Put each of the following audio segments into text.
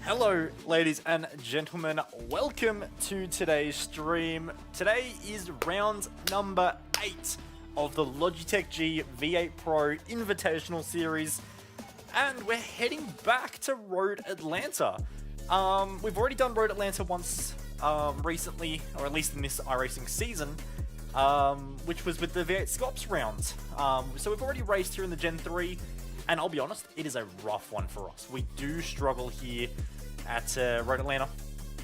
Hello ladies and gentlemen, welcome to today's stream. Today is round number 8 of the Logitech G V8PRO Invitational Series, and we're heading back to Road Atlanta. We've already done Road Atlanta once recently, or at least in this iRacing season, which was with the V8 Scops round. So we've already raced here in the Gen 3, and I'll be honest, it is a rough one for us. We do struggle here at Road Atlanta.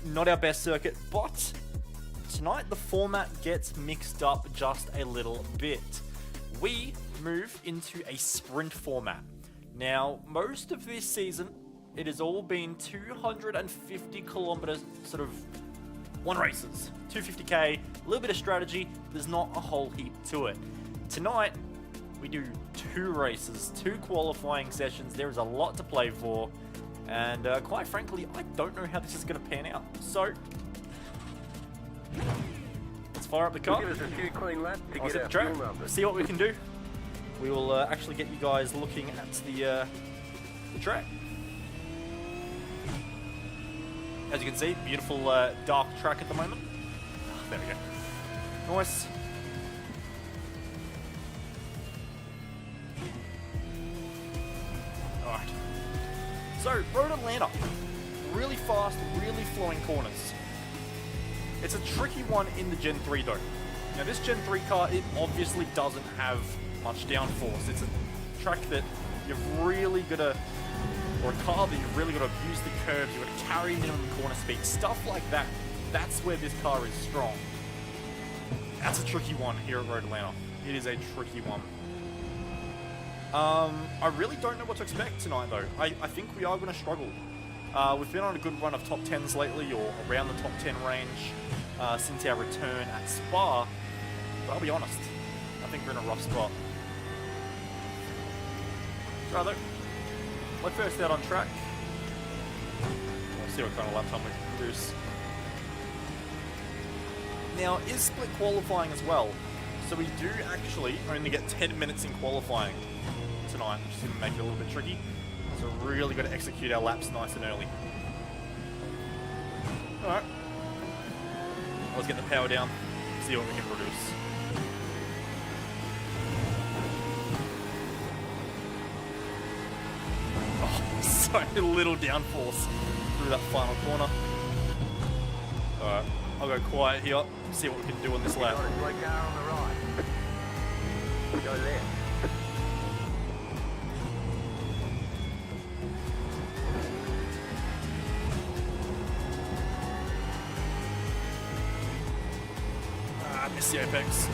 Not our best circuit, but tonight the format gets mixed up just a little bit. We move into a sprint format. Now, most of this season, it has all been 250 kilometers, sort of one races, 250k, a little bit of strategy. There's not a whole heap to it. Tonight, we do 2 races, 2 qualifying sessions. There is a lot to play for, and quite frankly, I don't know how this is going to pan out. So, let's fire up the car. Give us a few clean laps to Let's get hit the our track, fuel numbers. see what we can do. We will actually get you guys looking at the track. As you can see, beautiful dark track at the moment. There we go. Nice. Alright. So, Road Atlanta. Really fast, really flowing corners. It's a tricky one in the Gen 3 though. Now this Gen 3 car, it obviously doesn't have much downforce. It's a track that you've really got to, or a car that you've really got to abuse the curves, you've got to carry minimum corner speed, stuff like that. That's where this car is strong. That's a tricky one here at Road Atlanta. It is a tricky one. I really don't know what to expect tonight though. I think we are going to struggle. We've been on a good run of top 10s lately, or around the top 10 range, since our return at Spa. But I'll be honest, I think we're in a rough spot. Right though, let's first out on track. We'll see what kind of lap time we can produce. Now, is split qualifying as well? So we do actually only get 10 minutes in qualifying tonight, which is going to make it a little bit tricky. So really got to execute our laps nice and early. Alright. Let's get the power down, see what we can produce. Oh, so little downforce through that final corner. Alright, I'll go quiet here, see what we can do on this lap. Got a great car on the right. Go left. Miss the apex.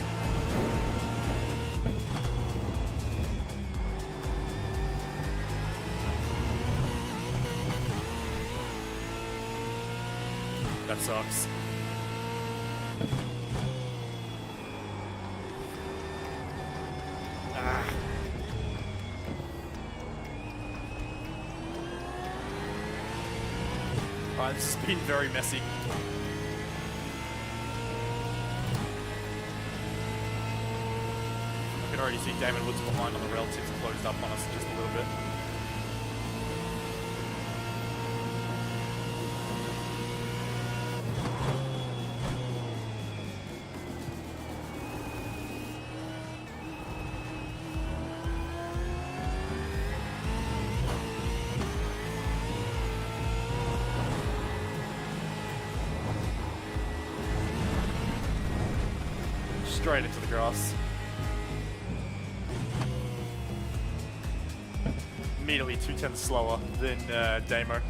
That sucks. Alright, this has been very messy. I can already see Damon Woods behind on the rail tips closed up on us just a little bit. Straight into the grass. Immediately 2/10 slower than Damo.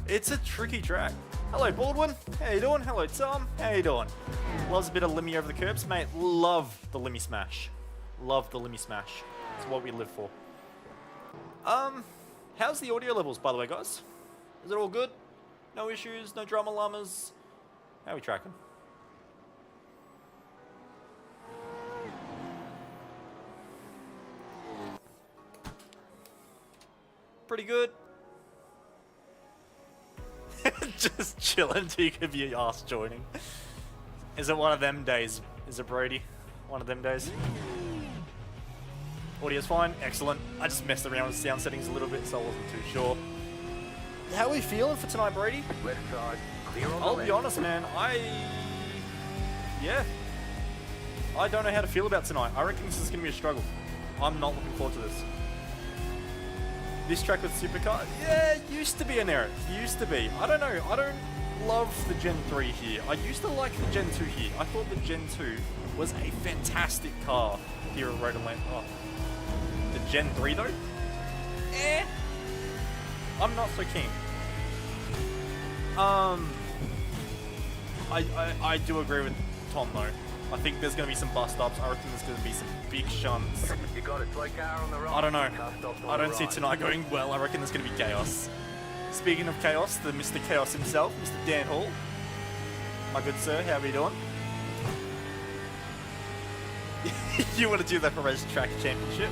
It's a tricky track. Hello Baldwin, how you doing? Hello Tom, how you doing? Loves a bit of limmy over the curbs, mate. Love the limmy smash. Love the limmy smash. It's what we live for. How's the audio levels, by the way, guys? Is it all good? No issues, no drama llamas. How are we tracking? Pretty good. Just chilling till you could be asked joining. Is it one of them days? Is it Brody? One of them days? Audio's fine, excellent. I just messed around with sound settings a little bit, so I wasn't too sure. How are we feeling for tonight, Brady? Left side, clear on the I'll left. be honest, man. Yeah. I don't know how to feel about tonight. I reckon this is going to be a struggle. I'm not looking forward to this. This track with Supercar, yeah, it used to be an error. Used to be. I don't know. I don't love the Gen 3 here. I used to like the Gen 2 here. I thought the Gen 2 was a fantastic car here at Road Atlanta. Oh. The Gen 3 though? I'm not so keen. I do agree with Tom though. I think there's going to be some bust ups. I reckon there's going to be some big shunts. You got a slow car on the right. I don't know. Car stops on I the don't see right. tonight going well. I reckon there's going to be chaos. Speaking of chaos, the Mr. Chaos himself, Mr. Dan Hall. My good sir, how are you doing? You want to do the Perez Track Championship?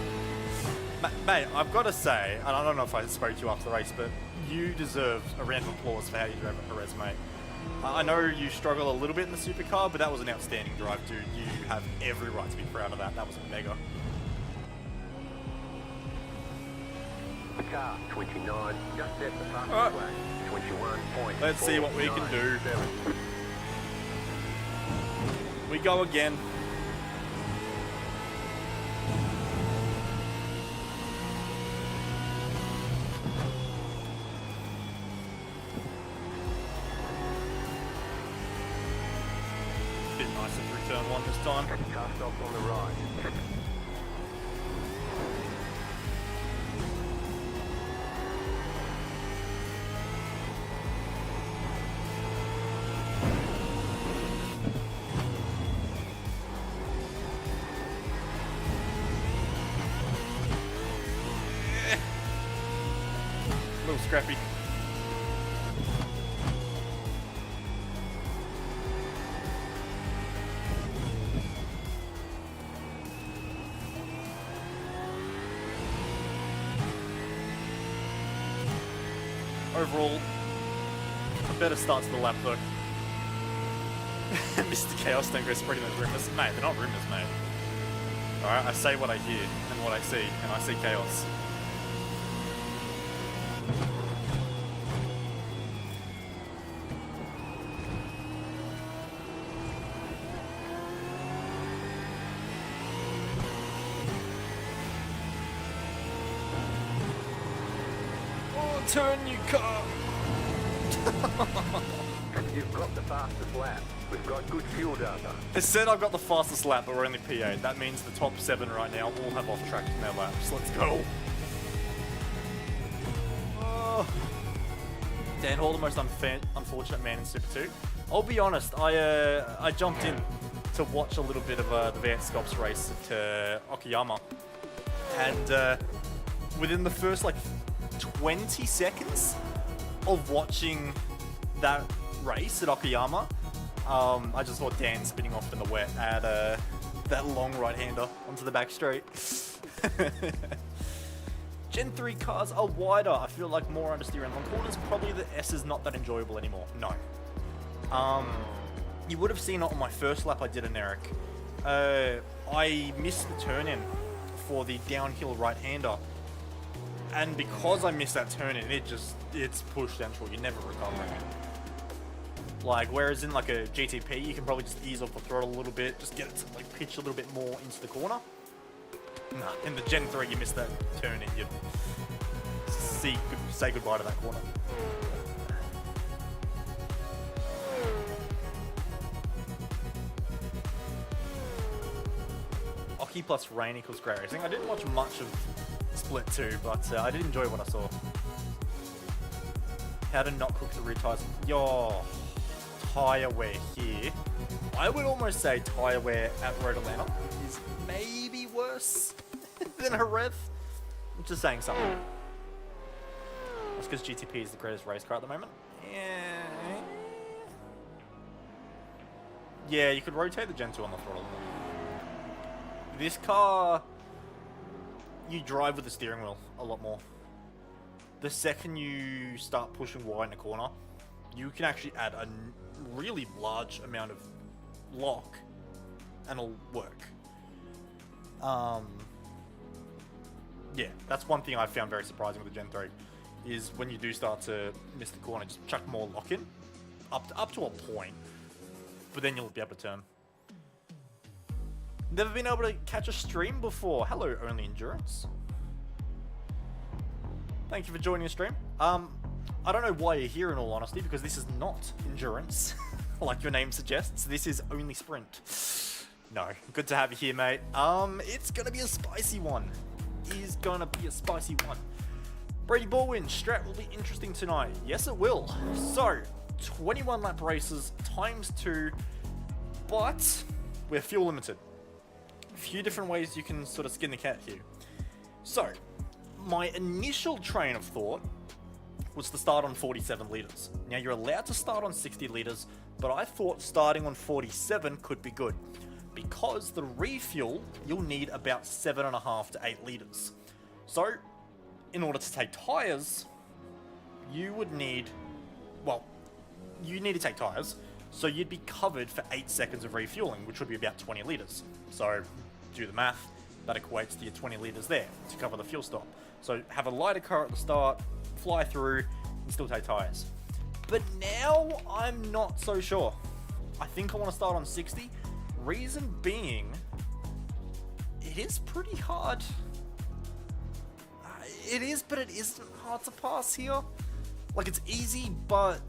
Mate, I've got to say, and I don't know if I spoke to you after the race, but you deserve a round of applause for how you drove at Perez, mate. I know you struggle a little bit in the supercar, but that was an outstanding drive, dude. You have every right to be proud of that. That was mega. Car 29, just set the fastest Alright. lap. 21 points. Let's see what we can do. We go again. Bit nicer through turn one this time. Car stops on the right. A little scrappy. Overall, a better start to the lap though. Mr. Chaos don't go spreading those rumours. Mate, they're not rumours, mate. Alright, I say what I hear and what I see, and I see chaos. Oh, turn you car! You've got the fastest lap. We've got good fuel data. It said I've got the fastest lap, but we're only P8. That means the top 7 right now all have off track in their laps. Let's go! Oh. Dan Hall, the most unfortunate man in Super 2. I'll be honest, I jumped in to watch a little bit of the V8 Scops race at Okayama. And within the first like 20 seconds of watching that race at Okayama, I just saw Dan spinning off in the wet at that long right-hander onto the back straight. Gen 3 cars are wider. I feel like more understeer in long corners. Probably the S is not that enjoyable anymore. No. You would have seen it on my first lap I did in Eric. I missed the turn-in for the downhill right-hander. And because I missed that turn-in, it's pushed down short. You're never recovering it. Like, whereas in like a GTP, you can probably just ease off the throttle a little bit, just get it to like pitch a little bit more into the corner. Nah, in the Gen 3, you miss that turn and you say goodbye to that corner. Oki plus rain equals grey racing. I didn't watch much of Split 2, but I did enjoy what I saw. How to not cook the rear tyres. Yo, tyre wear here. I would almost say tyre wear at Road Atlanta is maybe worse than Jerez. I'm just saying something. That's because GTP is the greatest race car at the moment. Yeah, you could rotate the Gen 2 on the throttle. This car, you drive with the steering wheel a lot more. The second you start pushing wide in a corner, you can actually add a really large amount of lock and it'll work. yeah, that's one thing I found very surprising with the Gen 3, is when you do start to miss the corner, just chuck more lock-in, up to a point, but then you'll be able to turn. Never been able to catch a stream before. Hello, Only Endurance. Thank you for joining the stream. I don't know why you're here in all honesty, because this is not endurance, like your name suggests. This is only sprint. No, good to have you here, mate. It's gonna be a spicy one. Is gonna be a spicy one. Brady Baldwin, strat will be interesting tonight. Yes, it will. So, 21 lap races times 2, but we're fuel limited. A few different ways you can sort of skin the cat here. So, my initial train of thought was to start on 47 litres. Now, you're allowed to start on 60 litres, but I thought starting on 47 could be good, because the refuel, you'll need about 7.5 to 8 litres. So, in order to take tyres, you would need, well, you need to take tyres, so you'd be covered for 8 seconds of refueling, which would be about 20 litres. So, do the math, that equates to your 20 litres there to cover the fuel stop. So, have a lighter car at the start, fly through, and still take tyres. But now, I'm not so sure. I think I want to start on 60. Reason being, it is pretty hard. It is, but it isn't hard to pass here. Like, it's easy, but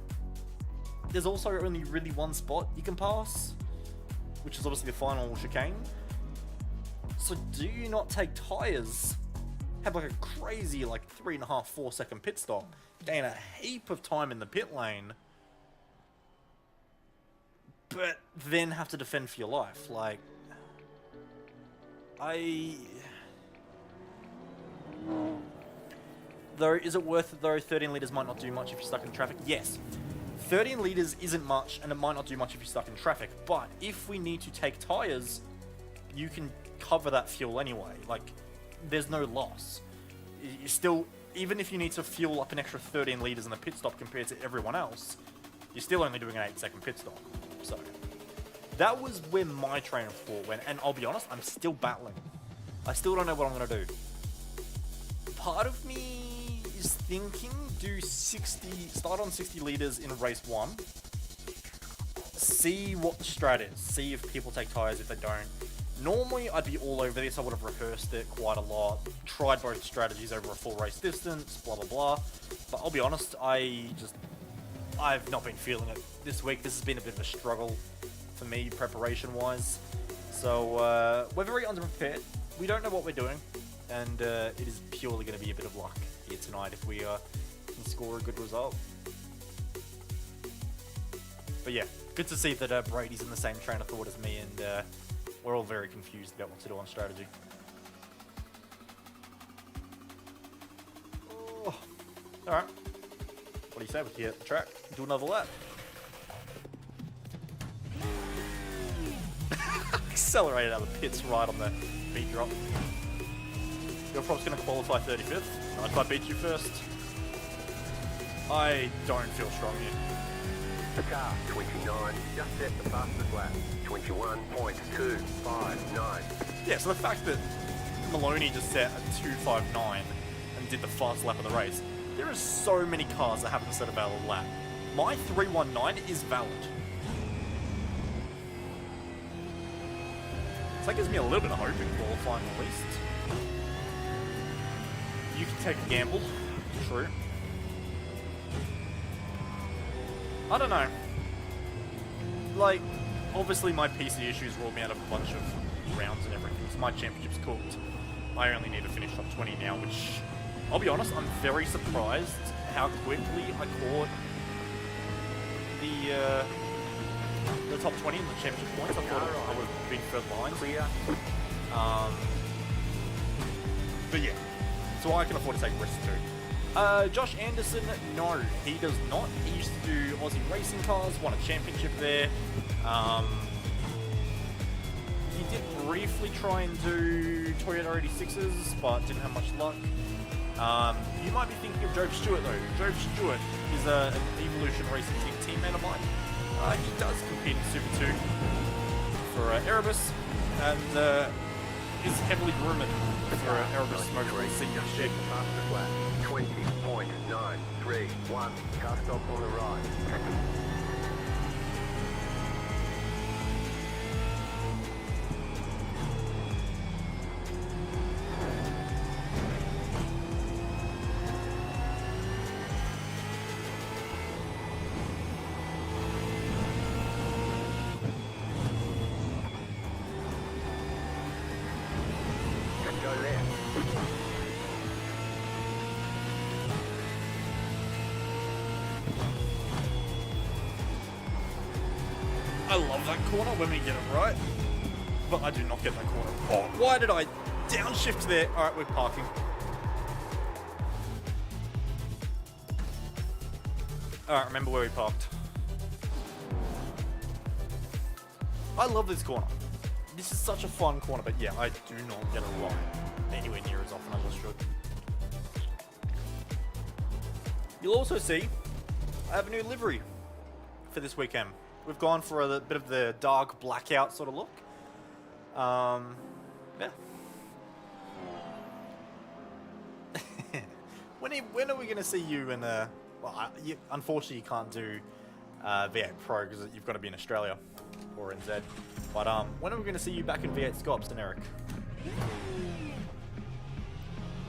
there's also only really one spot you can pass, which is obviously the final chicane. So do you not take tyres, have like a crazy like 3.5, 4 second pit stop, gain a heap of time in the pit lane, but then have to defend for your life? Like, though, is it worth it though? 13 litres might not do much if you're stuck in traffic. Yes, 13 litres isn't much, and it might not do much if you're stuck in traffic, but if we need to take tyres, you can cover that fuel anyway. Like, there's no loss. You still, even if you need to fuel up an extra 13 litres in the pit stop compared to everyone else, you're still only doing an 8 second pit stop. So, that was where my train of thought went, and I'll be honest, I'm still battling. I still don't know what I'm going to do. Part of me is thinking start on 60 litres in race 1, see what the strat is, see if people take tyres, if they don't. Normally I'd be all over this, I would have rehearsed it quite a lot, tried both strategies over a full race distance, blah blah blah, but I'll be honest, I've not been feeling it this week. This has been a bit of a struggle for me preparation wise, so we're very underprepared, we don't know what we're doing, and it is purely going to be a bit of luck here tonight if we can score a good result. But yeah, good to see that Brady's in the same train of thought as me, and we're all very confused about what to do on strategy. Oh. Alright. What do you say with you at the track? Do another lap. Accelerated out of the pits right on the beat drop. You're probably going to qualify 35th. If I beat you first. I don't feel strong here. The car, 29, just set the fastest lap, 21.259. Yeah, so the fact that Maloney just set a 2:59 and did the fast lap of the race, there are so many cars that haven't set a valid lap. My 3:19 is valid. So that gives me a little bit of hope in qualifying at least. You can take a gamble, true. I don't know. Like, obviously my PC issues ruled me out of a bunch of rounds and everything, so my championship's cooked. I only need to finish top 20 now, which, I'll be honest, I'm very surprised how quickly I caught the top 20 in the championship points. I thought I would have been third line. Clear. But yeah, so I can afford to take risks too. Josh Anderson, no, he does not. He used to do Aussie racing cars, won a championship there. He did briefly try and do Toyota 86s, but didn't have much luck. You might be thinking of Jove Stewart though. Jove Stewart is an Evolution Racing Team teammate of mine. He does compete in Super 2 for Erebus, and is heavily rumoured for an aerobic smoke for a single shake. Past the flat. 20.931. Car stop on the right. Go left. I love that corner when we get it right, but I do not get that corner. Oh, why did I downshift there? All right, we're parking. All right, remember where we parked. I love this corner. This is such a fun corner, but yeah, I do not get it right anywhere near as often as I should. You'll also see I have a new livery for this weekend. We've gone for a bit of the dark blackout sort of look. Yeah. when are we going to see you in a... Well, unfortunately you can't do V8 Pro because you've got to be in Australia or NZ. But when are we going to see you back in V8 Scops, then Eric?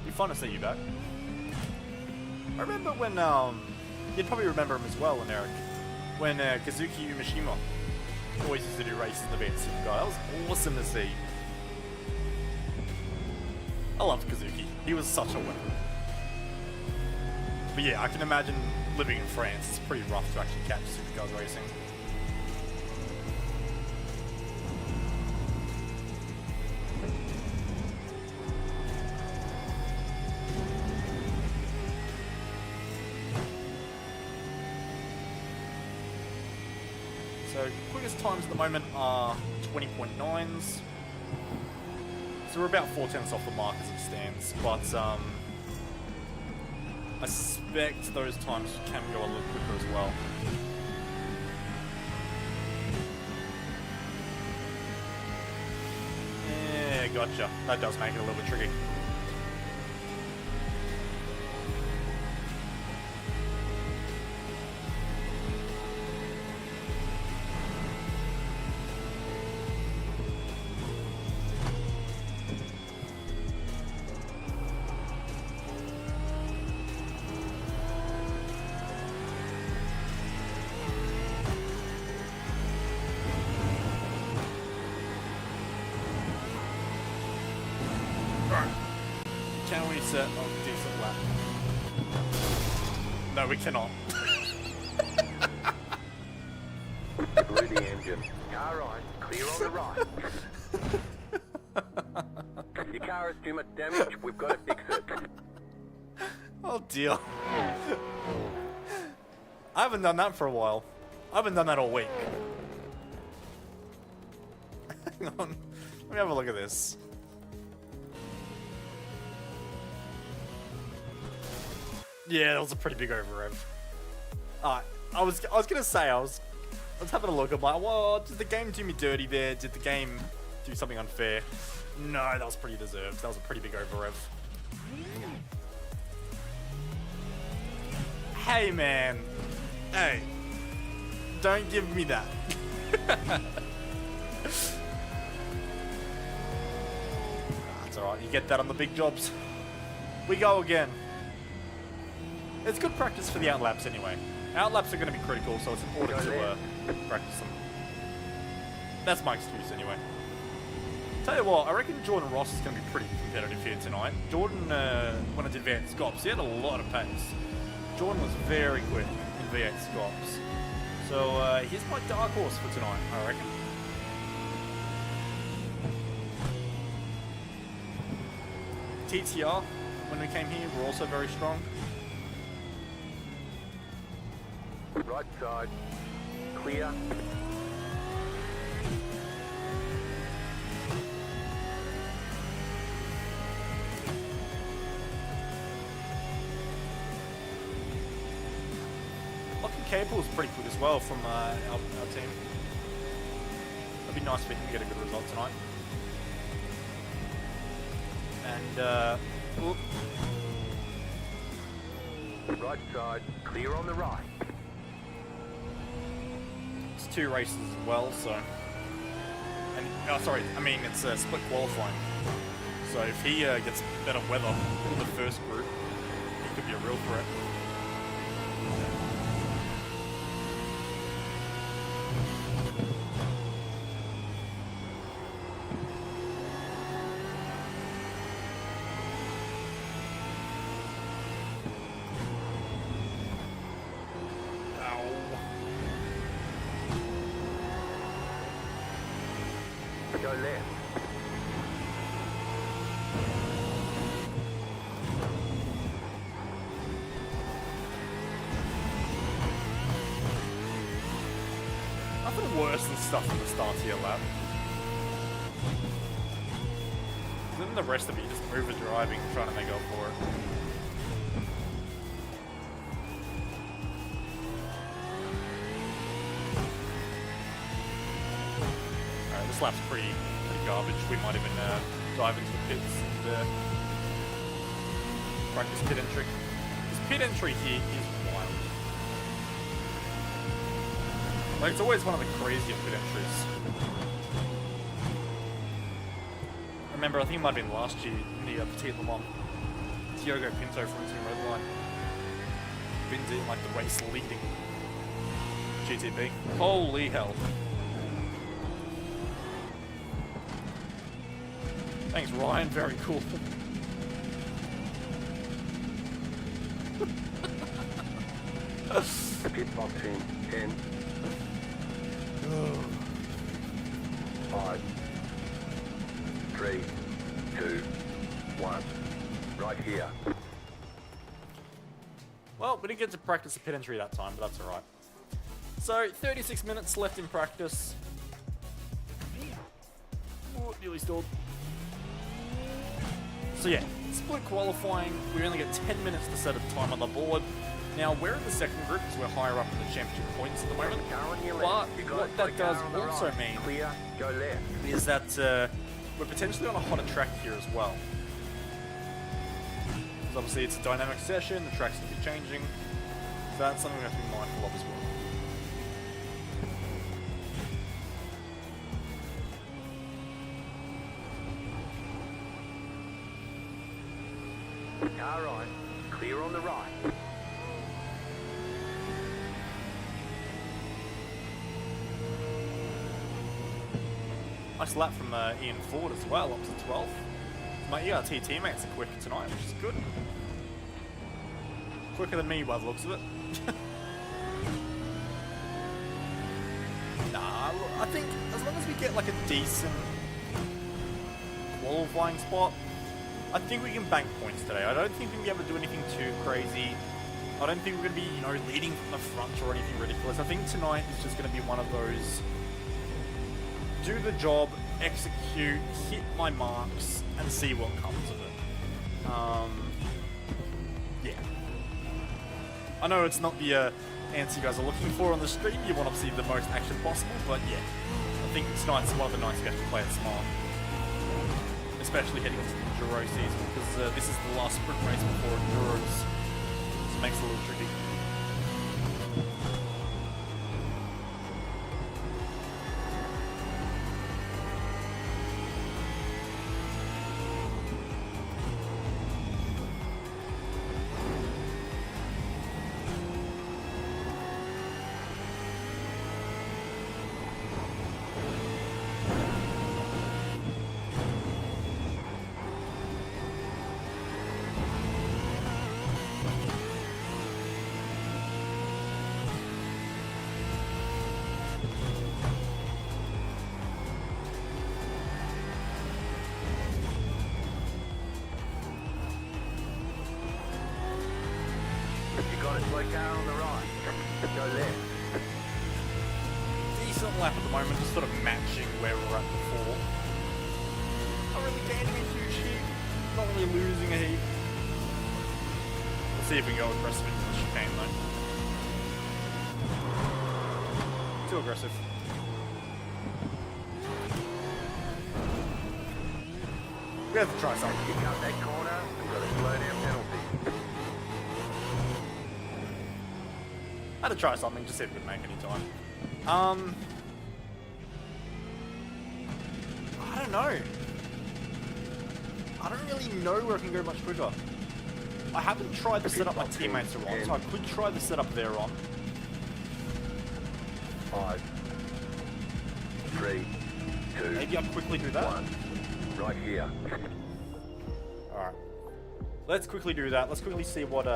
Be fun to see you back. I remember when... you'd probably remember him as well, and Eric. When Kazuki Umeshima always used to do races in the V8 Super Guy. That was awesome to see. I loved Kazuki. He was such a winner. But yeah, I can imagine living in France. It's pretty rough to actually catch supercars racing. So quickest times at the moment are 20.9s. So we're about 4/10 off the mark as it stands, but I suspect those times can go a little quicker as well. Yeah, gotcha. That does make it a little bit tricky. Can we set a decent lap? No, we cannot. Blew the engine. Car right. Clear on the right. Your car has too much damage. We've got to fix it. Oh dear. I haven't done that for a while. I haven't done that all week. Hang on. Let me have a look at this. Yeah, that was a pretty big over rev. I was gonna say I was having a look. I'm like, well, did the game do me dirty there? Did the game do something unfair? No, that was pretty deserved. That was a pretty big over rev. Hey man, hey, don't give me that. That's alright. You get that on the big jobs. We go again. It's good practice for the outlaps anyway. Outlaps are going to be critical, so it's important to practice them. That's my excuse anyway. Tell you what, I reckon Jordan Ross is going to be pretty competitive here tonight. Jordan, when I did V8 Scops, he had a lot of pace. Jordan was very quick in V8 Scops. So here's my dark horse for tonight, I reckon. TTR, when we came here, were also very strong. Right side. Clear. Locking Cable is pretty quick as well from our team. It'd be nice for him to get a good result tonight. And, oop, Right side, clear on the right. it's 2 races as well, so... And, oh, sorry, I mean, it's split qualifying. So if he gets better weather in the first group, he could be a real threat. Go left. Nothing worse than stuff at the start of your lap. Then the rest of you just over-driving, trying to make up for it. Alright, this lap's pretty garbage. We might even dive into the pits and practice pit entry. This pit entry here is wild. Like, it's always one of the crazier pit entries. Remember, I think it might have been last year in the Petit Le Mans. Diogo Pinto from Team Redline. Been in like the race leading GTB. Holy hell. Thanks, Ryan. Very cool. Pit box in 10. 5, 3, 2, 1. Right here. Well, we didn't get to practice a pit entry that time, but that's alright. So, 36 minutes left in practice. Ooh, nearly stalled. So yeah, split qualifying, we only get 10 minutes to set a time on the board. Now, we're in the second group because we're higher up in the championship points at the moment. But what that does also mean Clear, go left. is that we're potentially on a hotter track here as well. Because obviously it's a dynamic session, the track's going to be changing. So that's something we have to be mindful of as well. Car right, clear on the right. Nice lap from Ian Ford as well, up to 12th. My ERT teammates are quicker tonight, which is good. Quicker than me by the looks of it. Nah, I think as long as we get like a decent qualifying spot, I think we can bank points today. I don't think we can be able to do anything too crazy. I don't think we're going to be, you know, leading from the front or anything ridiculous. I think tonight is just going to be one of those do the job, execute, hit my marks, and see what comes of it. Yeah. I know it's not the answer you guys are looking for on the stream. You want obviously the most action possible, but yeah. I think tonight's one of the nights you have to play it smart. Especially heading into the Enduro season, because this is the last sprint race before Enduros. So it makes it a little tricky. Car on the right. Go left. Decent lap at the moment, just sort of matching where we were at before. Not really gaining a huge heat, not really losing a heat. Let's see if we can go aggressive into the chicane though. Too aggressive. We have to try something. Kick out that corner, we've got a slow down penalty. I had to try something, just see if we could make any time. I don't know. I don't really know where I can go much quicker. I haven't tried the setup my teammates are on, so I could try the setup they're on. 5, 3, 2, Maybe I'll quickly do that. 1. Right here. Alright. Let's quickly do that. Let's quickly see what,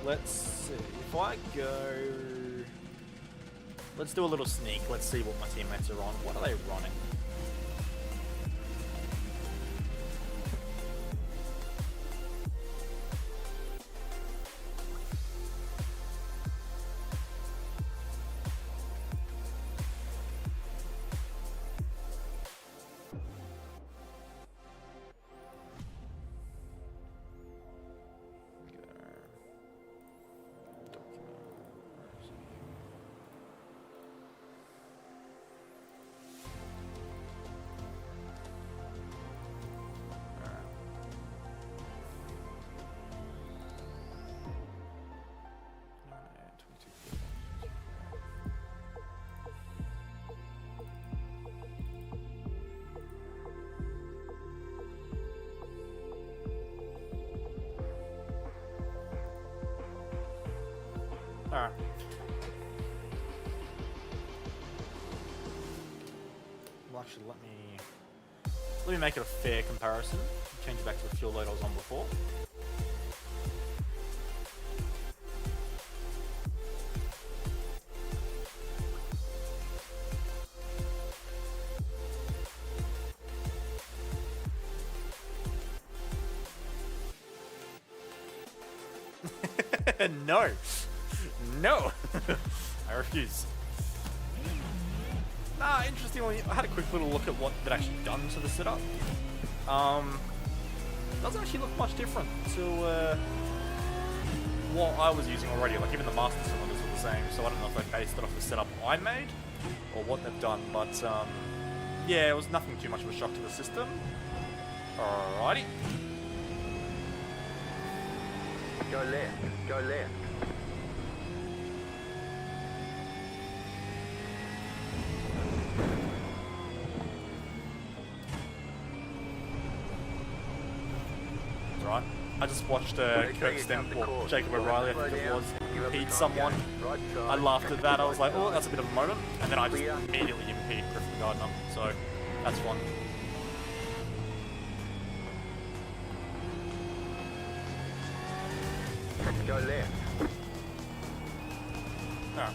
let's see. If I go... Let's do a little sneak. Let's see what my teammates are on. What are they running? Alright. Well, actually, let me make it a fair comparison. Change it back to the fuel load I was on before. No. No. I refuse. Nah, interestingly, I had a quick little look at what they'd actually done to the setup. Doesn't actually look much different to what I was using already. Like, even the master cylinders were the same, so I don't know if they based it off the setup I made or what they've done, but yeah, it was nothing too much of a shock to the system. Alrighty. Go left, go left. Right. I just watched Kirk Stem, or Jacob O'Reilly, I think it was, impede someone. I laughed at that. I was like, oh, that's a bit of a moment. And then I just immediately impede Griffin Gardner. So, that's one. Go left. Alright.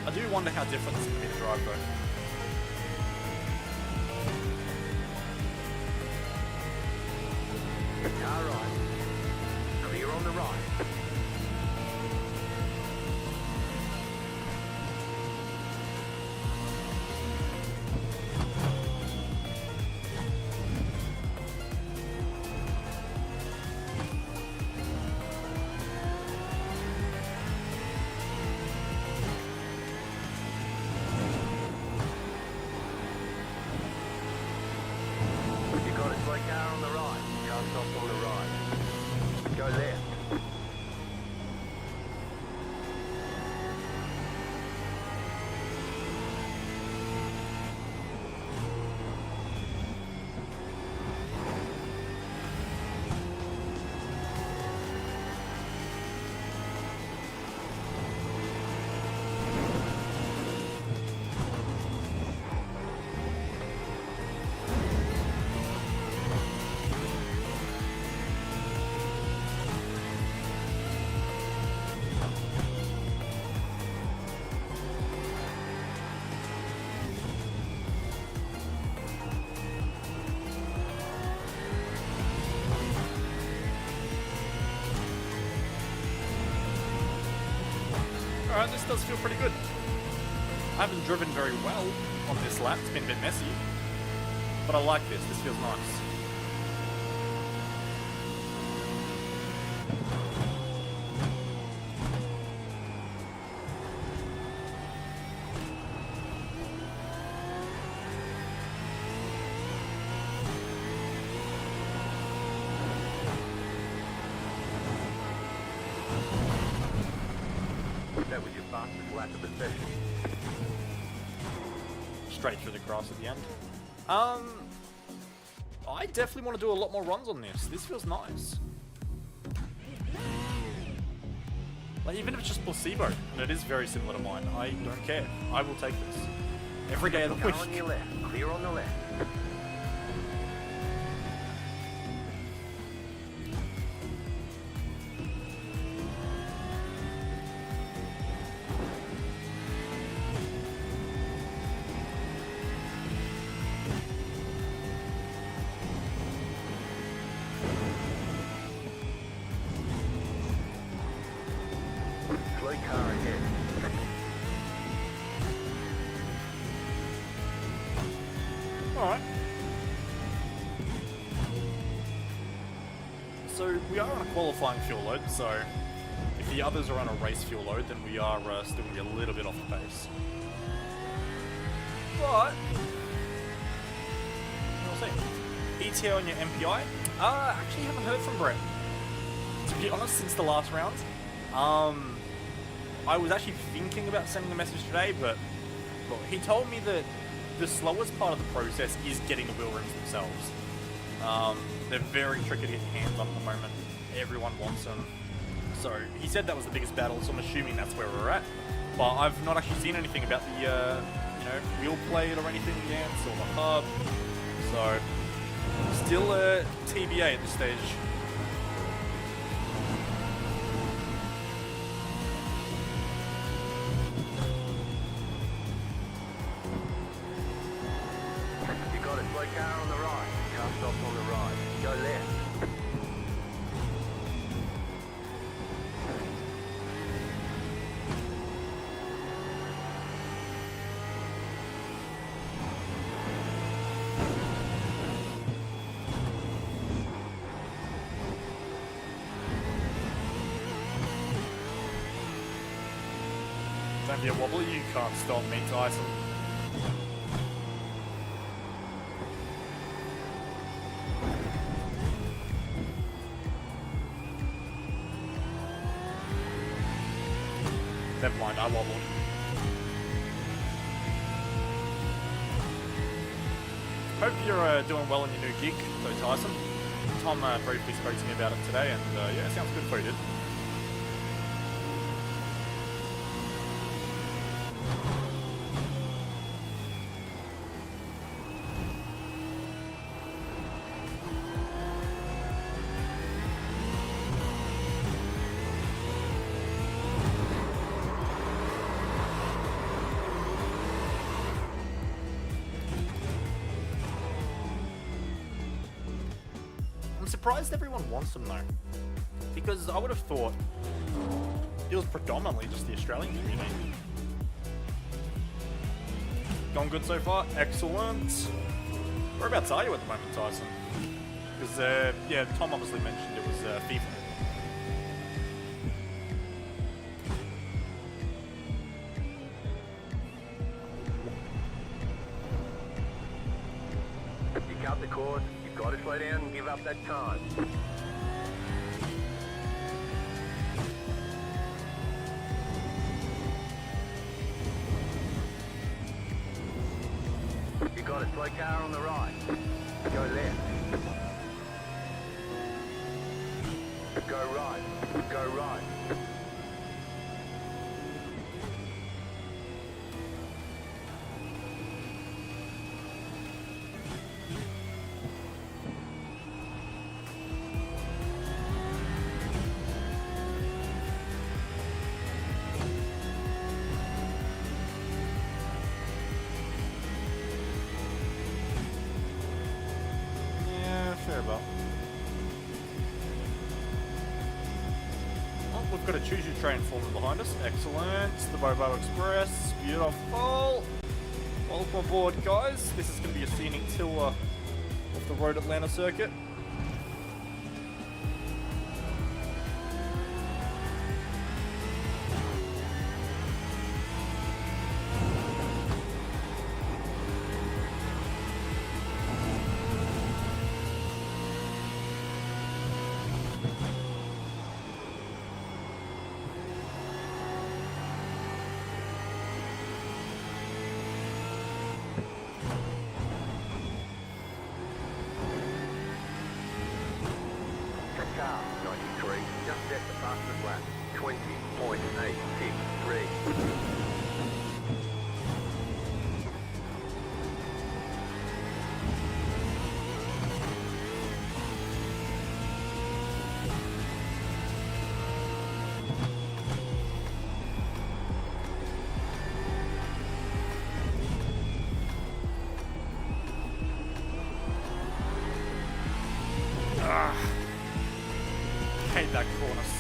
I do wonder how different this can be to drive, though. Car right. Clear on the right. You got a slow car on the right. Car stop on the right. Go left. Alright, this does feel pretty good. I haven't driven very well on this lap. It's been a bit messy. But I like this. This feels nice. straight through the grass at the end. I definitely want to do a lot more runs on this. This feels nice. Like, even if it's just placebo, and it is very similar to mine, I don't care. I will take this. Every day of the week. On your left. Clear on the left. Slow car ahead. Alright. So we are on a qualifying fuel load, so if the others are on a race fuel load, then we are still going to be a little bit off the pace. But we'll see. ETA on your MPI? Actually haven't heard from Brett. To be honest, since the last round. I was actually thinking about sending a message today, but look, he told me that the slowest part of the process is getting the wheel rims themselves. They're very tricky to get your hands on at the moment. Everyone wants them. So he said that was the biggest battle, so I'm assuming that's where we're at. But I've not actually seen anything about the wheel plate or anything yet, or the hub. So still a TBA at this stage. You got it. Slow car on the right. Car stops on the right. Go left. Don't be a wobbly, you can't stop me, Tyson. Never mind, I wobbled. Hope you're doing well in your new gig, though, Tyson. Tom briefly spoke to me about it today, and yeah, it sounds good for you, dude. I'm surprised everyone wants them though, because I would have thought it was predominantly just the Australian community. Gone good so far? Excellent. Whereabouts are you at the moment, Tyson? Because, yeah, Tom obviously mentioned it was FIFA. You cut the course. You've got to slow down and give up that time. You got a slow car on the right. Go left. Go right. Go right. Well, we've got a Choo Choo train forming behind us. Excellent. The Beau Express. Beautiful. Welcome aboard, guys. This is going to be a scenic tour of the Road Atlanta circuit.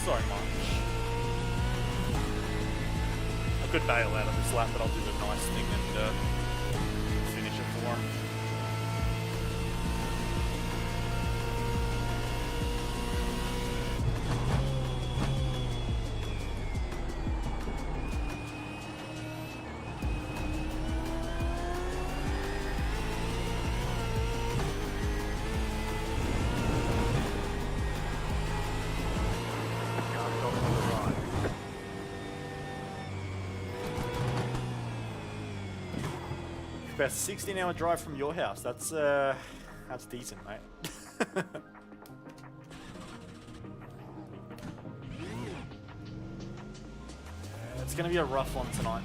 so much. I could bail out of this lap, but I'll do the nice thing and finish it for him. About 16-hour drive from your house. That's decent, mate. It's gonna be a rough one tonight.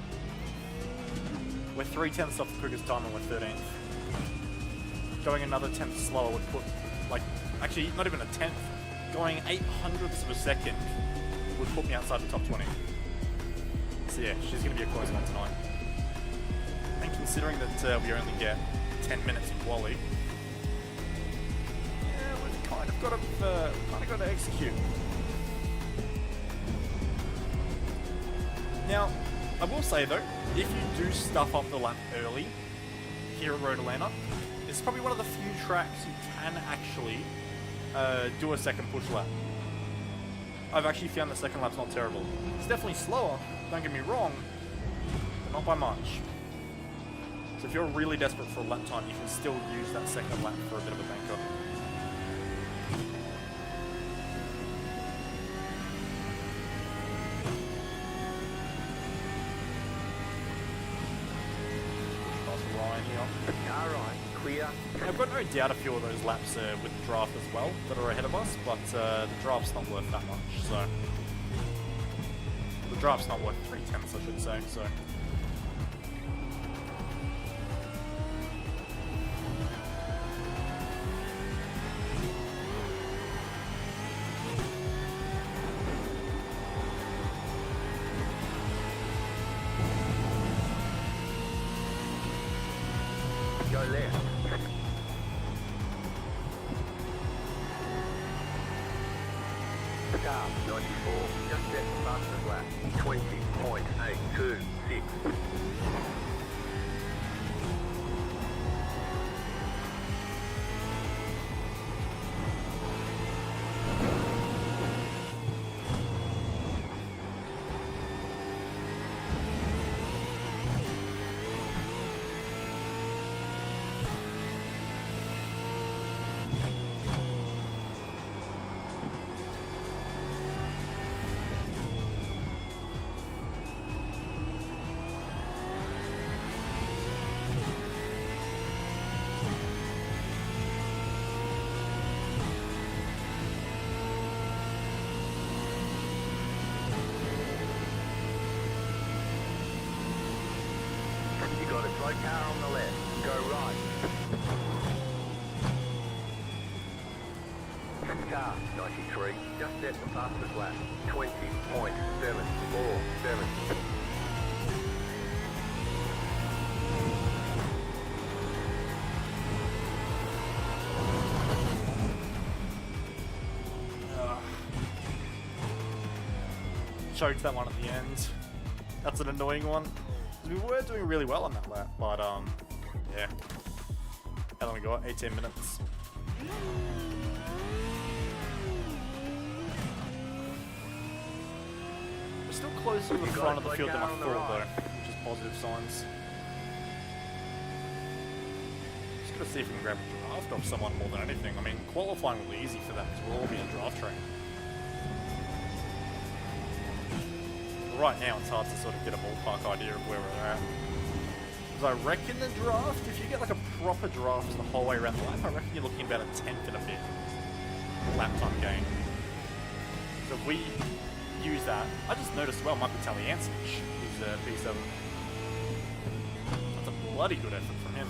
We're 3/10 off the quickest time and we're 13th. Going another 10th slower would put, like, actually not even a 10th. Going 800ths of a second would put me outside the top 20. So yeah, she's gonna be a close one tonight. And considering that we only get 10 minutes in quali, yeah, we've kind of got to execute. Now, I will say though, if you do stuff up the lap early here at Road Atlanta, it's probably one of the few tracks you can actually do a second push lap. I've actually found the second lap's not terrible. It's definitely slower, don't get me wrong, but not by much. So if you're really desperate for a lap time, you can still use that second lap for a bit of a banker. Alright, clear. I've got no doubt a few of those laps with the draft as well that are ahead of us, but the draft's not worth that much, so... The draft's not worth 3/10, I should say, so... Go left. Car 94, just set the fastest lap. 20.826. Slow car on the left, go right. Car 93, just set the fastest lap. 20.747. Choked that one at the end. That's an annoying one. We were doing really well on that lap, but yeah. How long we got? 18 minutes. We're still close to the front of the field than I thought, though, which is positive signs. Just gotta see if we can grab a draft off someone more than anything. I mean, qualifying will be easy for that because we'll all be in draft train. Right now, it's hard to sort of get a ballpark idea of where we're at. Because I reckon the draft, if you get like a proper draft the whole way around the lap, I reckon you're looking about a 10th and a bit lap time gain. So if we use that, I just noticed as well, Michael Taliancic is P7. That's a bloody good effort from him.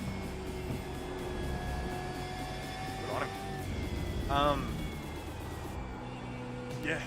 Good on him. Yeah.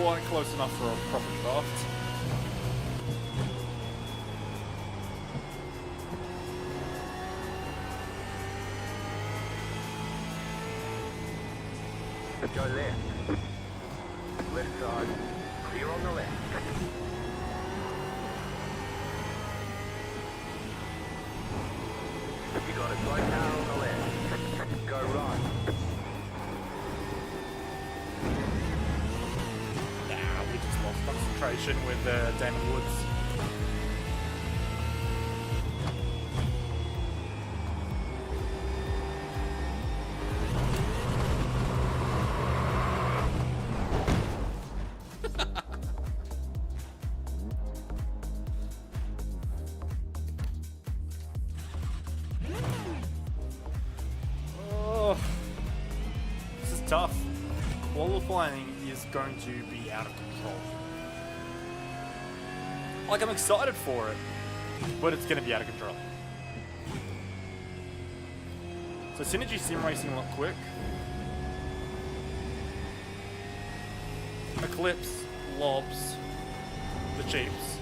quite close enough for a proper draft. Go left. Left side. Clear on the left. You got a slow car on the left. Go right. Nah, we just lost concentration with Damon Woods. Tough. Qualifying is going to be out of control. Like, I'm excited for it, but it's going to be out of control. So Synergy Simracing looked quick. Eclipse lobs the Chiefs.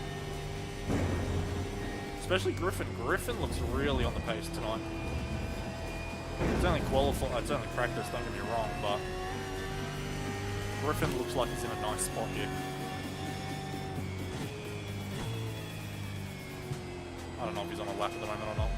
Especially Griffin. Griffin looks really on the pace tonight. It's only it's only practice, don't get me wrong, but Griffin looks like he's in a nice spot here. I don't know if he's on a lap at the moment or not.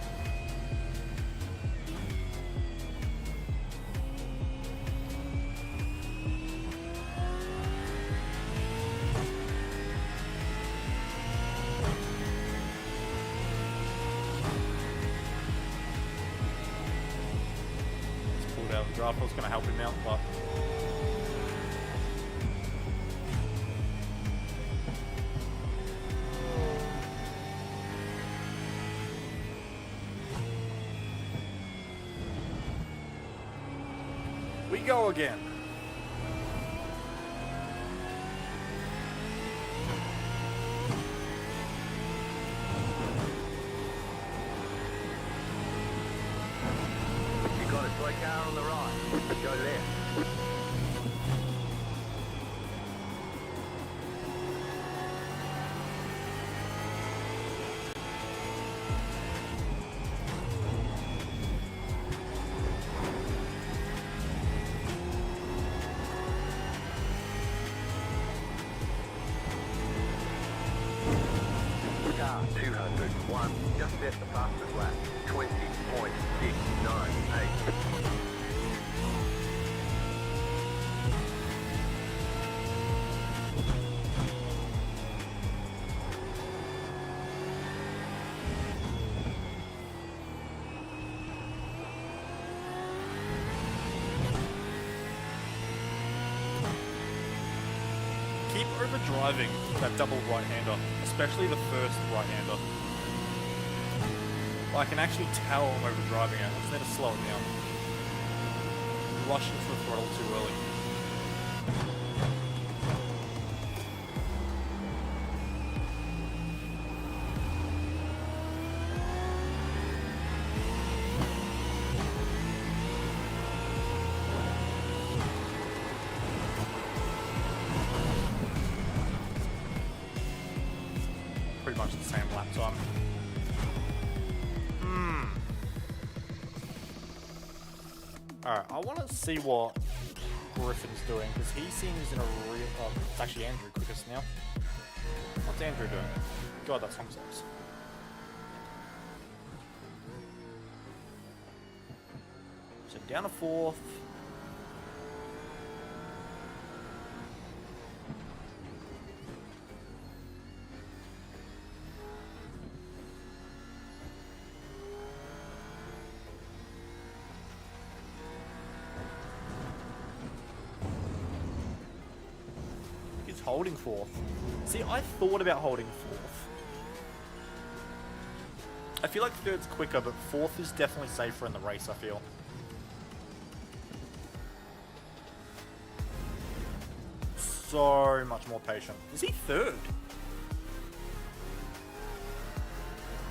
Draft was going to help him out, but we go again. You got a slow car on the right. Go left. Car 201, just set the fastest lap. 20.698. Keep overdriving that double right-hander, especially the first right-hander. I can actually tell I'm overdriving it. I just need to slow it down. Rushing to the throttle too early. Pretty much the same lap time. Alright, I want to see what Griffin's doing, because he seems in a real... Oh, it's actually Andrew quickest now. What's Andrew doing? God, that song sucks. So down to fourth. Holding fourth. See, I thought about holding fourth. I feel like third's quicker, but fourth is definitely safer in the race, I feel. So much more patient. Is he third?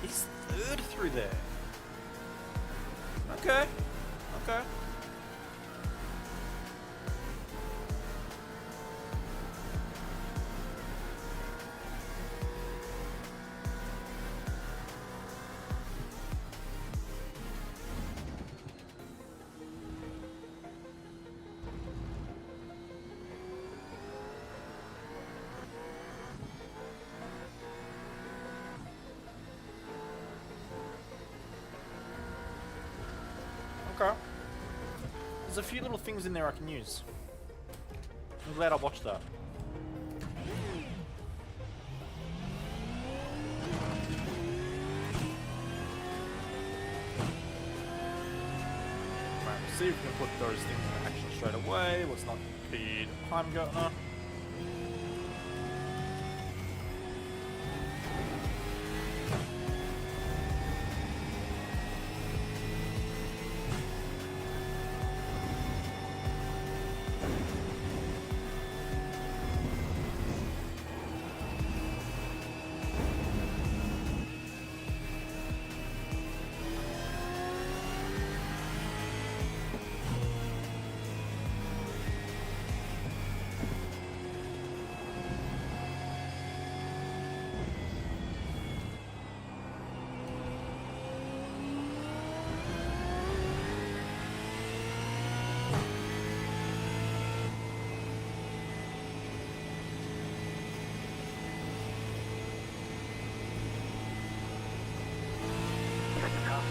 He's third through there. Okay. Okay. There's a few little things in there I can use. I'm glad I watched that. Right, we'll see if we can put those things in action straight away. Let's not impede Heimgartner.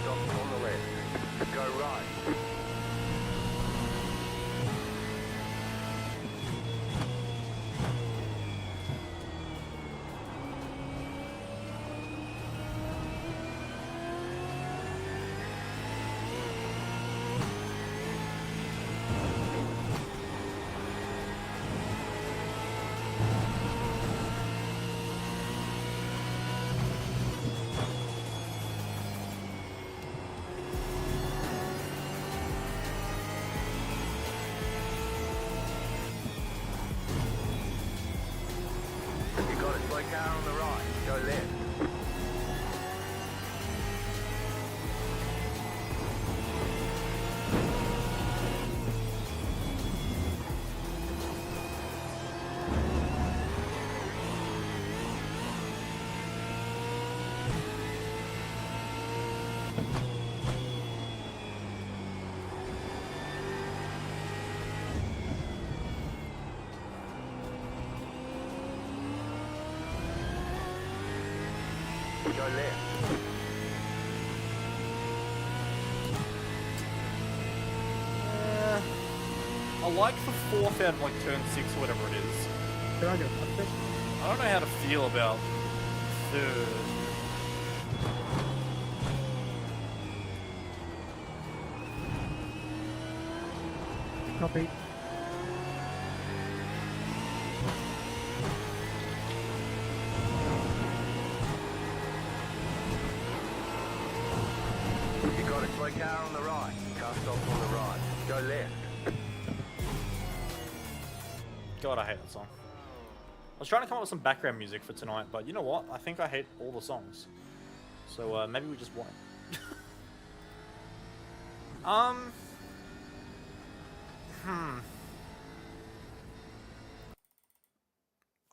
Stop on the left. Go right. You got it, slow car on the right. Go left. Go left. I like the fourth out of like turn 6 or whatever it is. Can I get a bit? I don't know how to feel about third. Copy. You got it, slow car on the right. Car stop on the right. Go left. God, I hate that song. I was trying to come up with some background music for tonight, but you know what? I think I hate all the songs. So maybe we just won't. I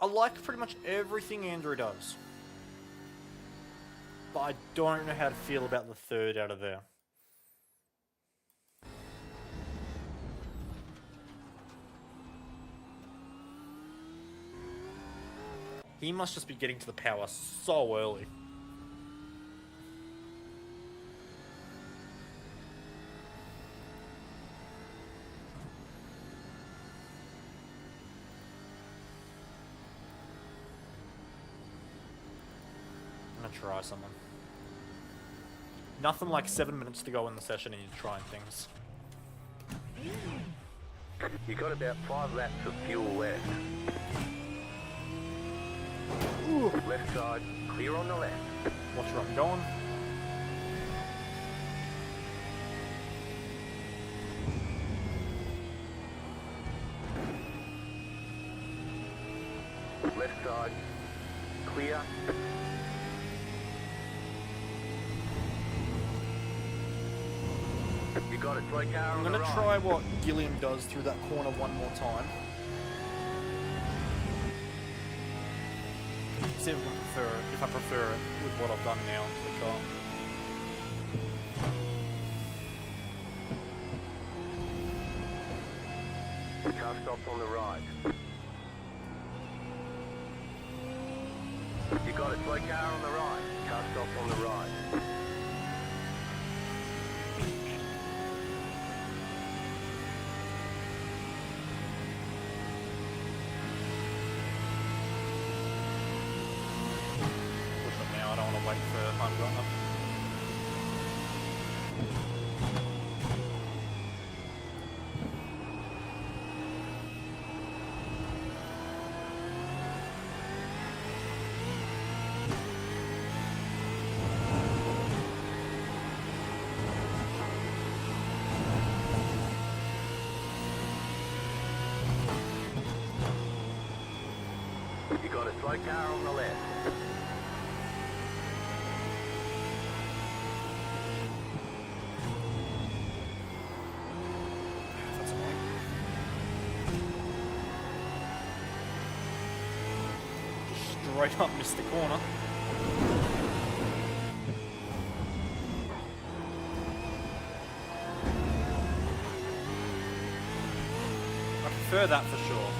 like pretty much everything Andrew does. But I don't know how to feel about the third out of there. He must just be getting to the power so early. I'm gonna try something. Nothing like 7 minutes to go in the session and you're trying things. You got about 5 laps of fuel left. Ooh. Left side, clear on the left. Watch where I'm going. Left side, clear. You got it, slow car I'm on the gonna right. try what Gilliam does through that corner one more time. See if I prefer it with what I've done now to the car. Car stop on the right. You got it, slow car on the right. Car stop on the right. You got a slow car on the left. That's annoying. Just straight up missed the corner. I prefer that for sure.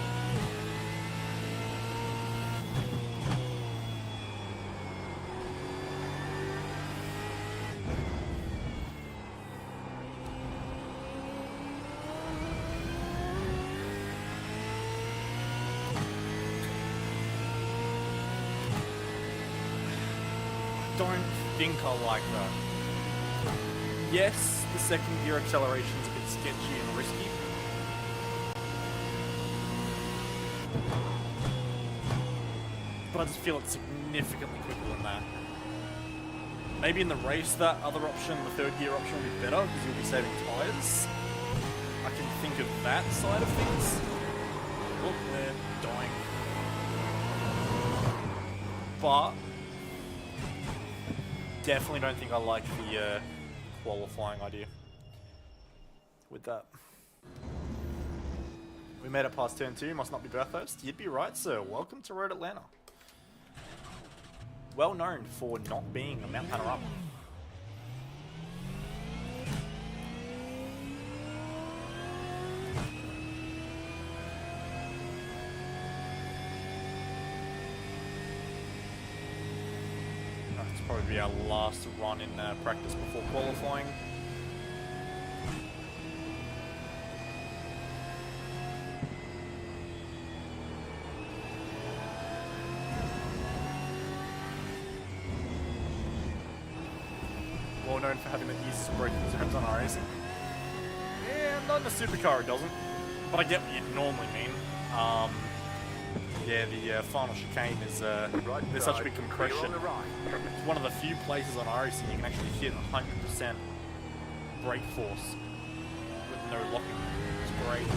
Don't think I like that. Yes, the second gear acceleration is a bit sketchy and risky. But I just feel it's significantly quicker than that. Maybe in the race, that other option, the third gear option, will be better because you'll be saving tyres. I can think of that side of things. Oh, they're dying. But definitely don't think I like the qualifying idea with that. We made it past turn 2, must not be Bathurst. You'd be right, sir. Welcome to Road Atlanta. Well known for not being a Mount Panorama. That's probably our last run in practice before qualifying. Well known for having the easiest braking zones on iRacing. Yeah, not in a supercar it doesn't, but I get what you'd normally mean. Yeah, the final chicane is there's such a big compression. It's one of the few places on iRacing you can actually hit 100% brake force with no locking. It's great.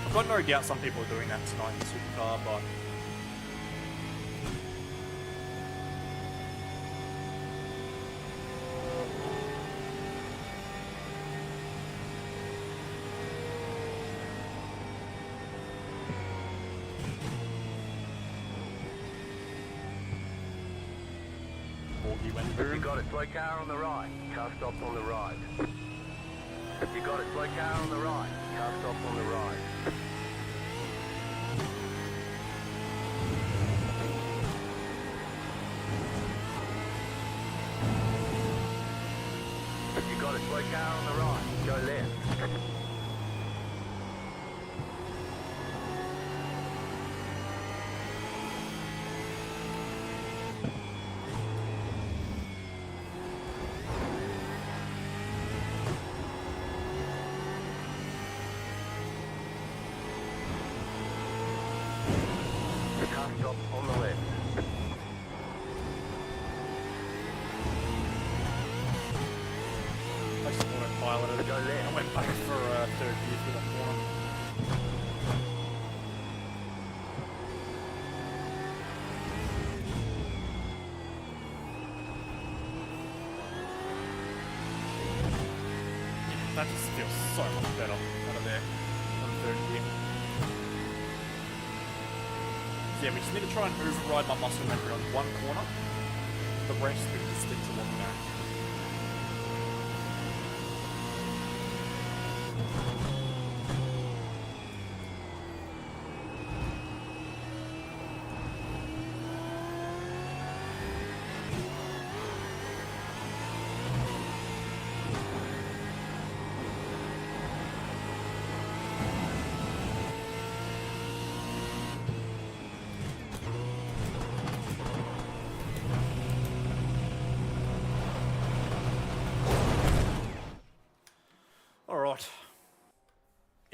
I've got no doubt some people are doing that tonight in the supercar, but You got a slow car on the right. Car stop on the right. You got a slow car on the right. Car stop on the right. You got a slow car on the right. Go left. Stop on the left. I just autopiloted it. Go left. I went back for third gear through that corner. That just feels so much better out of there on third gear. Yeah, we just need to try and override my muscle memory on one corner. The rest we can just stick to one now.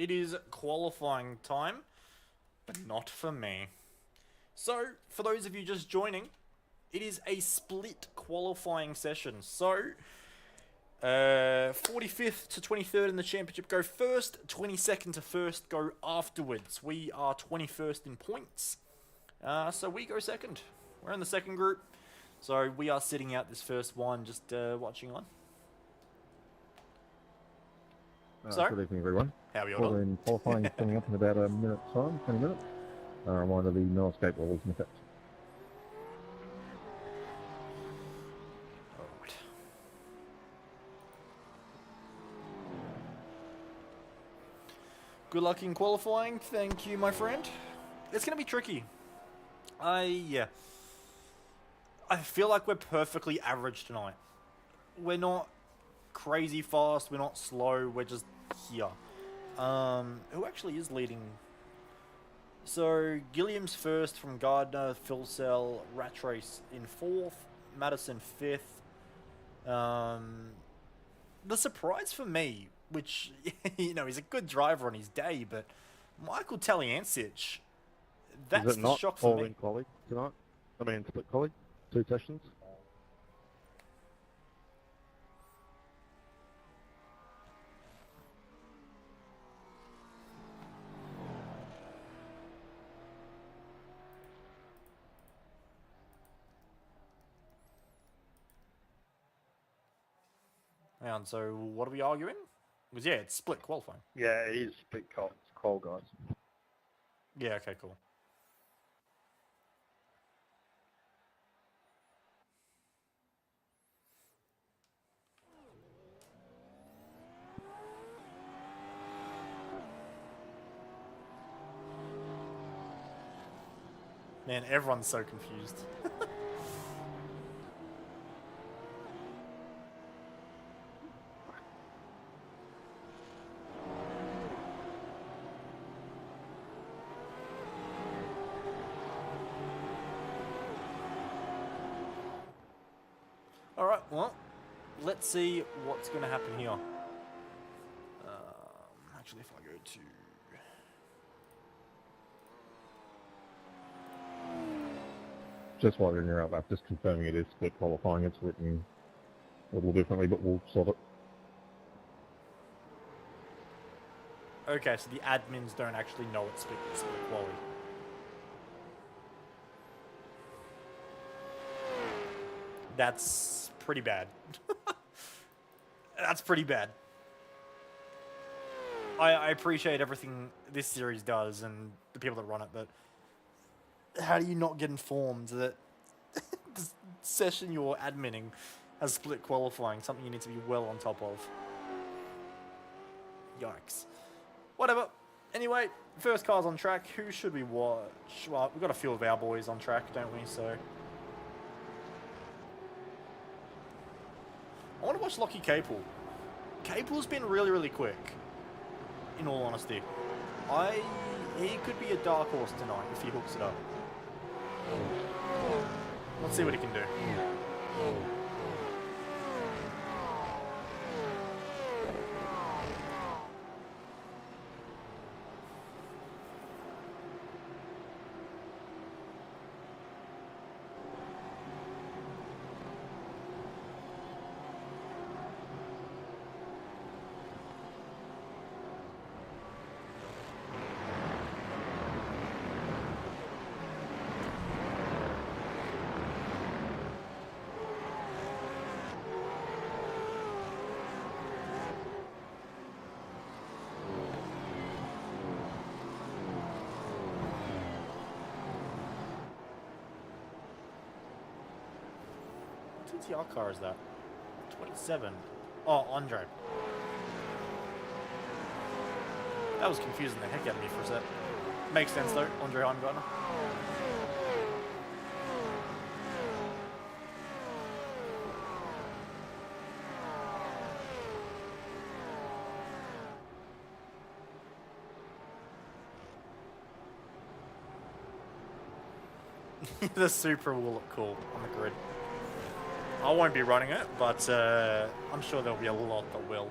It is qualifying time, but not for me. So, for those of you just joining, it is a split qualifying session. So, 45th to 23rd in the championship go first, 22nd to 1st go afterwards. We are 21st in points, so we go second. We're in the second group, so we are sitting out this first one, just watching on. So, good evening, everyone. how are we all Well, doing? in qualifying coming up in about a minute's time, 20 minutes. Reminder, the no escape rules in effect. Alright. Good luck in qualifying. Thank you, my friend. It's going to be tricky. I feel like we're perfectly average tonight. We're not crazy fast. We're not slow. We're just here. Who actually is leading? So, Gilliam's first from Gardner, Philcell, Ratrace in 4th, Madison 5th. The surprise for me, which, you know, he's a good driver on his day, but Michael Taliancic, that's Is it the not shock for all me. in quali tonight? I mean, split quali? 2 sessions? And so, what are we arguing? Because, yeah, it's split qualifying. Yeah, it is split qual, guys. Yeah, okay, cool. Man, everyone's so confused. Alright, well, let's see what's going to happen here. Actually, if I go to... Just while you're in your outlap, just confirming it is split qualifying. It's written a little differently, but we'll sort it. Okay, so the admins don't actually know it's split quality. That's pretty bad. That's pretty bad. I appreciate everything this series does and the people that run it, but how do you not get informed that the session you're adminning has split qualifying, something you need to be well on top of? Yikes. Whatever. Anyway, first car's on track. Who should we watch? Well, we've got a few of our boys on track, don't we? So I want to watch Lockie Capel. Capel's been really, really quick, in all honesty. He could be a dark horse tonight if he hooks it up. Let's see what he can do. What TTR car is that? 27. Oh, Andre. That was confusing the heck out of me for a sec. Makes sense though, Andre Heimgartner. The Supra will look cool on the grid. I won't be running it, but I'm sure there'll be a lot that will.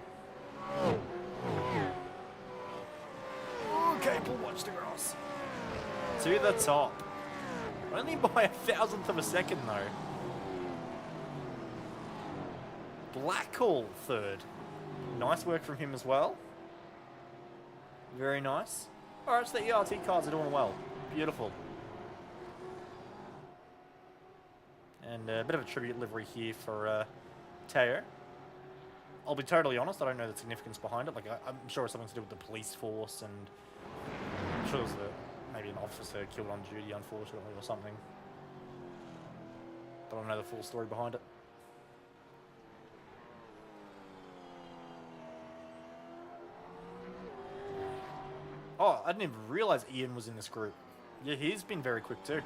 Apple Watch to cross. To the top. Only by 1,000th of a second though. Blackhall third. Nice work from him as well. Very nice. Alright, so the ERT cars are doing well. Beautiful. And a bit of a tribute livery here for Teo. I'll be totally honest, I don't know the significance behind it. Like, I'm sure it's something to do with the police force, and I'm sure there's maybe an officer killed on duty, unfortunately, or something. But I don't know the full story behind it. Oh, I didn't even realise Ian was in this group. Yeah, he's been very quick too.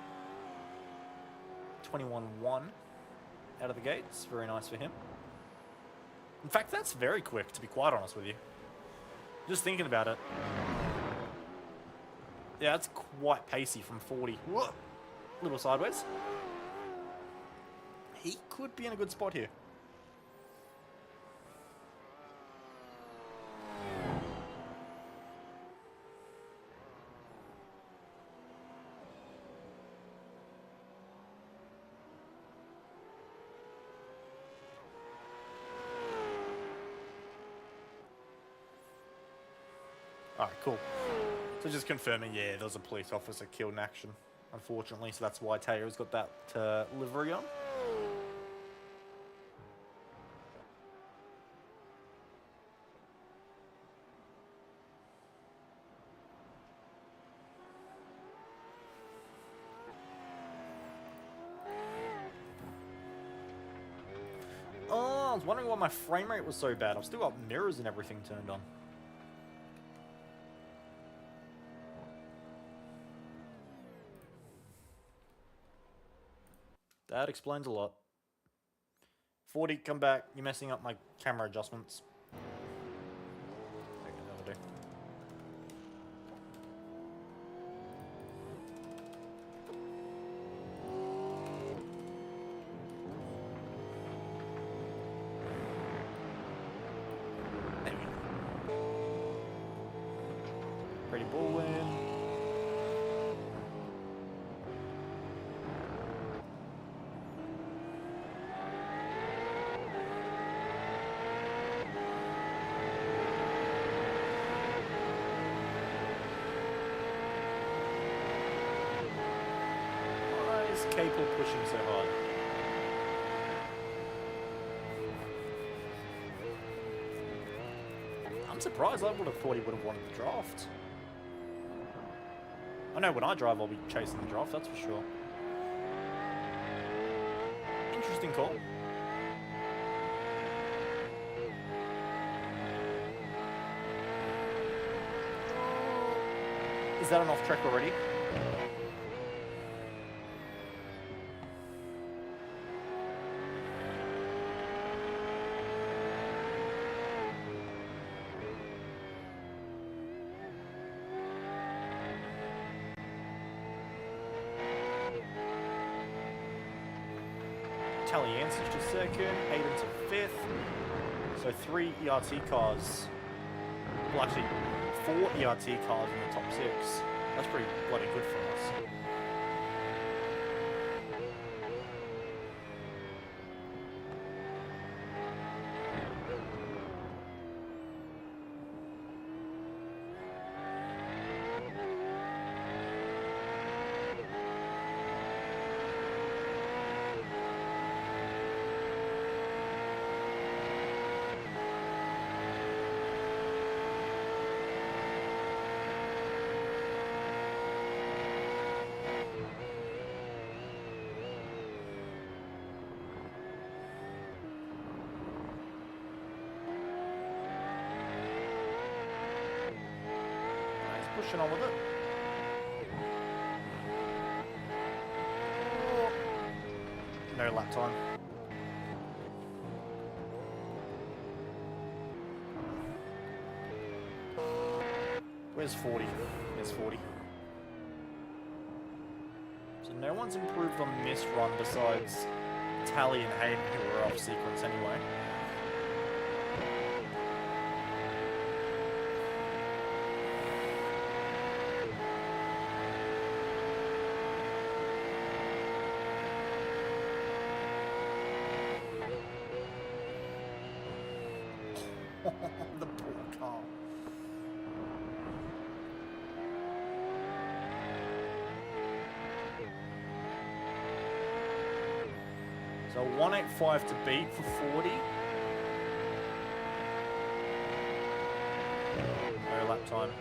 21-1 out of the gates. Very nice for him. In fact, that's very quick, to be quite honest with you. Just thinking about it. Yeah, that's quite pacey from 40. Whoa. Little sideways. He could be in a good spot here. Alright, cool. So just confirming, yeah, there was a police officer killed in action, unfortunately, so that's why Taylor's got that livery on. Oh, I was wondering why my frame rate was so bad. I've still got mirrors and everything turned on. That explains a lot. 40, come back. You're messing up my camera adjustments. Okay, that'll do. There we go. Pretty ball win. Capable pushing so hard. I'm surprised. I would have thought he would have wanted the draft. I know when I drive I'll be chasing the draft, that's for sure. Interesting call. Is that an off track already? Yancey's to second, Hayden to fifth. So 3 ERT cars. Well, actually, 4 ERT cars in the top 6. That's pretty bloody good for us. Pushing on with it. No lap time. Where's 40? There's 40. So no one's improved on this run besides Tally and Hayden, who were off sequence anyway. So 185 to beat for 40. No lap time.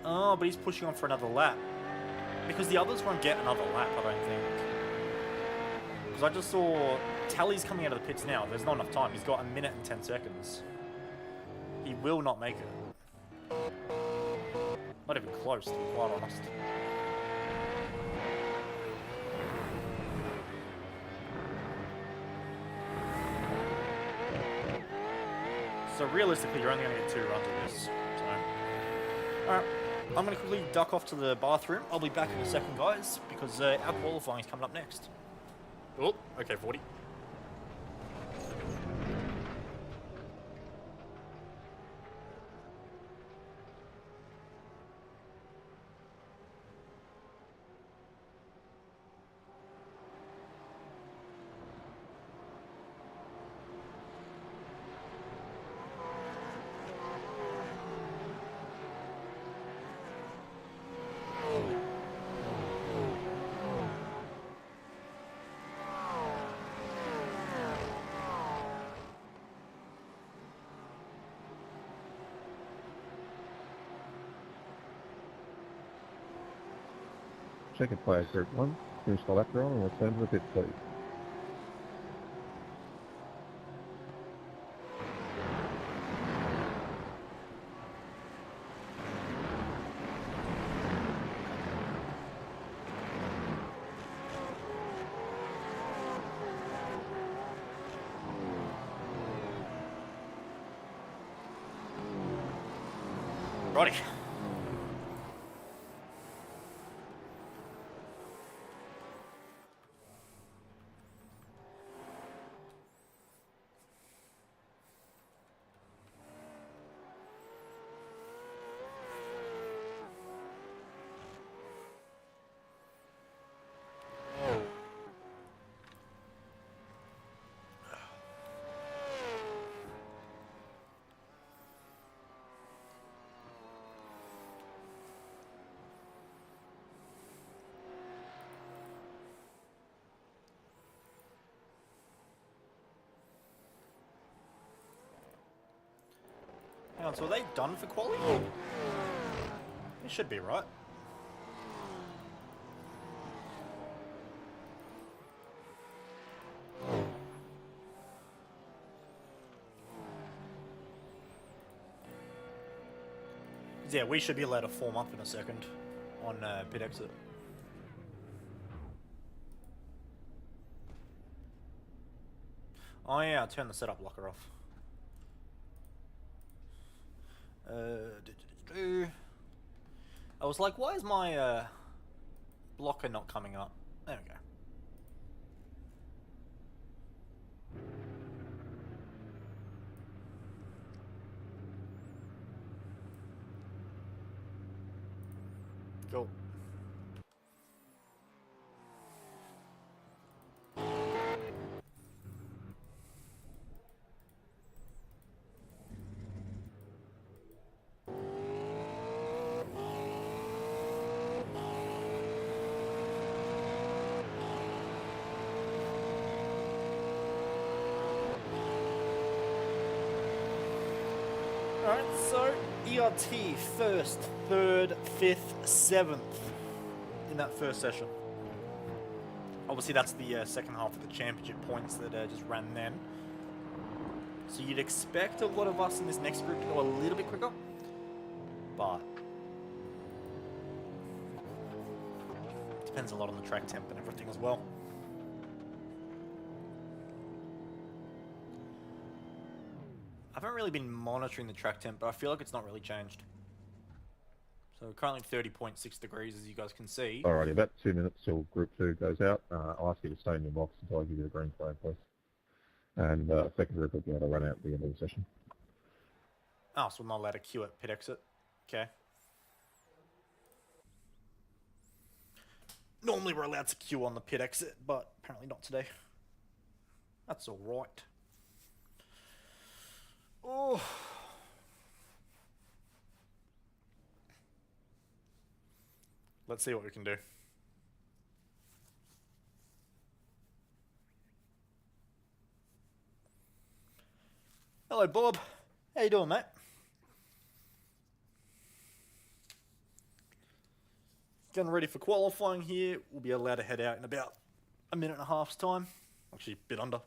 Oh, but he's pushing on for another lap. Because the others won't get another lap, I don't think. Because I just saw Tally's coming out of the pits now. There's not enough time. He's got 1 minute and 10 seconds. He will not make it. Not even close, to be quite honest. So realistically, you're only going to get 2 runs of this. So, alright, I'm going to quickly duck off to the bathroom. I'll be back in a second, guys, because our qualifying is coming up next. Oh, okay, 40. Checkered flag group 1, finish the lap roll and return to the pit, please. Righty. Hang on, so are they done for quality? They should be, right? Yeah, we should be allowed to form up in a second on pit exit. Oh yeah, I'll turn the setup locker off. I was like, why is my blocker not coming up? There we go. Cool. Alright, so ERT first, third, fifth, seventh in that first session. Obviously that's the second half of the championship points that just ran then. So you'd expect a lot of us in this next group to go a little bit quicker, but depends a lot on the track temp and everything as well. I haven't really been monitoring the track temp, but I feel like it's not really changed. So we're currently 30.6 degrees, as you guys can see. Alrighty, about 2 minutes till Group 2 goes out. I'll ask you to stay in your box until I give you the green flag, please. And second group will be able to run out at the end of the session. Oh, so we're not allowed to queue at pit exit. Okay. Normally we're allowed to queue on the pit exit, but apparently not today. That's alright. Oh. Let's see what we can do. Hello, Bob. How you doing, mate? Getting ready for qualifying here. We'll be allowed to head out in about a minute and a half's time. Actually, a bit under.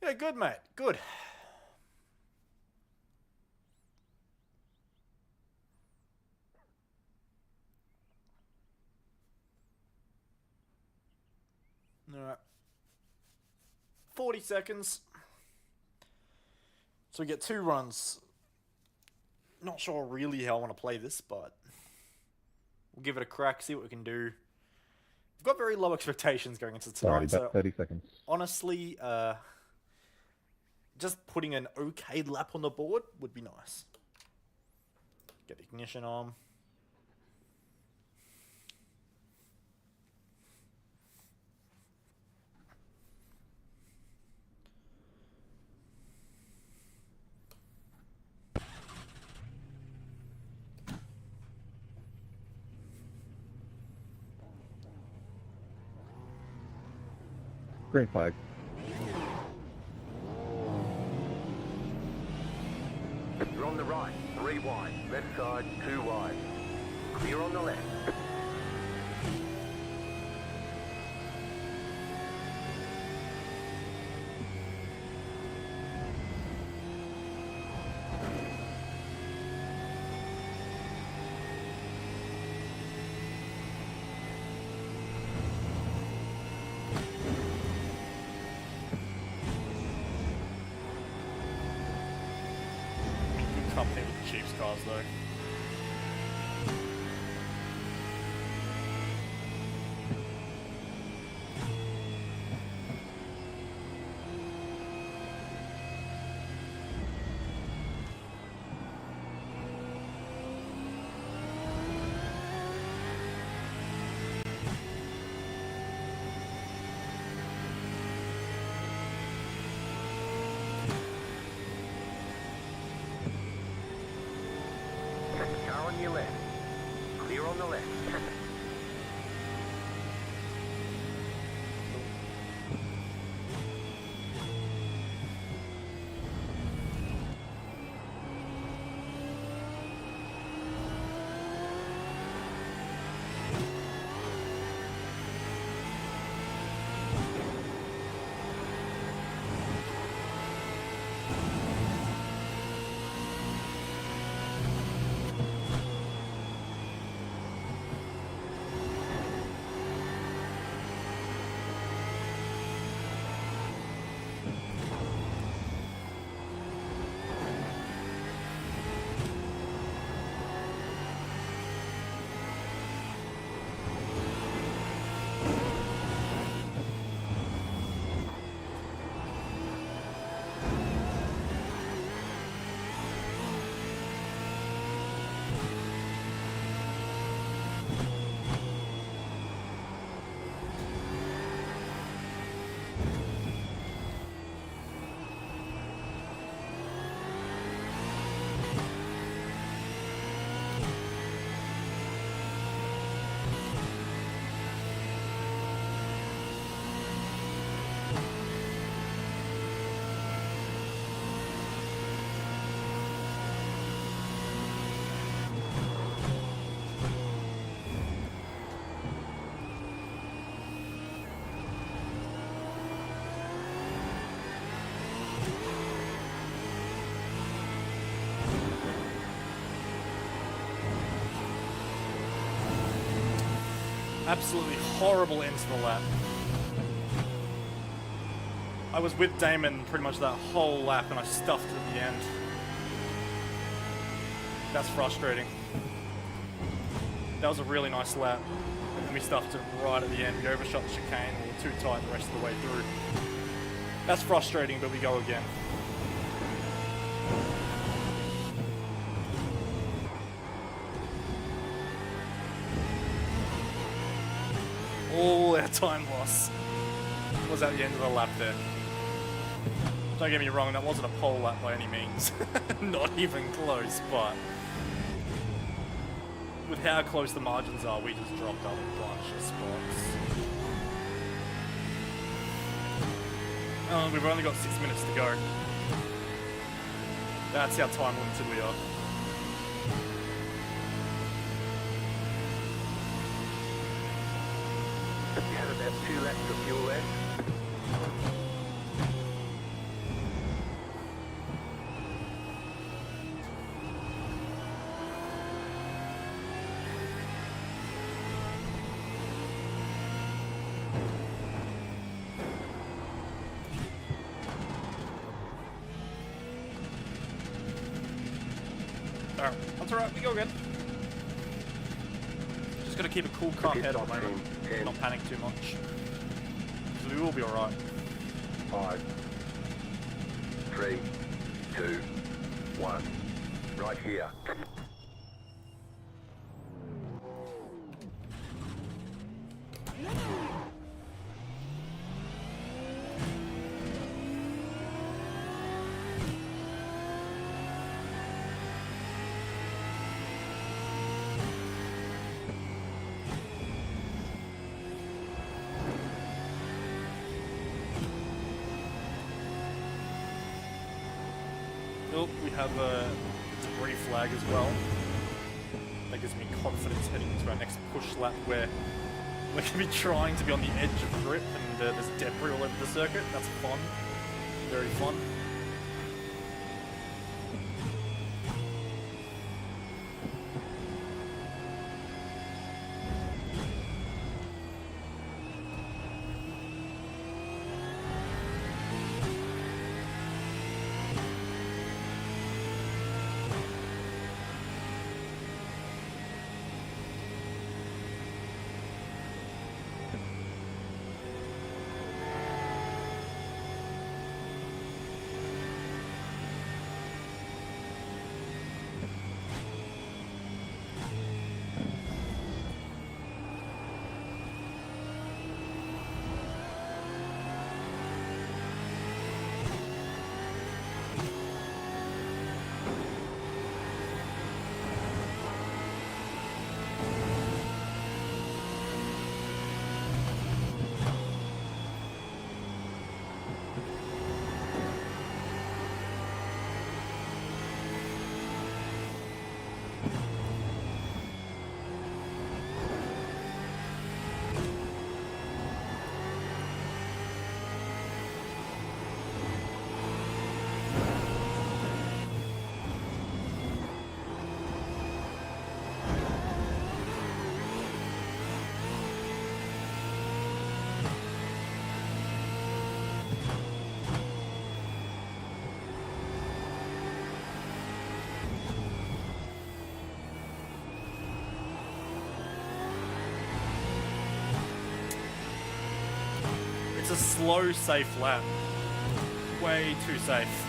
Yeah, good, mate. Good. Alright. 40 seconds. So we get 2 runs. Not sure really how I want to play this, but we'll give it a crack, see what we can do. We've got very low expectations going into tonight. Sorry, about 30 seconds. Honestly, just putting an okay lap on the board would be nice. Get the ignition on. Green flag. You're on the right, 3 wide. Left side, 2 wide. Clear on the left. Company with the Chiefs cars though. Car on your left. Clear on the left. Absolutely horrible end to the lap. I was with Damon pretty much that whole lap and I stuffed it at the end. That's frustrating. That was a really nice lap. And we stuffed it right at the end. We overshot the chicane. We were too tight the rest of the way through. That's frustrating, but we go again. All our time loss was at the end of the lap there. Don't get me wrong, that wasn't a pole lap by any means. Not even close, but with how close the margins are, we just dropped up a bunch of spots. We've only got 6 minutes to go. That's how time limited we are. You have about 2 laps of fuel left. Alright, that's alright, we go again. Just gotta keep a cool, calm head at the moment. Not panic too much. So we will be alright. 5, 3, 2, 1. Right here. Oh, we have a debris flag as well. That gives me confidence heading into our next push lap where we're going to be trying to be on the edge of the grip and there's debris all over the circuit. That's fun. Very fun. It's a slow, safe lap. Way too safe.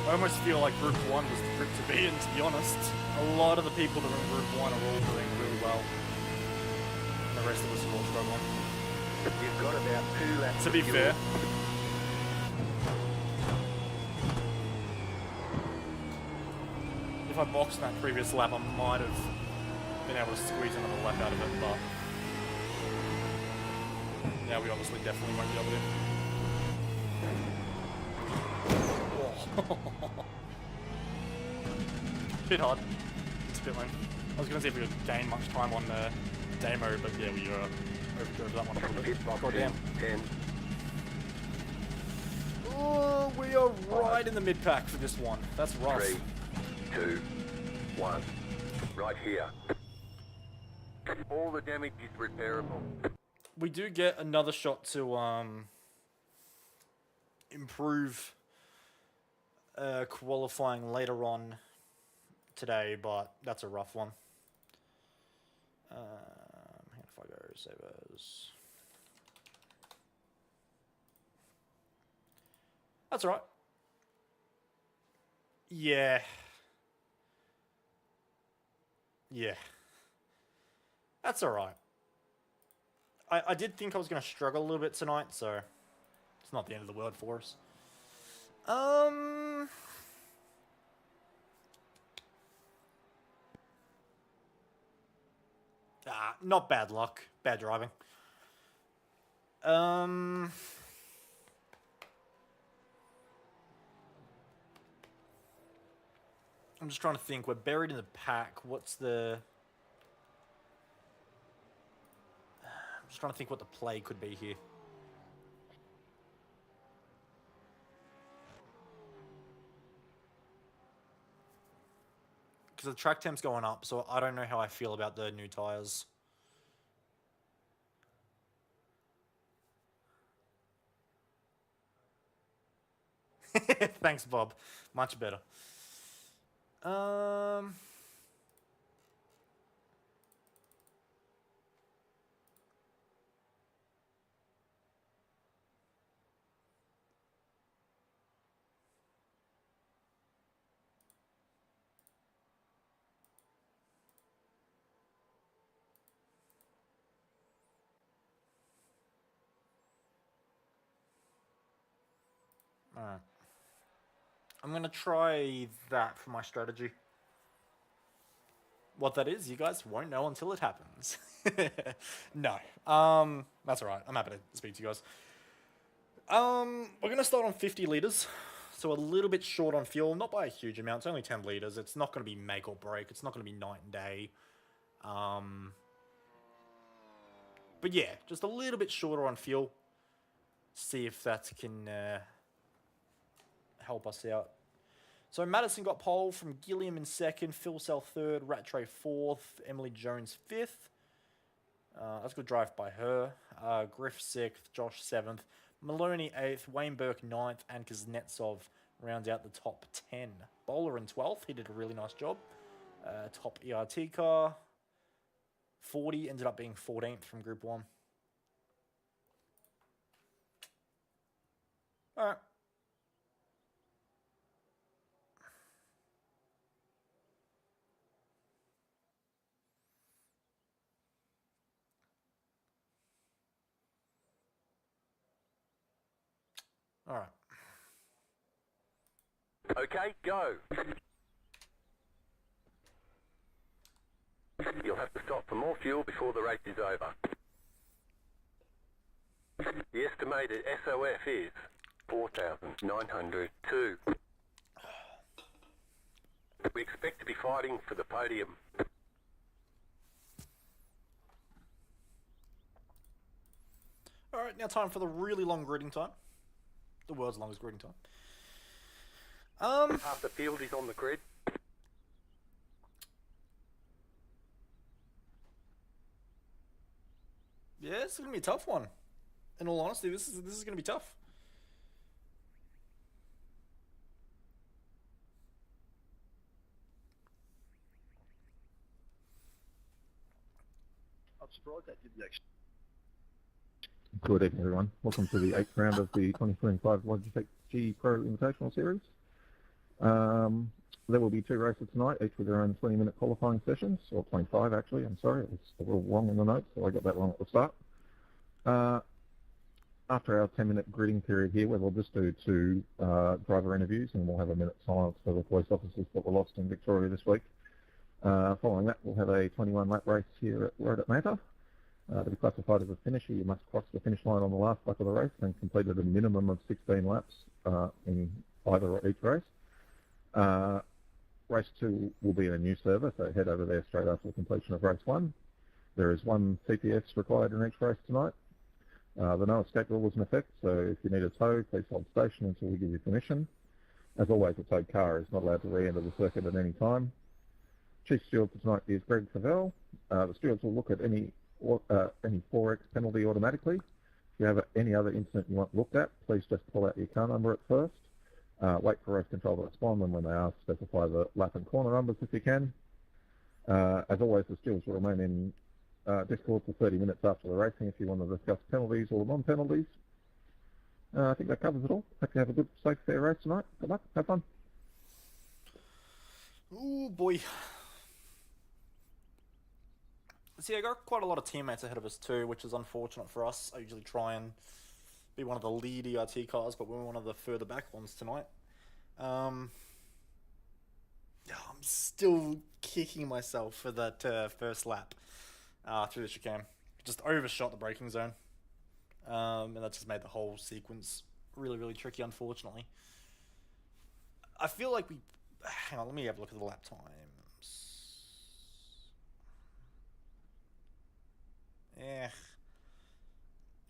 I almost feel like Group 1 was the group to be in, to be honest. A lot of the people that are in Group 1 are all doing really well. And the rest of us are all struggling. You've got about 2 laps To be of fuel. fair, if I boxed in that previous lap, I might have been able to squeeze another lap out of it, but now we obviously definitely won't be able to. Oh. Bit hard. It's a bit lame. I was going to see if we could gain much time on the demo, but yeah, we overdrove that one a little bit. Pit box God in damn. 10. Oh, we are right in the mid-pack for this one. That's rough. 3, 2, 1. Right here. All the damage is repairable. We do get another shot to improve qualifying later on today, but that's a rough one. How if I go save as? That's all right. Yeah. Yeah. That's all right. I did think I was going to struggle a little bit tonight, so it's not the end of the world for us. Not bad luck. Bad driving. I'm just trying to think. We're buried in the pack. What's the... I'm just trying to think what the play could be here. Because the track temp's going up, so I don't know how I feel about the new tyres. Thanks, Bob. Much better. Alright. I'm going to try that for my strategy. What that is, you guys won't know until it happens. No. That's alright. I'm happy to speak to you guys. We're going to start on 50 litres. So a little bit short on fuel. Not by a huge amount. It's only 10 litres. It's not going to be make or break. It's not going to be night and day. But yeah, just a little bit shorter on fuel. See if that can... help us out. So Madison got pole from Gilliam in second, Phil Sell third, Rattray fourth, Emily Jones fifth. That's a good drive by her. Griff sixth, Josh seventh, Maloney eighth, Wayne Burke ninth, and Kuznetsov rounds out the top 10. Bowler in 12th, he did a really nice job. Top ERT car. 40 ended up being 14th from Group 1. Alright. Alright. Okay, go. You'll have to stop for more fuel before the race is over. The estimated SOF is 4,902. We expect to be fighting for the podium. Alright, now time for the really long gridding time. The world's longest gridding time. Half the field is on the grid. Yeah, it's gonna be a tough one. In all honesty, this is gonna be tough. I'm surprised that didn't actually. Good evening, everyone. Welcome to the 8th round of the 2025 Logitech G Pro Invitational Series. There will be 2 races tonight, each with their own 20-minute qualifying sessions, or 25 actually, I'm sorry, it was a little wrong in the notes, so I got that wrong at the start. After our 10-minute greeting period here, where we'll just do 2 driver interviews, and we'll have a minute silence for the police officers that were lost in Victoria this week. Following that, we'll have a 21-lap race here at Road at Manta. To be classified as a finisher, you must cross the finish line on the last lap of the race and completed a minimum of 16 laps in either or each race. Race 2 will be in a new server, so head over there straight after the completion of race 1. There is 1 CPS required in each race tonight. The no escape rule is in effect, so if you need a tow, please hold station until we give you permission. As always, a towed car is not allowed to re-enter the circuit at any time. Chief Steward for tonight is Greg Favell. The stewards will look at any 4X penalty automatically. If you have any other incident you want looked at, please just pull out your car number at first. Wait for race control to respond, and when they ask, specify the lap and corner numbers if you can. As always, the stewards will remain in Discord for 30 minutes after the racing if you want to discuss penalties or non-penalties. I think that covers it all. Hope you have a good, safe, fair race tonight. Good luck. Have fun. Ooh, boy. See, I got quite a lot of teammates ahead of us too, which is unfortunate for us. I usually try and be one of the lead ERT cars, but we're one of the further back ones tonight. I'm still kicking myself for that first lap through the chicane. Just overshot the braking zone. And that just made the whole sequence really, really tricky, unfortunately. I feel like we... Hang on, let me have a look at the lap times.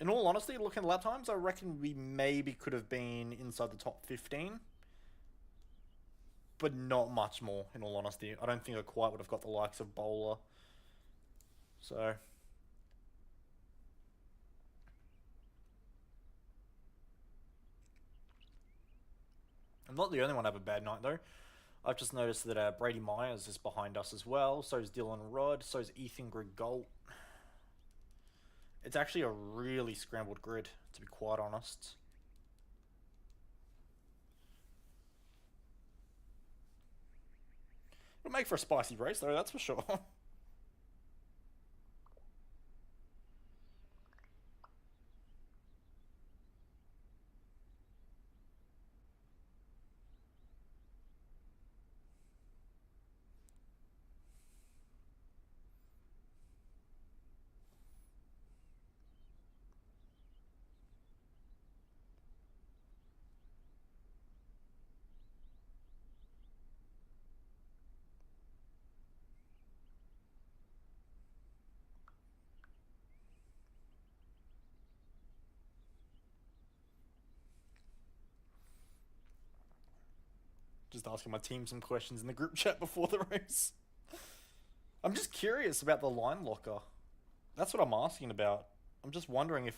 In all honesty, looking at the lap times, I reckon we maybe could have been inside the top 15. But not much more, in all honesty. I don't think I quite would have got the likes of Bowler. So... I'm not the only one to have a bad night, though. I've just noticed that Brady Myers is behind us as well. So is Dylan Rudd. So is Ethan Grigault. It's actually a really scrambled grid, to be quite honest. It'll make for a spicy race, though, that's for sure. Just asking my team some questions in the group chat before the race. I'm just curious about the line locker. That's what I'm asking about. I'm just wondering if...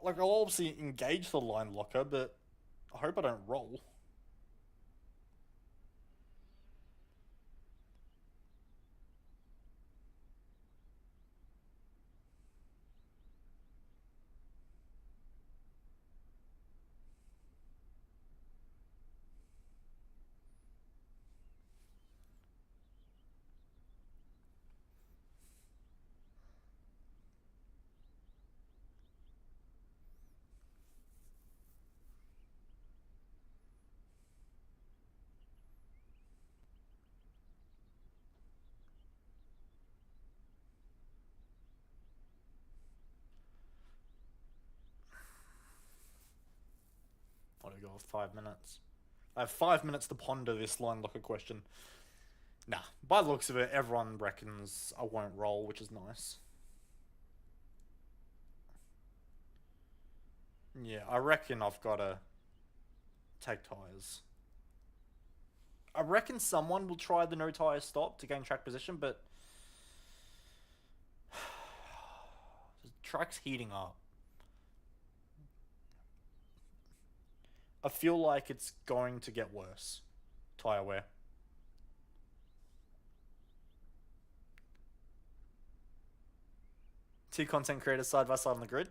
Like, I'll obviously engage the line locker, but I hope I don't roll. I'll go with 5 minutes. I have 5 minutes to ponder this line locker question. Nah, by the looks of it, everyone reckons I won't roll, which is nice. Yeah, I reckon I've got to take tyres. I reckon someone will try the no tyre stop to gain track position, but the track's heating up. I feel like it's going to get worse. Tyre wear. Two content creators side by side on the grid.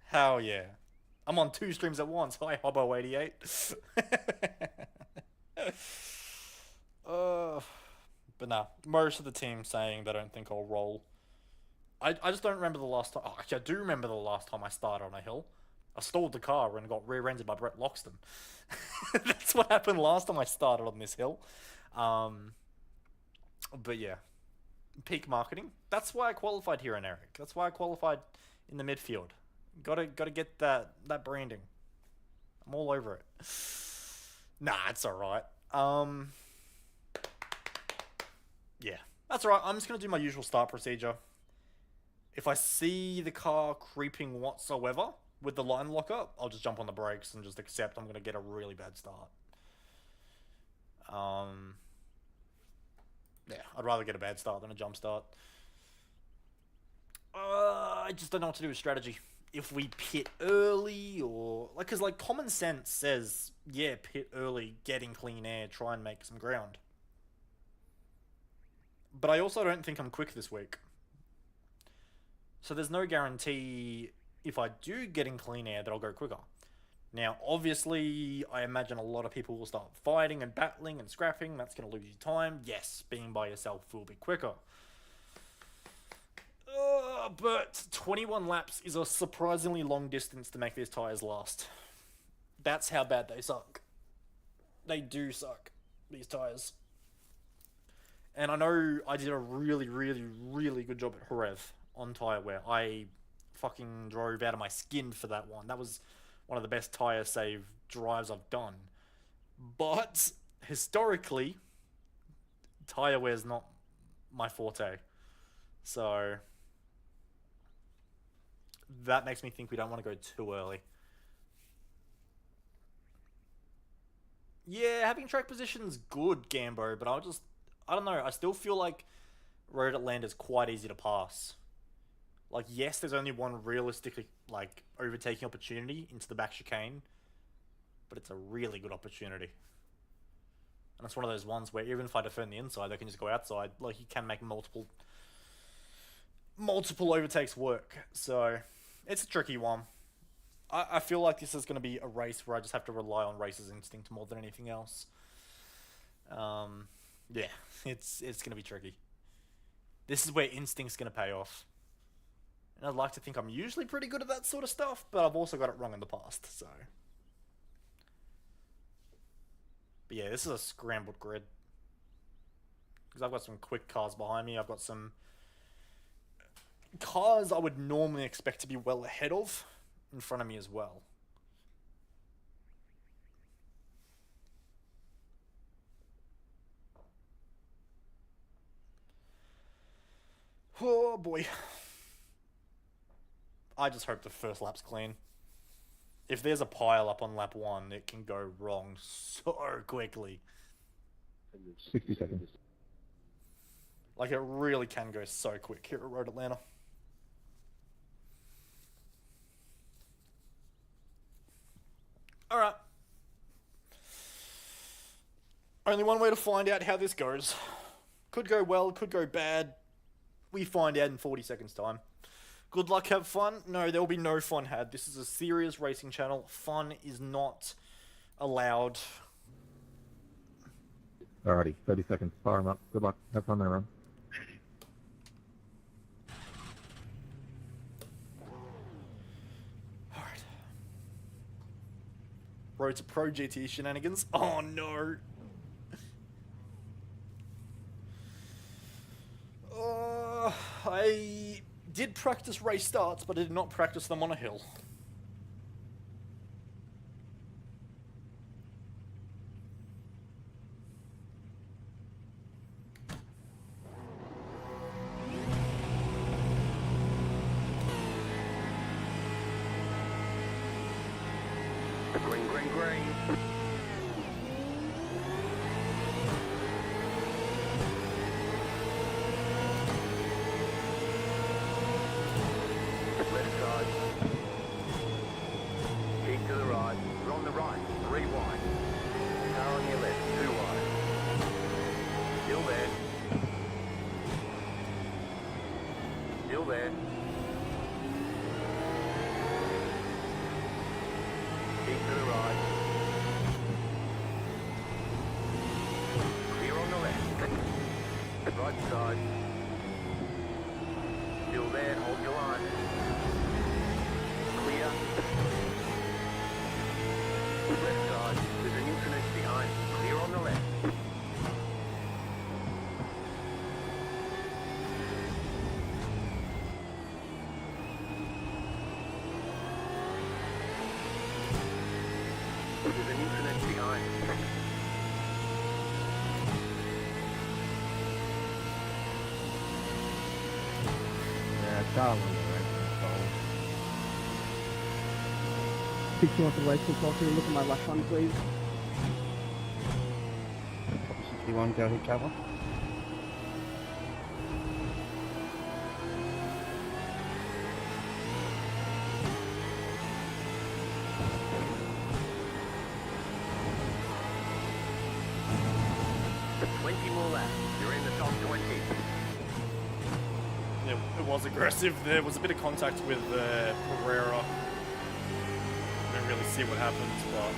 Hell yeah. I'm on 2 streams at once. Hi, Hobbo88. But nah, most of the team saying they don't think I'll roll. I just don't remember the last time. Oh, actually, I do remember the last time I started on a hill. I stalled the car and got rear-ended by Brett Loxton. That's what happened last time I started on this hill. But yeah, peak marketing. That's why I qualified here in Eric. That's why I qualified in the midfield. Gotta get that branding. I'm all over it. Nah, it's alright. Yeah, that's alright. I'm just gonna do my usual start procedure. If I see the car creeping whatsoever with the line locker, I'll just jump on the brakes and just accept I'm gonna get a really bad start. Yeah, I'd rather get a bad start than a jump start. I just don't know what to do with strategy. If we pit early or... because common sense says, yeah, pit early, get in clean air, try and make some ground. But I also don't think I'm quick this week. So there's no guarantee if I do get in clean air that I'll go quicker. Now, obviously, I imagine a lot of people will start fighting and battling and scrapping. That's going to lose you time. Yes, being by yourself will be quicker. But 21 laps is a surprisingly long distance to make these tyres last. That's how bad they suck. They do suck, these tyres. And I know I did a really, really, really good job at Jerez on tyre wear. I fucking drove out of my skin for that one. That was one of the best tyre save drives I've done. But historically, tyre wear's not my forte. So that makes me think we don't want to go too early. Yeah, having track position's good, Gambo, but I don't know, I still feel like Road Atlanta's quite easy to pass. Yes, there's only one realistically, overtaking opportunity into the back chicane, but it's a really good opportunity. And it's one of those ones where even if I defend the inside, they can just go outside. You can make multiple overtakes work. So, it's a tricky one. I feel like this is going to be a race where I just have to rely on racer's instinct more than anything else. Yeah, it's going to be tricky. This is where instinct's going to pay off. And I'd like to think I'm usually pretty good at that sort of stuff, but I've also got it wrong in the past, so. But yeah, this is a scrambled grid. Because I've got some quick cars behind me. I've got some cars I would normally expect to be well ahead of in front of me as well. Oh boy. I just hope the first lap's clean. If there's a pile up on lap 1, it can go wrong so quickly. 60 seconds. It really can go so quick here at Road Atlanta. Alright. Only one way to find out how this goes. Could go well, could go bad. We find out in 40 seconds time. Good luck, have fun. No, there will be no fun had. This is a serious racing channel. Fun is not allowed. Alrighty, 30 seconds. Fire them up. Good luck. Have fun there, man. Alright. Road to Pro GT shenanigans. Oh no. I did practice race starts, but I did not practice them on a hill. Green, green, green. Left side. Keep to the right. We're on the right. 3 wide. Car on your left. 2 wide. Still there. Still there. Keep to the right. Clear on the left. Right side. Still there, hold your line. Clear. Left side, there's an incident behind. Clear on the left. There's an incident behind. Yeah, Charlie on the right phone. 60 off the right, so closer. Look at my left one, please. Copy 61, go hit cover. Yeah, it was aggressive. There was a bit of contact with Pereira. Didn't really see what happened, but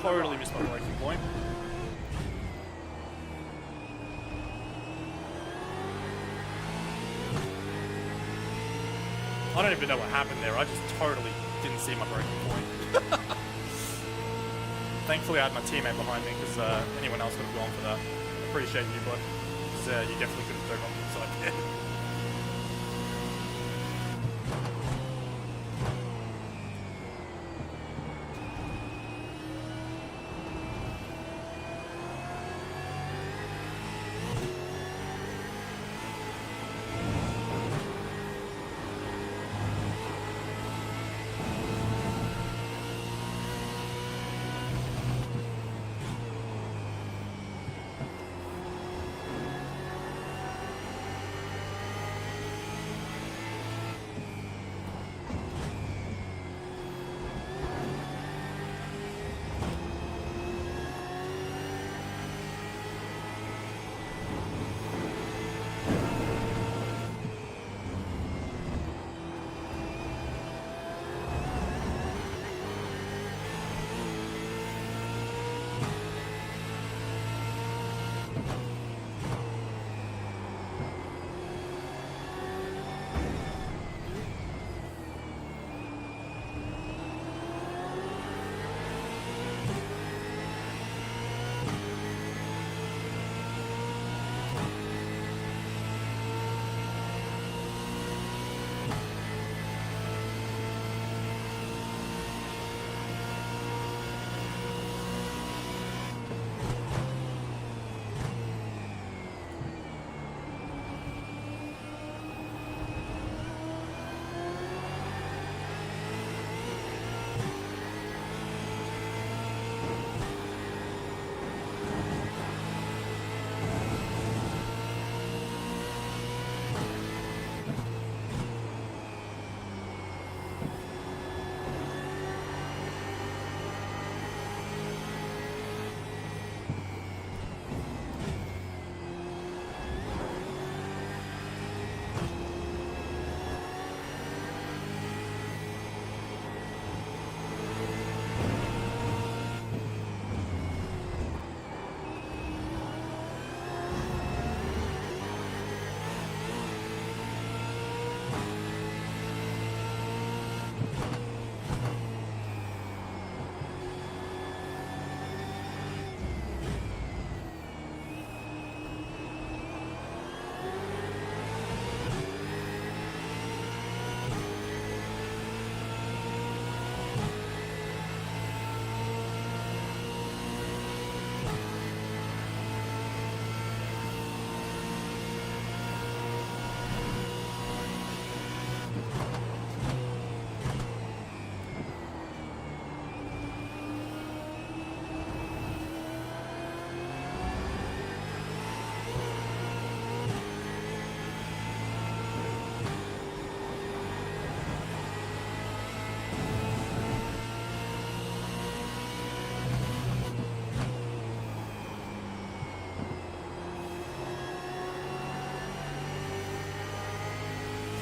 totally missed my braking point. I don't even know what happened there. I just totally didn't see my braking point. Thankfully, I had my teammate behind me because anyone else would have gone for that. Appreciate you, bud. 'Cause, you definitely could have dove on the inside there.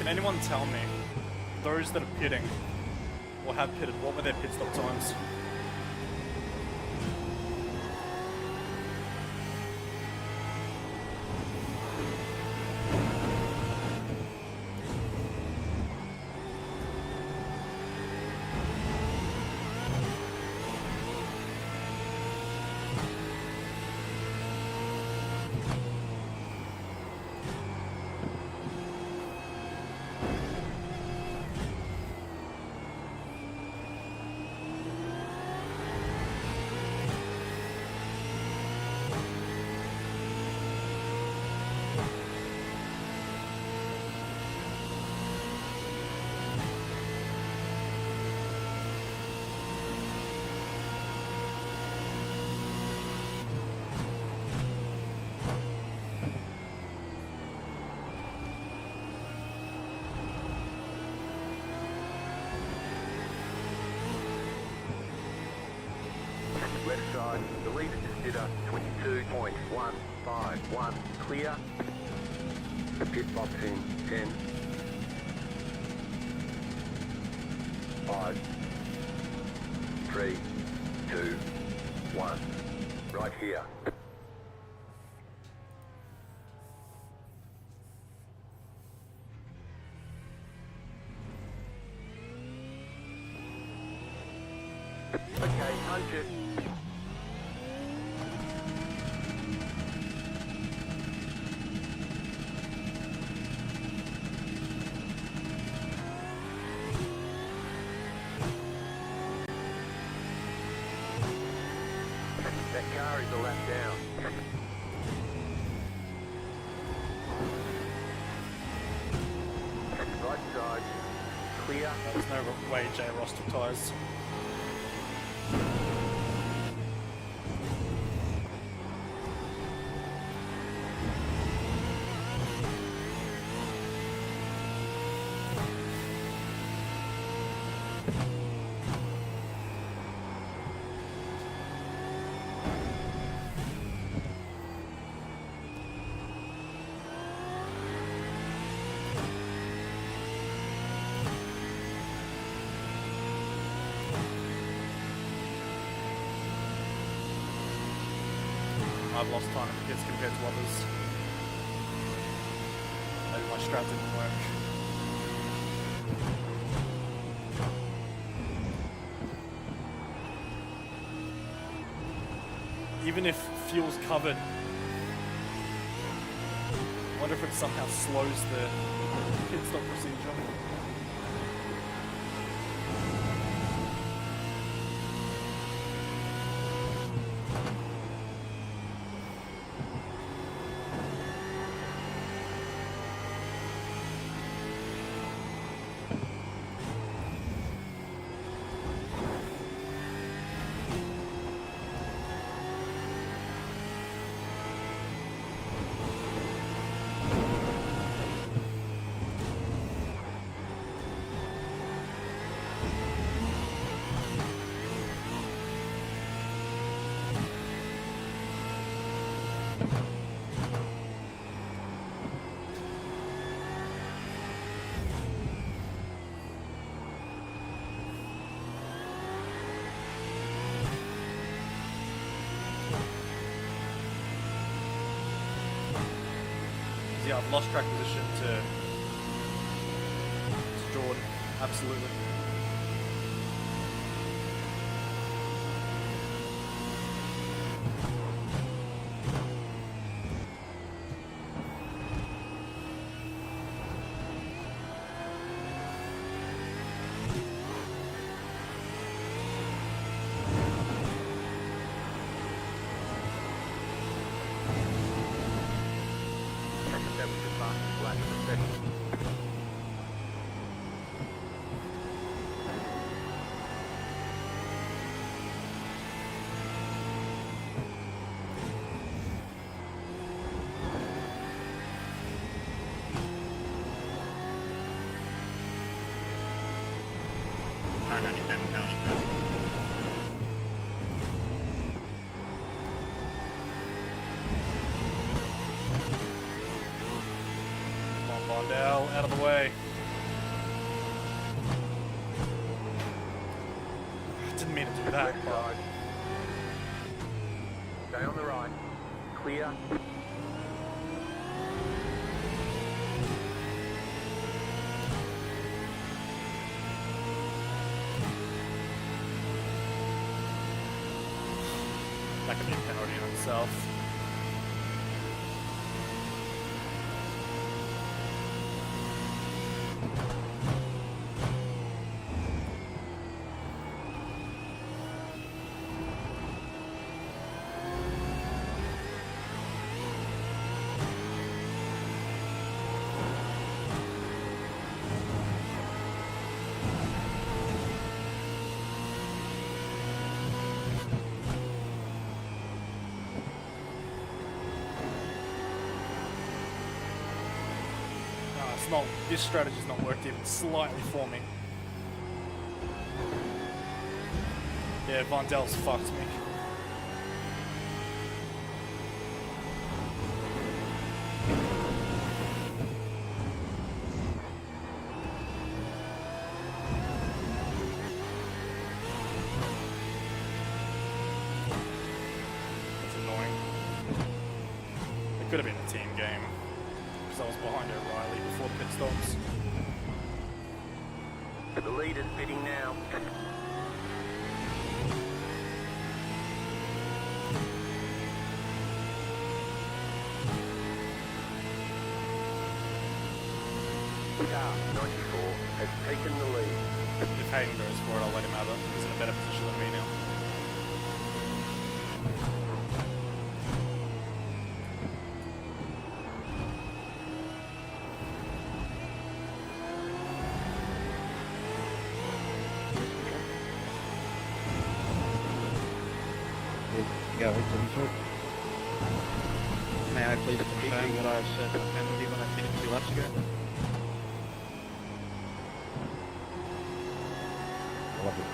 Can anyone tell me, those that are pitting, or have pitted, what were their pit stop times? Left side, the lead is consider 22.151 clear. The pit box in 10, 5, 3, 2, 1. Right here. Okay, punch it. That car is a lap down. Right side, clear. There's no way J. Ross took tyres. I've lost time in the pits compared to others. Maybe my strat didn't work. Even if fuel's covered, I wonder if it somehow slows the pit stop procedure. Yeah, I've lost track position to Jordan, absolutely. That was the fastest lap of the session. Come on, Bondell, out of the way. that, Left but side. Stay on the right. Clear. that could be a penalty in itself. It's not, this strategy's not worked even slightly for me. Yeah, Vondel's fucked me. That's annoying. It could have been a team game. I was behind O'Reilly before the pit stops. The leader's pitting now. Car 94 has taken the lead. If Hayden goes for it, I'll let him have it. He's in a better position than me now. Go ahead, Simracing. May I please confirm what I said a penalty when I finished 2 laps ago? Lovely.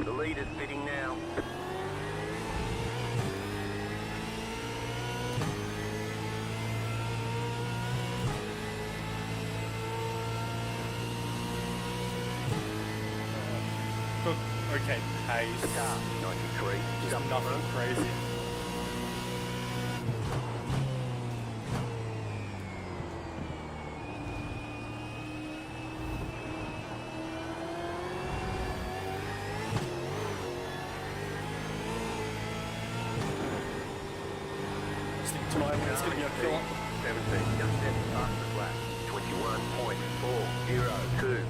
The lead is fitting now. Good. Okay, pace. Car 93. Just Jump nothing through. crazy. This thing tonight is going to be a killer. 17. Just at the fastest lap. 21.402.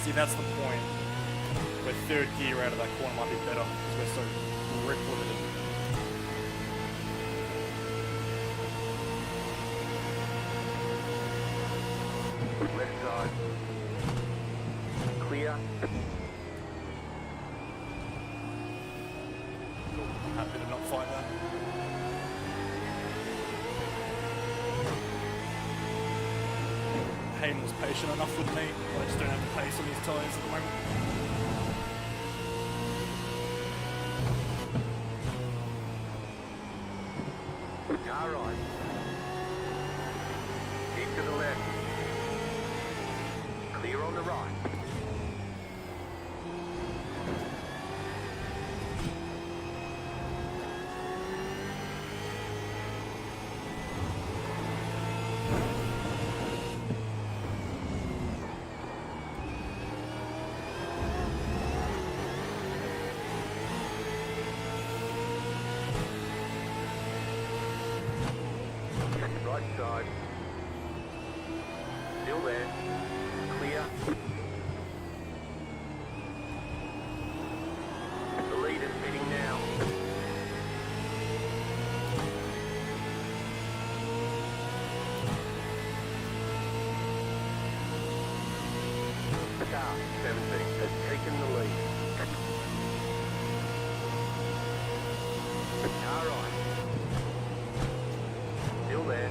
See, that's the point. Where third gear out of that corner might be better because we're so grip limited. Left side. Clear. I'm happy to not fight that. Hayden was patient enough with me, but I just don't have the pace on his tyres at the moment. Car right. Keep to the left. Clear on the right. Right side. Still there. Clear. The lead is fitting now. Car 17 has taken the lead. Car right. Still there.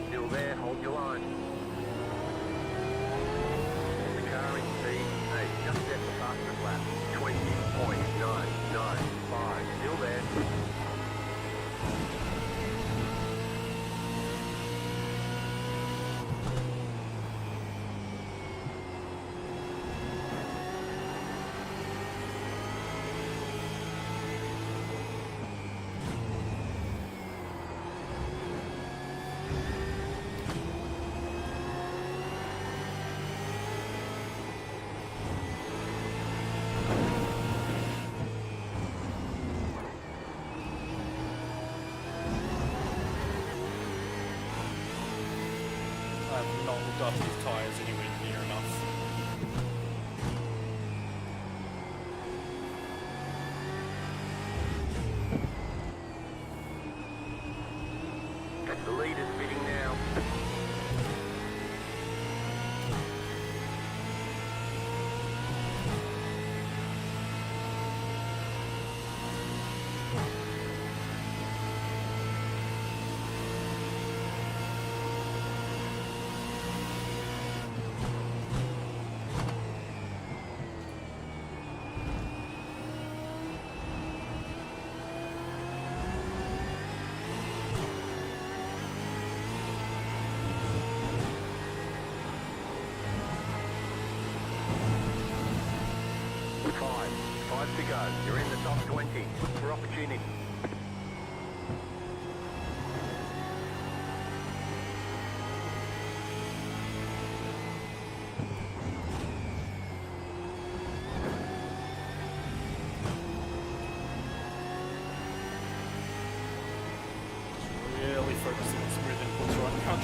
Still there, hold your line. The car in speed, just at the fastest lap. 20.995. Still there. I have not looked after his tyres anywhere near enough. The lead is fitting now. Five to go. You're in the top 20. Look for opportunity.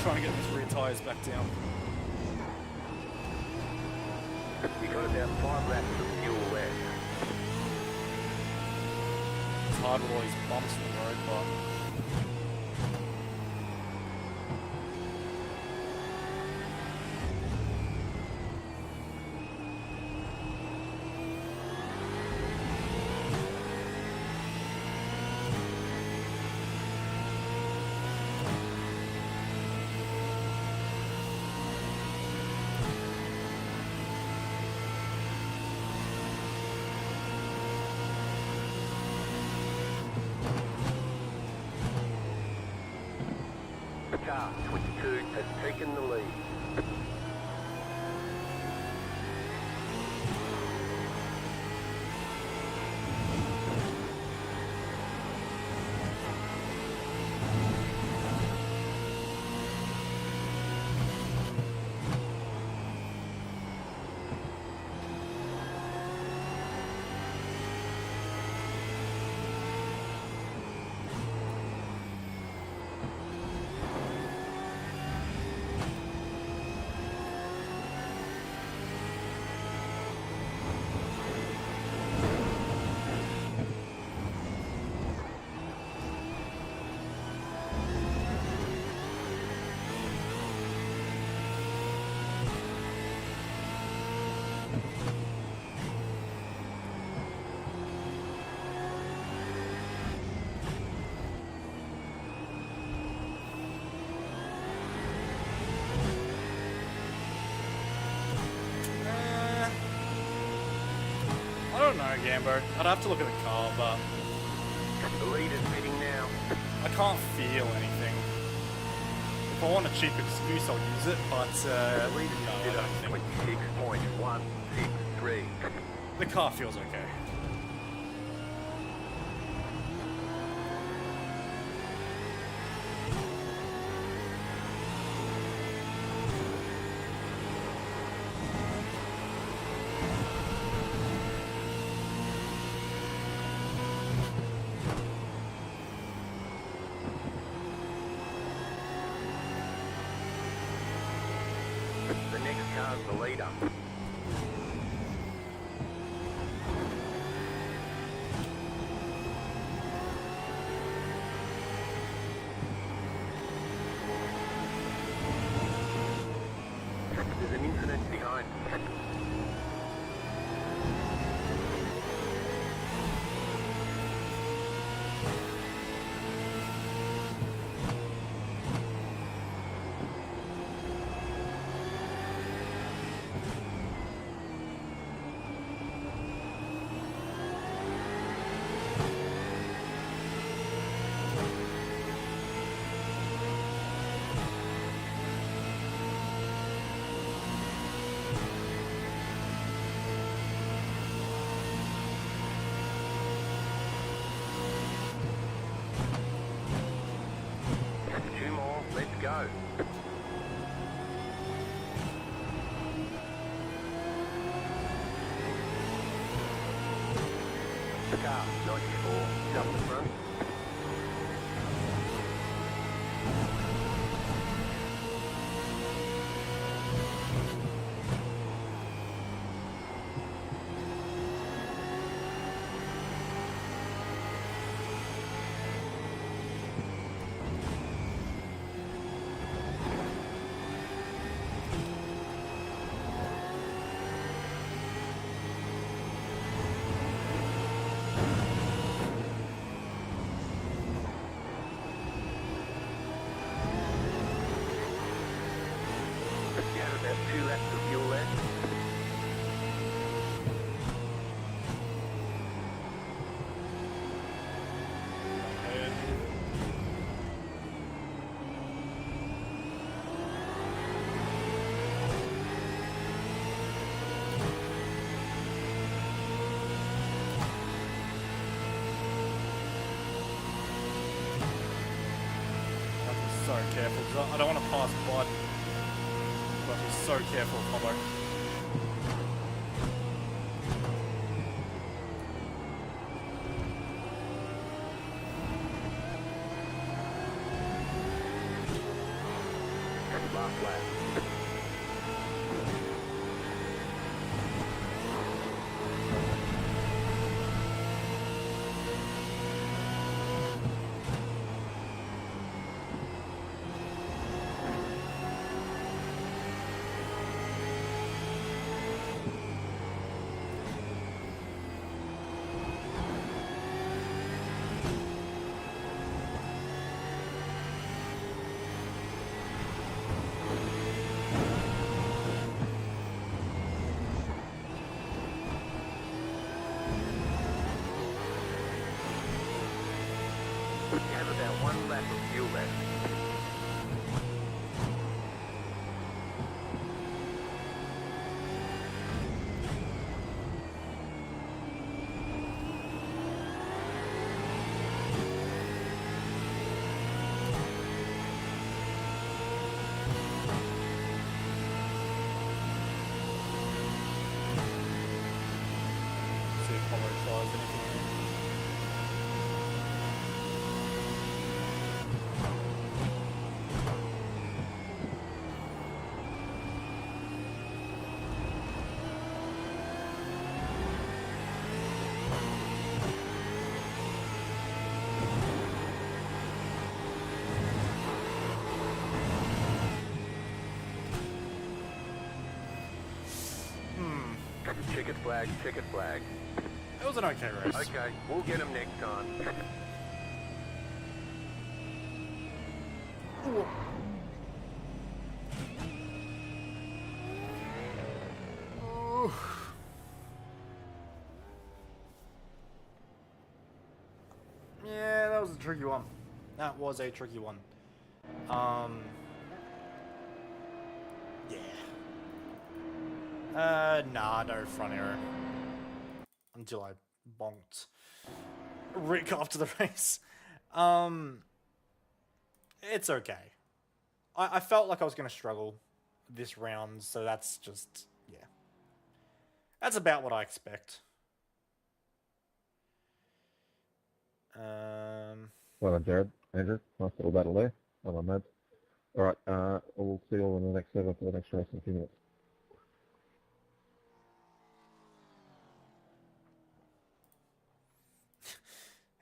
trying to get these rear tyres back down. You got about 5 laps of fuel left. It's hard with all these bumps in the road, but... Car 22 has taken the lead. I don't know, Gambo. I'd have to look at the car, but The lead is pitting now. I can't feel anything. If I want a cheap excuse, I'll use it, but The lead is no, I sit don't up think. 26.163. The car feels okay. The next car's the leader. There's an incident behind. Two more, let's go. Car 94, jump the front. You have about 2 laps of fuel left. So careful, 'cause I don't want to pass Bud. But be so careful, Combo. You have about 1 lap of fuel left. See if Apollo tries anything. Ticket flag, ticket flag. It was an okay race. Okay, we'll get him next time. Yeah, that was a tricky one. That was a tricky one. Yeah. Nah, no front arrow. Until I bonked Rick after the race. It's okay. I felt like I was going to struggle this round, so that's just, yeah. That's about what I expect. Well done, Jared. Andrew, nice little battle there. Well done, Mads. Alright, we'll see you all in the next server for the next race in a few minutes.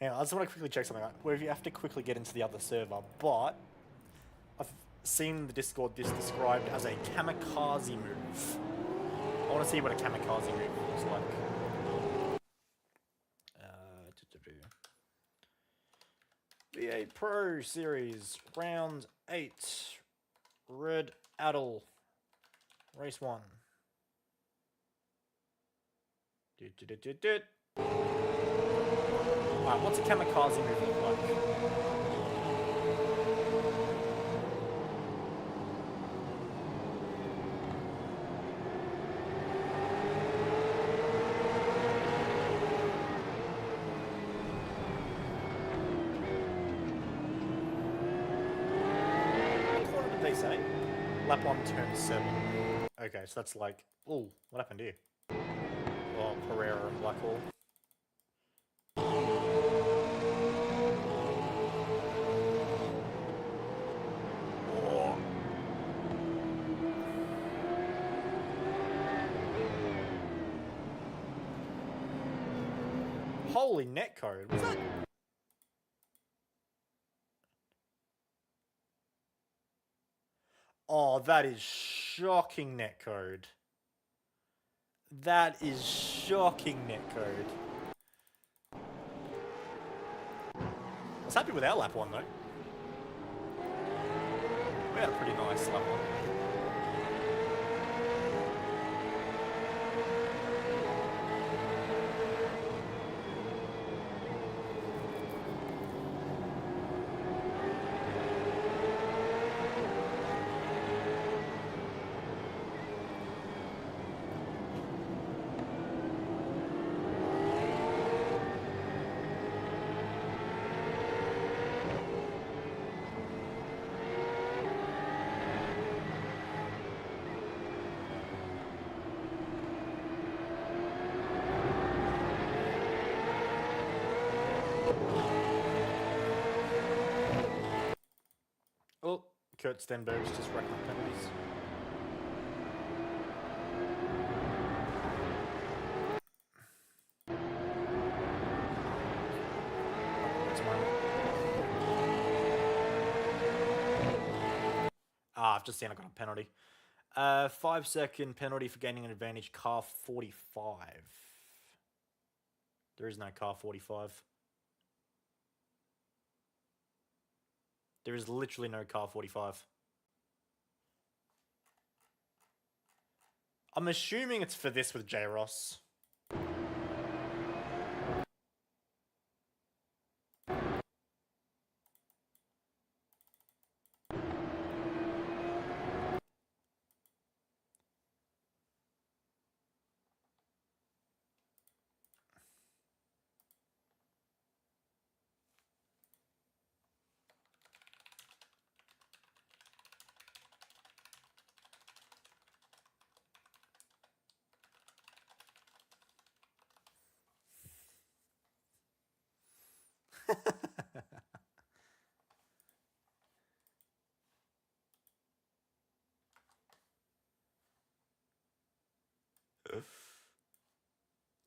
Hang on, I just want to quickly check something out. Where you have to quickly get into the other server, but I've seen the Discord described as a kamikaze move. I want to see what a kamikaze move looks like. V8PRO Series, Round 8, Red Adel, Race 1. Alright, what's a kamikaze move look like? What did they say? Lap 1, turn 7. Okay, so that's like... Ooh, what happened here? Oh, Pereira and Blackhall. Holy netcode, was that? Oh, that is shocking netcode. That is shocking netcode. I was happy with our lap 1 though. We had a pretty nice lap 1. Kurt Stenberg's just racking up penalties. I've just seen I got a penalty. 5-second penalty for gaining an advantage, car 45. There is no car 45. There is literally no car 45. I'm assuming it's for this with J. Ross.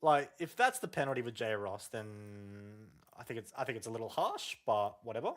Like, if that's the penalty with J. Ross, then I think it's a little harsh, but whatever.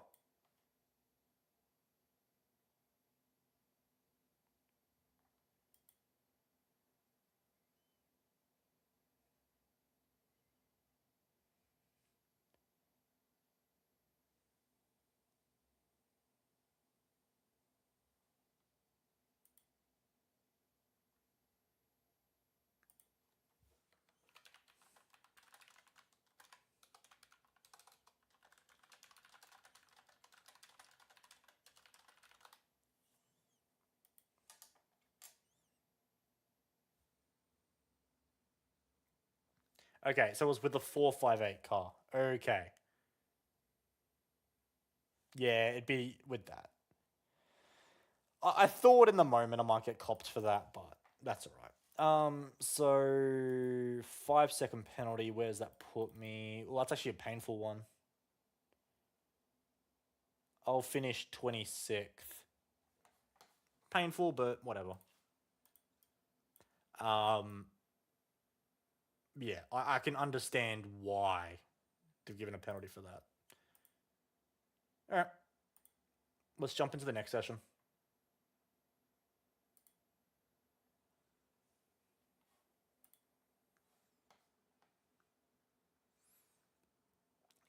Okay, so it was with the 458 car. Okay. Yeah, it'd be with that. I thought in the moment I might get copped for that, but that's alright. So 5-second penalty, where's that put me? Well, that's actually a painful one. I'll finish 26th. Painful, but whatever. Yeah, I can understand why they've given a penalty for that. Alright. Let's jump into the next session.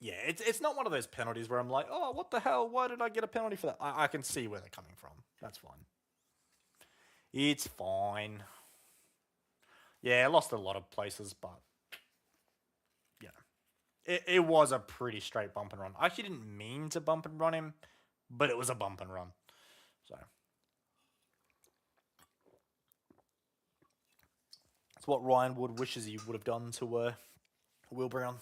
Yeah, it's not one of those penalties where I'm like, oh, what the hell? Why did I get a penalty for that? I can see where they're coming from. That's fine. It's fine. Yeah, I lost a lot of places, but yeah, it was a pretty straight bump and run. I actually didn't mean to bump and run him, but it was a bump and run. So it's what Ryan Wood wishes he would have done to Will Brown.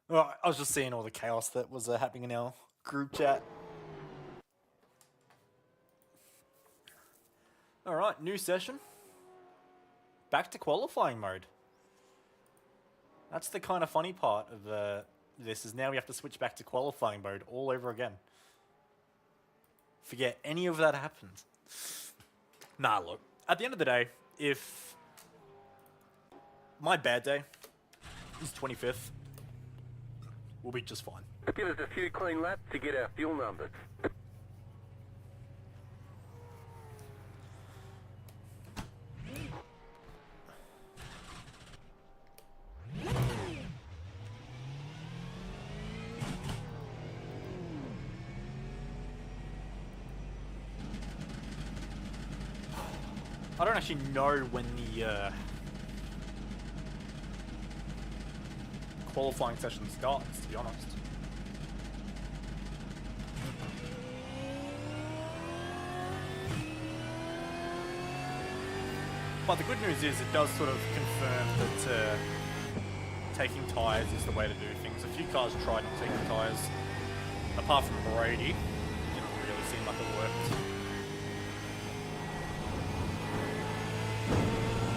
Well, I was just seeing all the chaos that was happening in our group chat. Alright, new session. Back to qualifying mode. That's the kind of funny part of this, is now we have to switch back to qualifying mode all over again. Forget any of that happened. Nah, look. At the end of the day, if my bad day is 25th, we'll be just fine. Give us a few clean laps to get our fuel numbers. I don't actually know when the qualifying session starts, to be honest. But the good news is it does sort of confirm that taking tyres is the way to do things. A few cars tried not taking tyres, apart from Brady. Didn't really seem like it worked.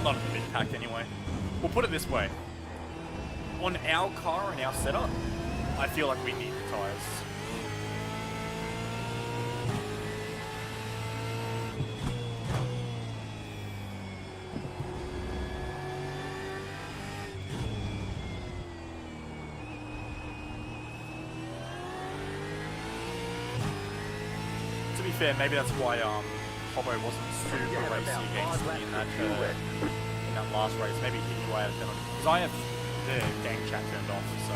Not in the big pack anyway. We'll put it this way. On our car and our setup, I feel like we need the tyres. To be fair, maybe that's why Hobbo wasn't super racy against me in that last race. Maybe he knew I had a penalty. Because I have the gang chat turned off, so.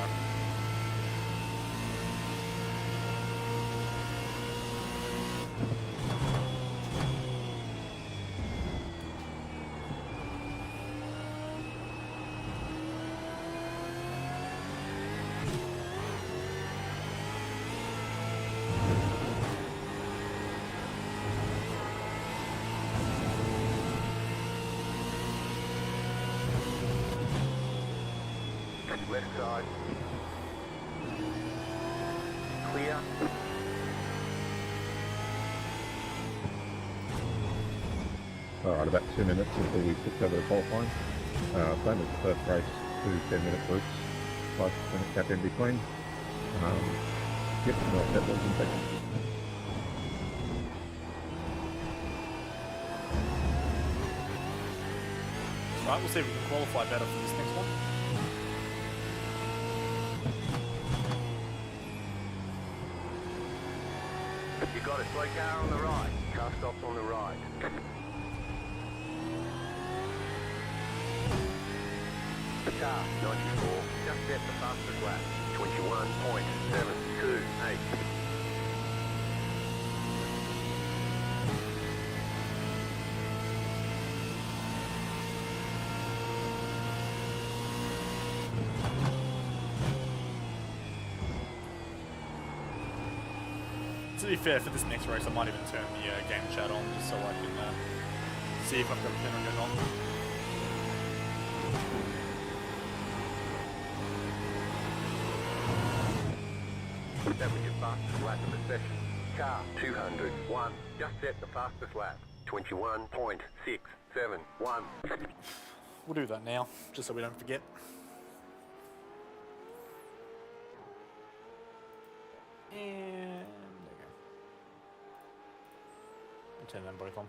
Left side. Clear. Alright, about 2 minutes until we switch over to qualifying. Same as the first race, 2 10-minute groups, 5-minute gap in between. Yep, no, that was in second. Right, we'll see if we can qualify better for this next one. You got a slow car on the right. Car stops on the right. Car 94. Just set the fastest lap. 21.728. To be fair, for this next race, I might even turn the game chat on just so I can see if I've got a penalty or not. That was your fastest lap of the session. Car 201. Just set the fastest lap. 21.671. We'll do that now, just so we don't forget. And there we go. I'll turn them both on.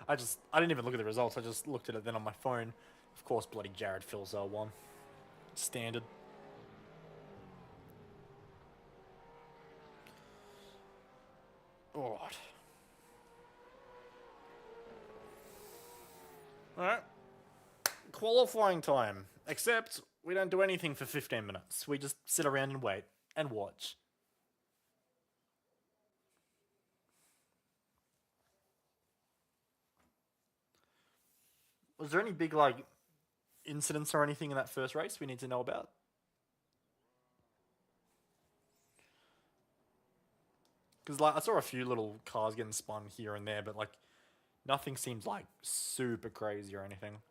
I didn't even look at the results, I just looked at it then on my phone. Of course, bloody Jared Filzel won. Standard. Alright. Alright. Qualifying time. Except, we don't do anything for 15 minutes. We just sit around and wait and watch. Was there any big, like, incidents or anything in that first race we need to know about? Because, like, I saw a few little cars getting spun here and there, but, like, nothing seems, like, super crazy or anything.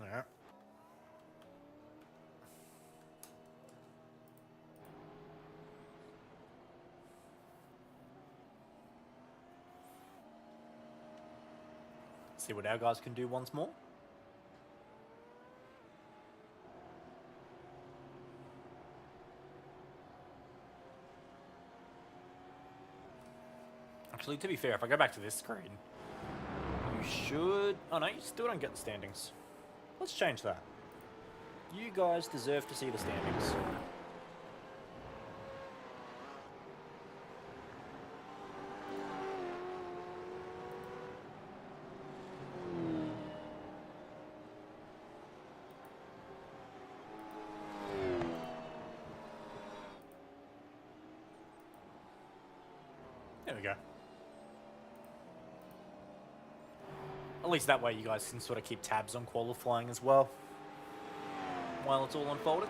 Alright. See what our guys can do once more. Actually, to be fair, if I go back to this screen, you should... Oh no, you still don't get the standings. Let's change that. You guys deserve to see the standings. There we go. At least that way you guys can sort of keep tabs on qualifying as well while it's all unfolding.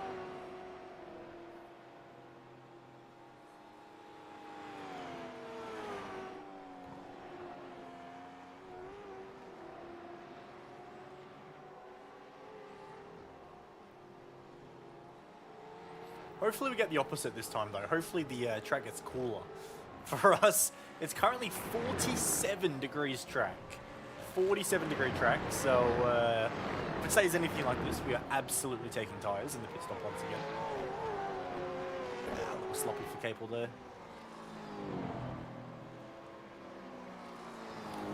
Hopefully we get the opposite this time though. Hopefully the track gets cooler. For us, it's currently 47 degrees track. 47 degree track, so if it stays anything like this, we are absolutely taking tyres in the pit stop once again. A little sloppy for Capel there.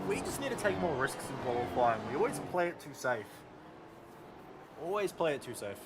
We just need to take more risks in qualifying. We always play it too safe. Always play it too safe.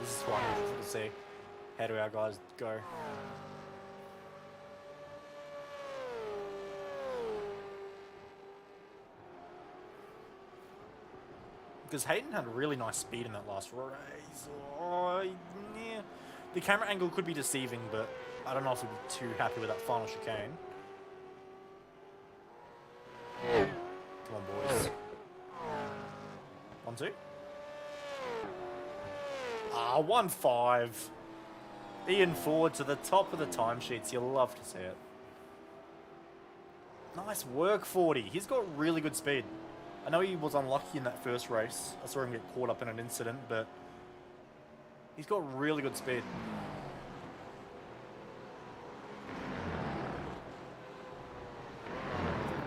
This is what I'm interested to see. How do our guys go? Because Hayden had really nice speed in that last race. Oh, yeah. The camera angle could be deceiving, but I don't know if we'd be too happy with that final chicane. Come on, boys. 1-2. 1-5. Ian forward to the top of the timesheets. You'll love to see it. Nice work, 40. He's got really good speed. I know he was unlucky in that first race. I saw him get caught up in an incident, but he's got really good speed.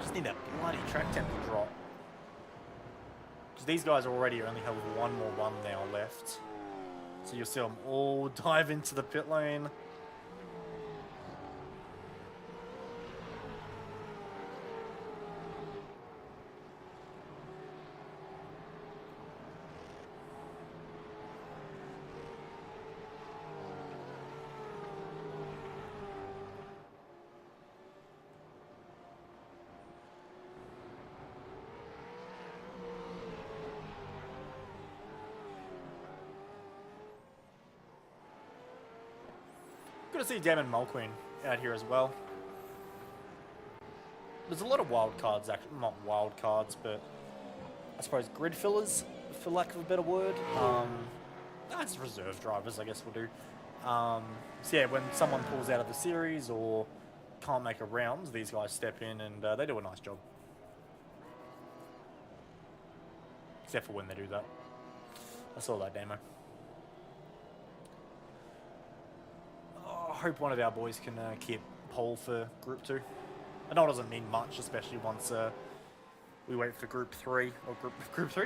Just need that bloody track temp to drop. Because these guys already only have one more run now left. So you'll see them all dive into the pit lane. Good to see Damon Mulqueen out here as well. There's a lot of wild cards, actually, not wild cards, but I suppose grid fillers, for lack of a better word. That's reserve drivers, I guess we'll do. So yeah, when someone pulls out of the series or can't make a round, these guys step in and they do a nice job. Except for when they do that. I saw that demo. I hope one of our boys can keep pole for Group 2. I know it doesn't mean much, especially once we wait for Group 3, or Group 2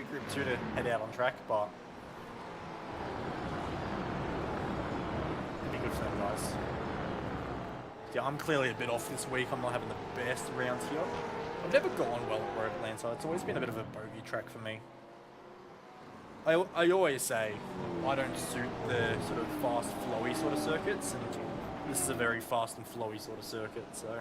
to head out on track, but it'd be good for them guys. Yeah, I'm clearly a bit off this week. I'm not having the best rounds here. I've never gone well at Roadland, so it's always been a bit of a bogey track for me. I always say I don't suit the sort of fast, flowy sort of circuits, and this is a very fast and flowy sort of circuit, so.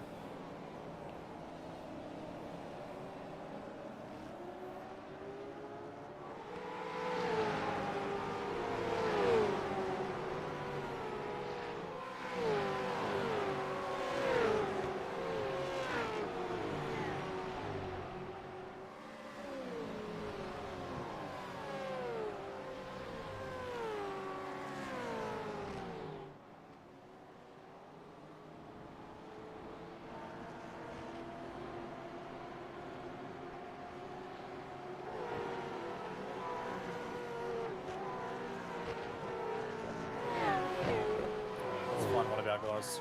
Guys.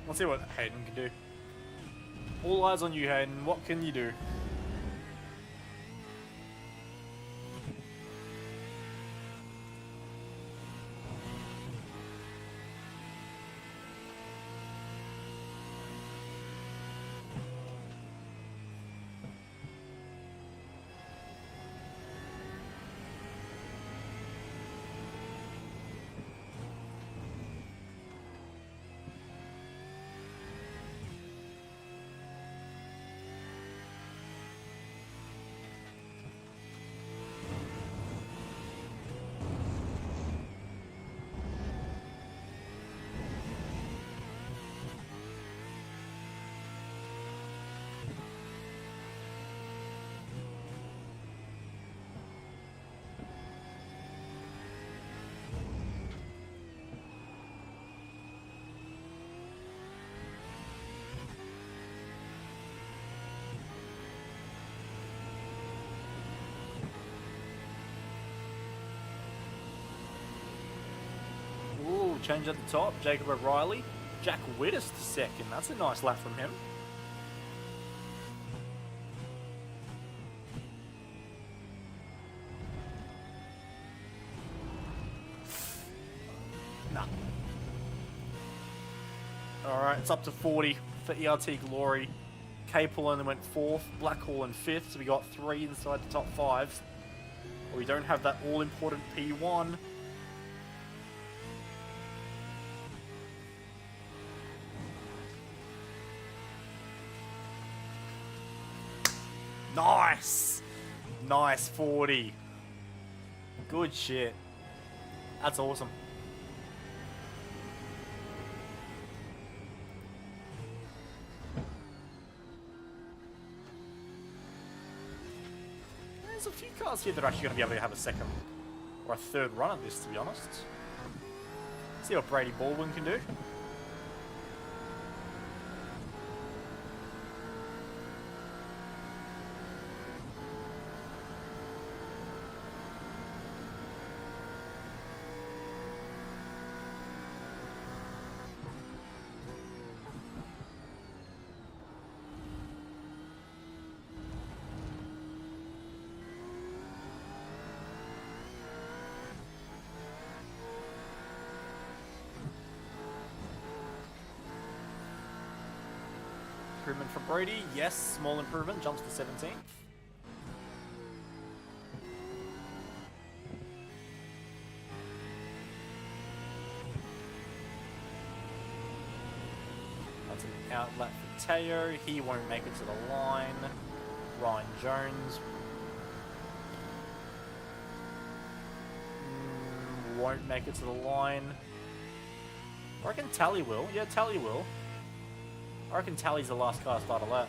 Let's see what Hayden can do. All eyes on you, Hayden. What can you do? Change at the top, Jacob O'Reilly. Jack Whittis to second. That's a nice lap from him. Nah. Alright, it's up to 40 for ERT Glory. Capel only went 4th, Blackhall in 5th, so we got 3 inside the top 5. But we don't have that all-important P1. Nice! Nice 40. Good shit. That's awesome. There's a few cars here that are actually going to be able to have a second or a third run at this, to be honest. See what Brady Baldwin can do. Improvement for Brody, yes, small improvement, jumps to 17th. That's an outlet for Teo, he won't make it to the line. Ryan Jones won't make it to the line. I reckon Tally will, yeah, Tally will. I reckon Tally's the last car to start a lap.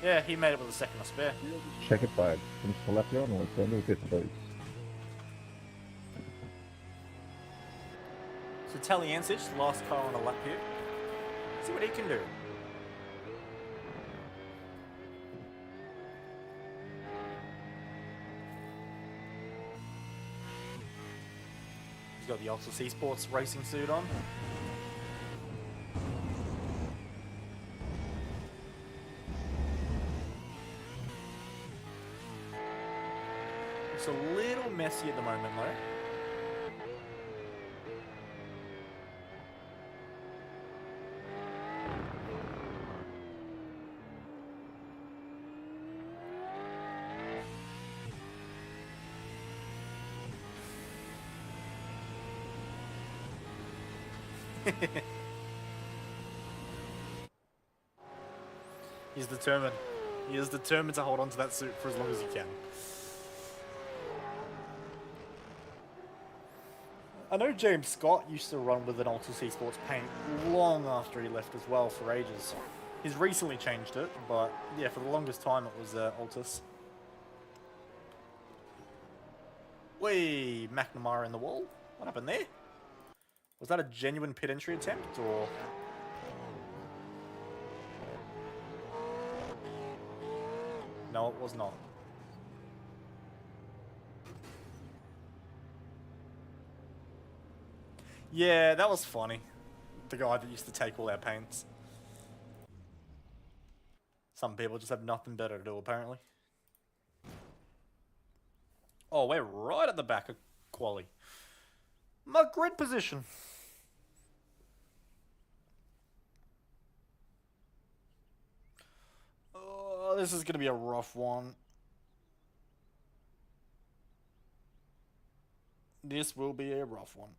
Yeah, he made it with a second to spare. Check it flag. Finish the lap here on Alexander will get the boost. So Tally Ansich, last car on a lap here. See what he can do. He's got the Ultra C Sports racing suit on. It's a little messy at the moment though. He's determined. He is determined to hold on to that suit for as long as he can. I know James Scott used to run with an Ultra C Sports paint long after he left as well for ages. He's recently changed it, but yeah, for the longest time it was Altus. Whee! McNamara in the wall. What happened there? Was that a genuine pit entry attempt, or...? No, it was not. Yeah, that was funny. The guy that used to take all our paints. Some people just have nothing better to do, apparently. Oh, we're right at the back of quali. My grid position. Oh, this is going to be a rough one. This will be a rough one.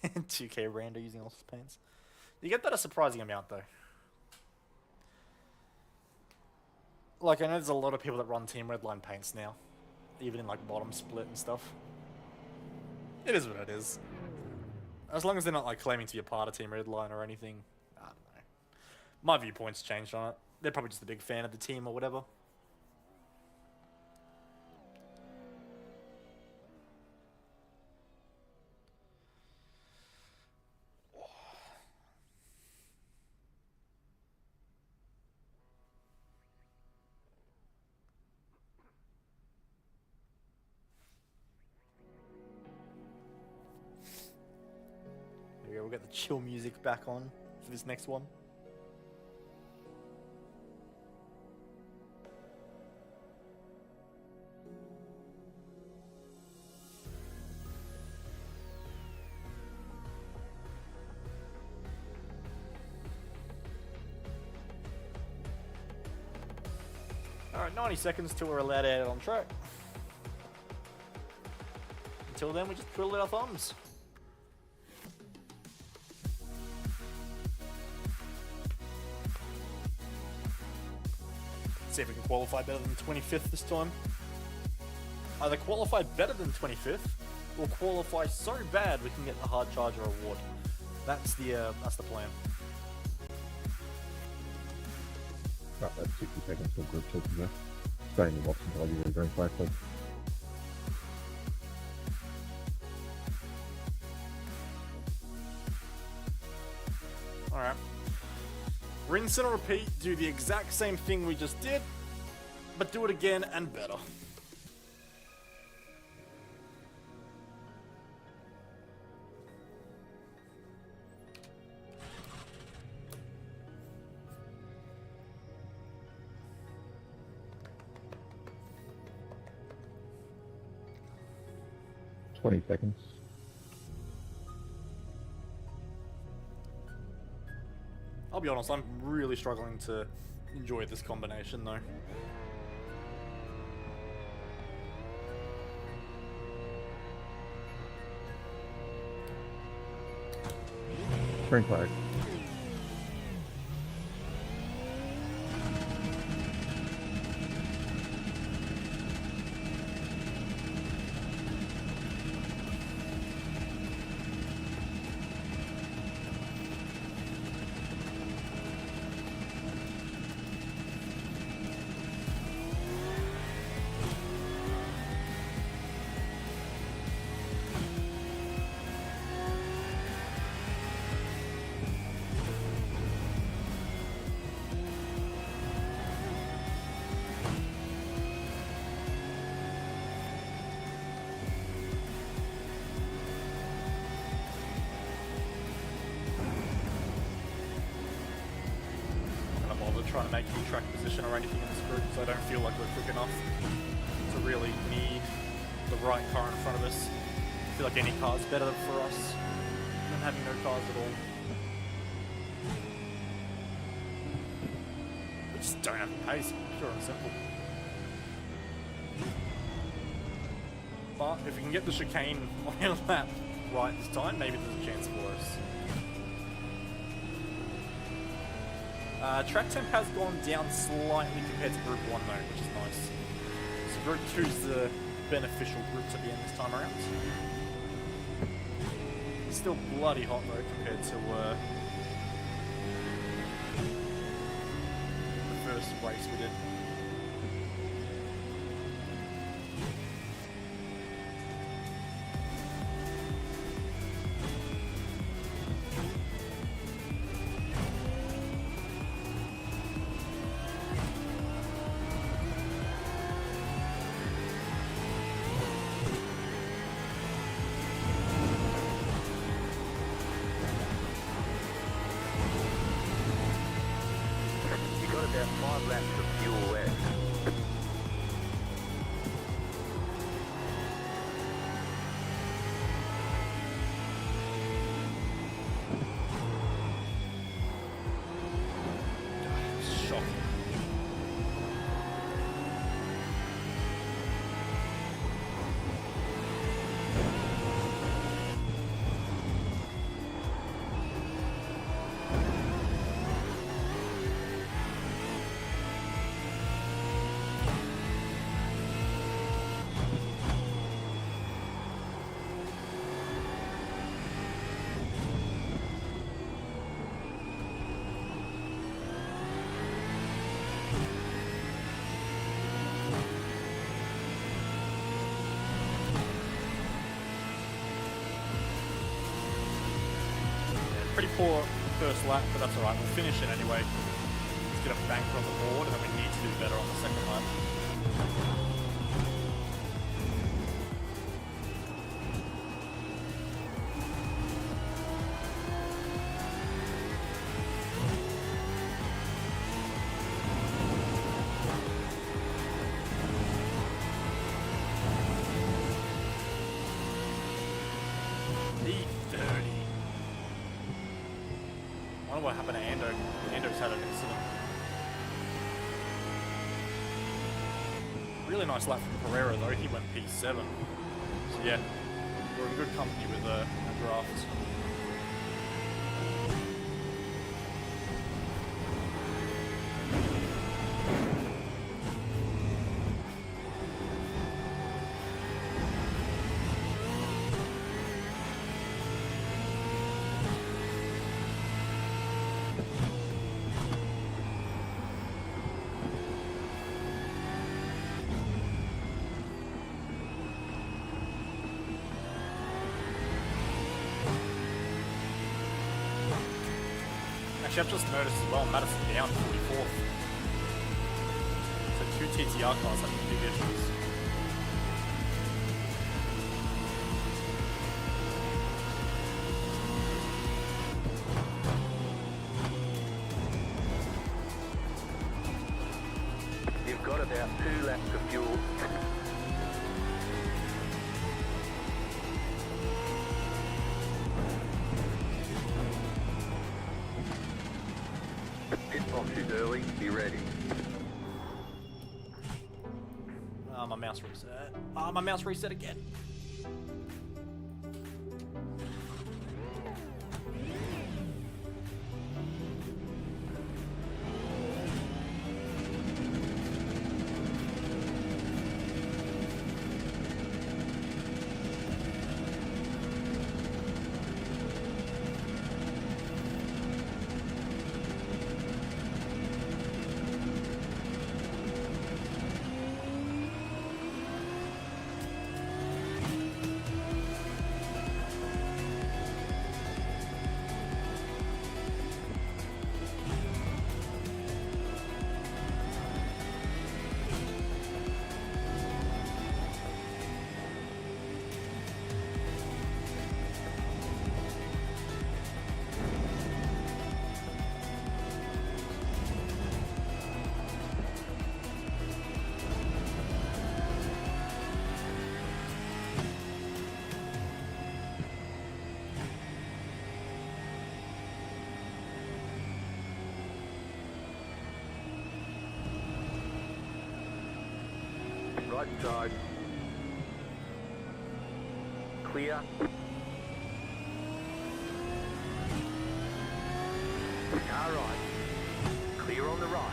$2K rando using all his paints. You get that a surprising amount though. Like, I know there's a lot of people that run Team Redline paints now, even in like bottom split and stuff. It is what it is. As long as they're not like claiming to be a part of Team Redline or anything, I don't know. My viewpoint's changed on it. They're probably just a big fan of the team or whatever. We'll get the chill music back on for this next one. Alright, 90 seconds till we're allowed out on track. Until then, we just twiddle our thumbs. See if we can qualify better than 25th this time. Either qualify better than 25th, or qualify so bad we can get the hard charger award. That's the plan. About that 60 seconds for group check there. Stay in the box until I give you the green flag, please. Alright. Rinse and repeat, do the exact same thing we just did, but do it again and better. Seconds. I'll be honest, I'm really struggling to enjoy this combination though. Green flag. Trying to make any track position or anything in this group, so I don't feel like we're quick enough to really need the right car in front of us. I feel like any car is better for us than having no cars at all. We just don't have the pace, pure and simple. But if we can get the chicane on our lap right this time, maybe there's a chance for us. Track temp has gone down slightly compared to Group 1 though, which is nice. So Group 2 is the beneficial group to be in this time around. It's still bloody hot though compared to the first race we did. about 5 laps of fuel left. Shocking. Pretty poor first lap, but that's alright. We'll finish it anyway. Let's get a banker on the board, and then we need to do better on the second lap. I wonder what happened to Ando. Ando's had an incident. Really nice lap from Pereira though, he went P7. So yeah, we're in good company with the drafts. Actually, I've just noticed as well, Madison down 44th. So 2 TTR cars having big issues. You've got about 2 laps of fuel. Pit box is early, be ready. My mouse reset. My mouse reset again. Right side. Clear. Car right. Clear on the right.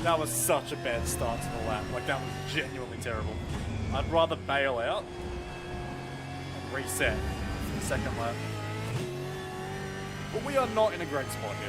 That was such a bad start to the lap. Like, that was genuinely terrible. I'd rather bail out and reset for the second lap. But we are not in a great spot here.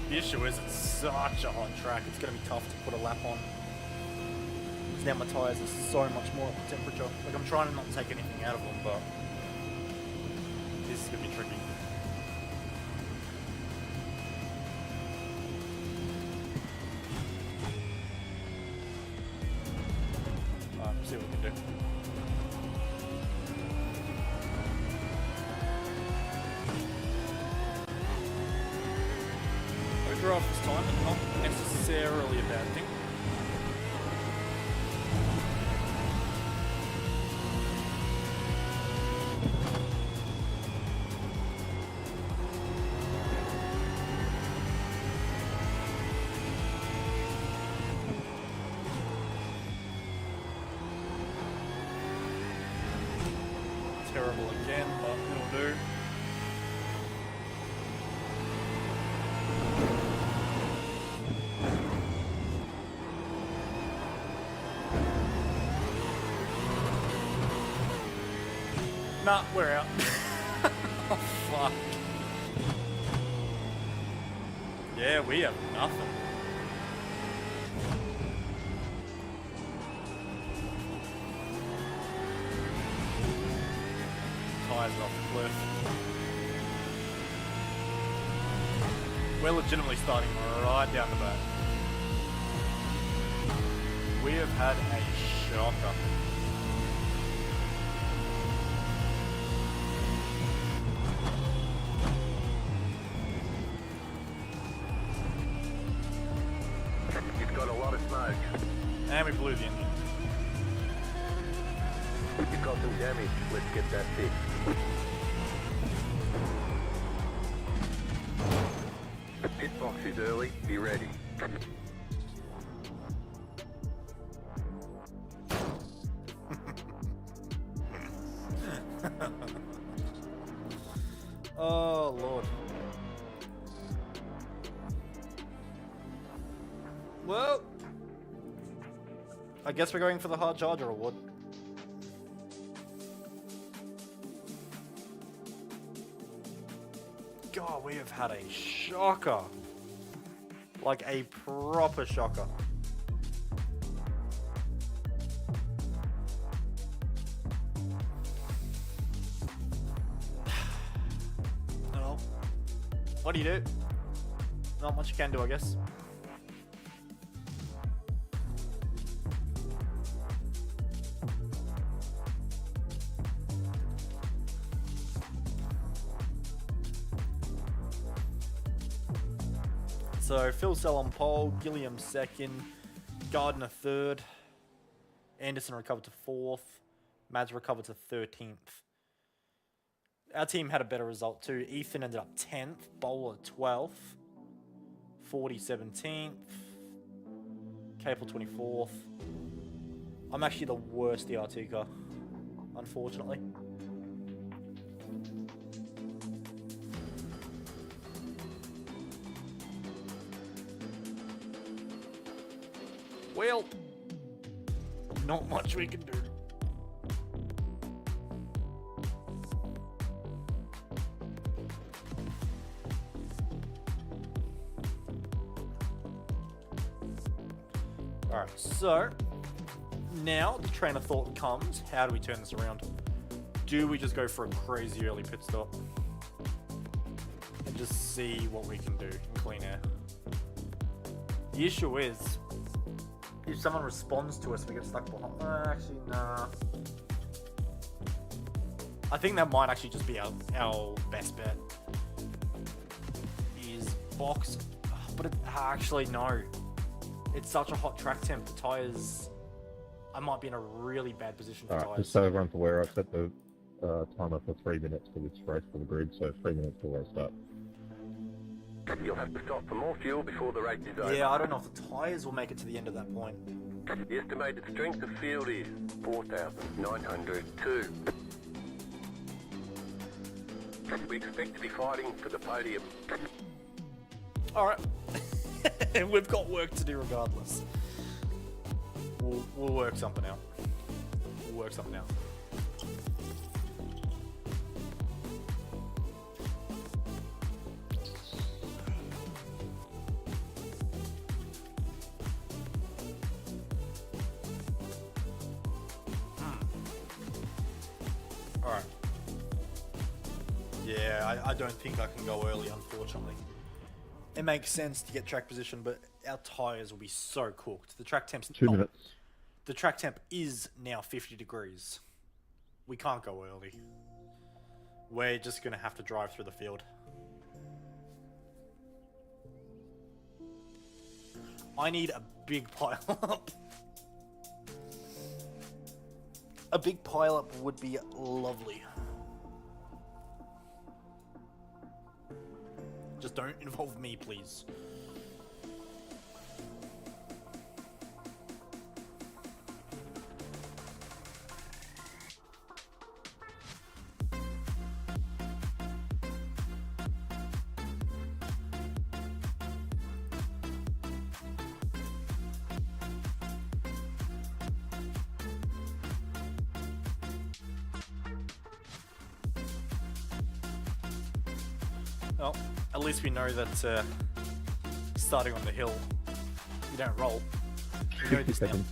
The issue is it's such a hot track, it's going to be tough to put a lap on. Because now my tyres are so much more at the temperature. Like, I'm trying to not take anything out of them, but this is going to be tricky. Alright, let's see what we can do. Drive this time, but not necessarily a bad thing. Terrible again, but it'll do. Nah, we're out. Oh, fuck. Yeah, we have nothing. Tires are off the cliff. We're legitimately starting right down the back. We have had a shocker. And we blew the engine. You've got some damage. Let's get that fixed. Pit box is early. Be ready. Oh, Lord. Well, I guess we're going for the hard charger award. God, we have had a shocker. Like a proper shocker. Well, what do you do? Not much you can do, I guess. So Phil Sell on pole, Gilliam second, Gardner third, Anderson recovered to fourth, Mads recovered to 13th. Our team had a better result too. Ethan ended up 10th, Bowler 12th, 40 17th, Capel 24th. I'm actually the worst DRT car, unfortunately. Well, not much we can do. Alright, so now the train of thought comes, how do we turn this around? Do we just go for a crazy early pit stop? And just see what we can do in clean air? The issue is, if someone responds to us, we get stuck behind. Actually, nah. I think that might actually just be our best bet. Is box. But actually, no. It's such a hot track temp. The tyres. I might be in a really bad position for tyres. Just so everyone's aware, I've set the timer for 3 minutes for this race for the grid, so 3 minutes till race start. You'll have to stop for more fuel before the race is over. Yeah, I don't know if the tyres will make it to the end of that point. The estimated strength of field is 4,902. We expect to be fighting for the podium. Alright. We've got work to do regardless. We'll work something out. We'll work something out. Alright. Yeah, I don't think I can go early, unfortunately. It makes sense to get track position, but our tyres will be so cooked. The track temp's 2 minutes. The track temp is now 50 degrees. We can't go early. We're just going to have to drive through the field. I need a big pile-up. A big pile-up would be lovely. Just don't involve me, please. Well, at least we know that starting on the hill, you don't roll. We know 50 this now. seconds.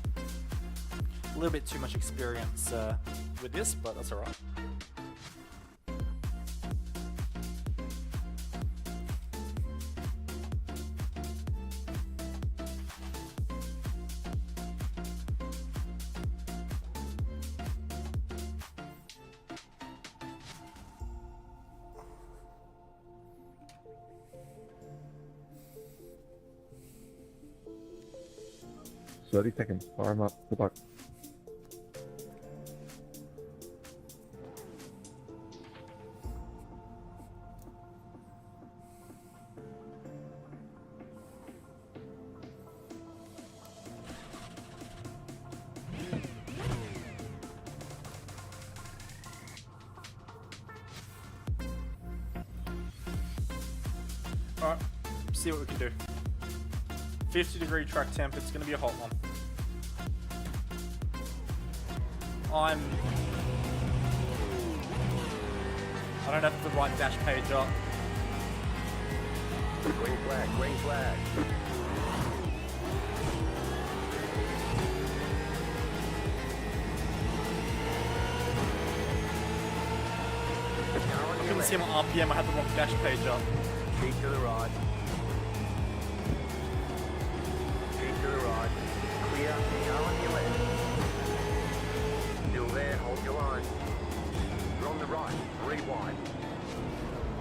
A little bit too much experience with this, but that's alright. Thirty seconds. Fire 'em up. Good luck. Alright, see what we can do. 50-degree track temp, it's going to be a hot one. I don't have the right dash page up. Green flag, green flag. I couldn't see my RPM, I had the wrong dash page up. Keep to the right. Keep to the right. Clear, car on your left. Still there, hold your line. You're on the right, 3 wide.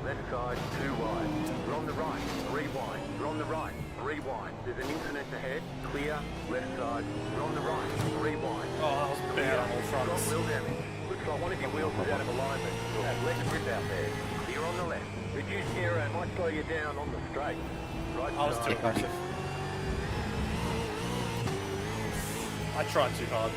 Left side, 2 wide. You're on the right, 3 wide. You're on the right, 3 wide. There's an incident ahead, clear, left side. You're on the right, 3 wide. Oh, that was bad on all Got fronts. wheel damage. Looks like one of your wheels is out of alignment. You'll have less grip out there. Clear on the left. Reduced aero might slow you down on the straight. Right I was too side. aggressive. I tried too hard.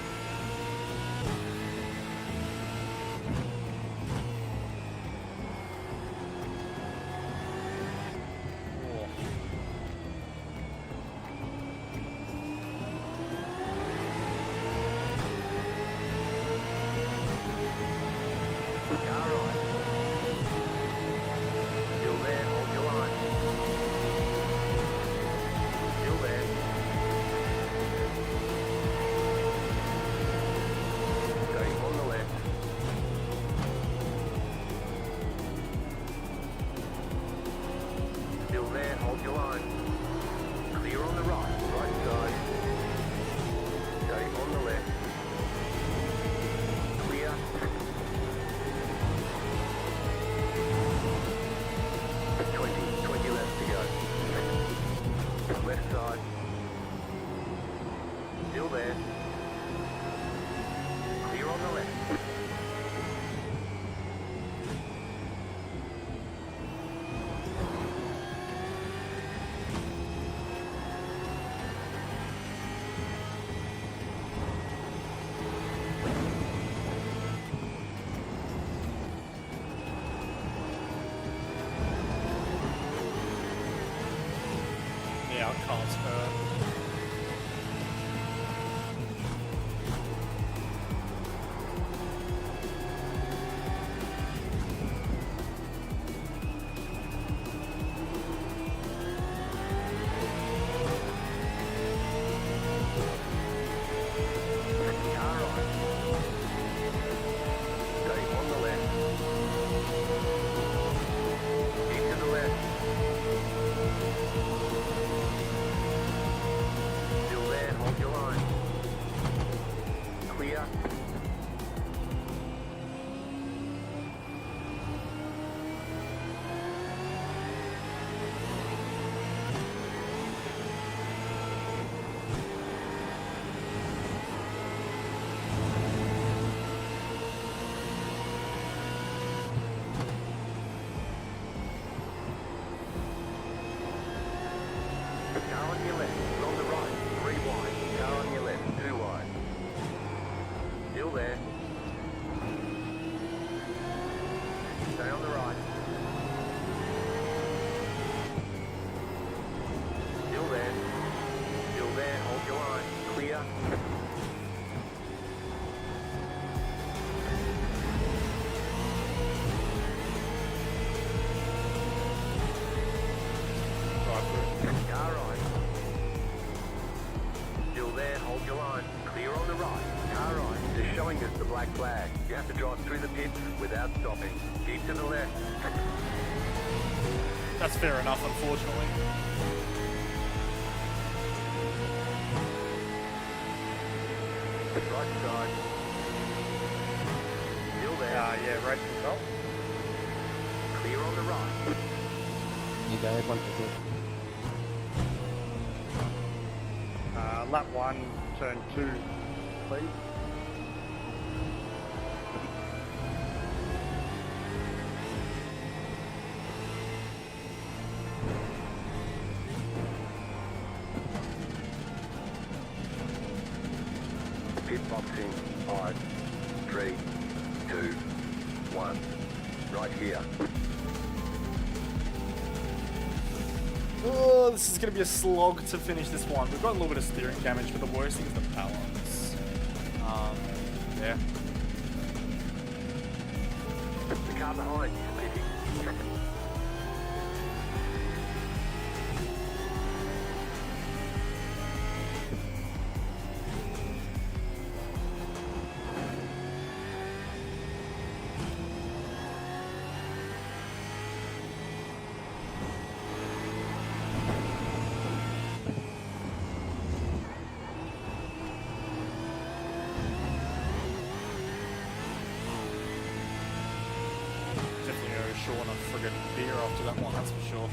Car right. Still there, hold your line. Still there. Going on the left. Still there, hold your line. Clear on the right, right side. Going on the left. Clear. 20 left to go. Left side. Still there. Clear on the left. Yeah, our car's hurt. Flag. You have to drive through the pit without stopping. Keep to the left. That's fair enough, unfortunately. Right side. Still there. Yeah, right control. Clear on the right. You go ahead, 1 for 2. Lap 1, turn 2, please. Pit boxing. 5, 3, 2, 1. Right here. Oh, this is going to be a slog to finish this one. We've got a little bit of steering damage, but the worst thing is the balance. Yeah. The car behind you, Livy. Short on a friggin' beer after that one, that's for sure.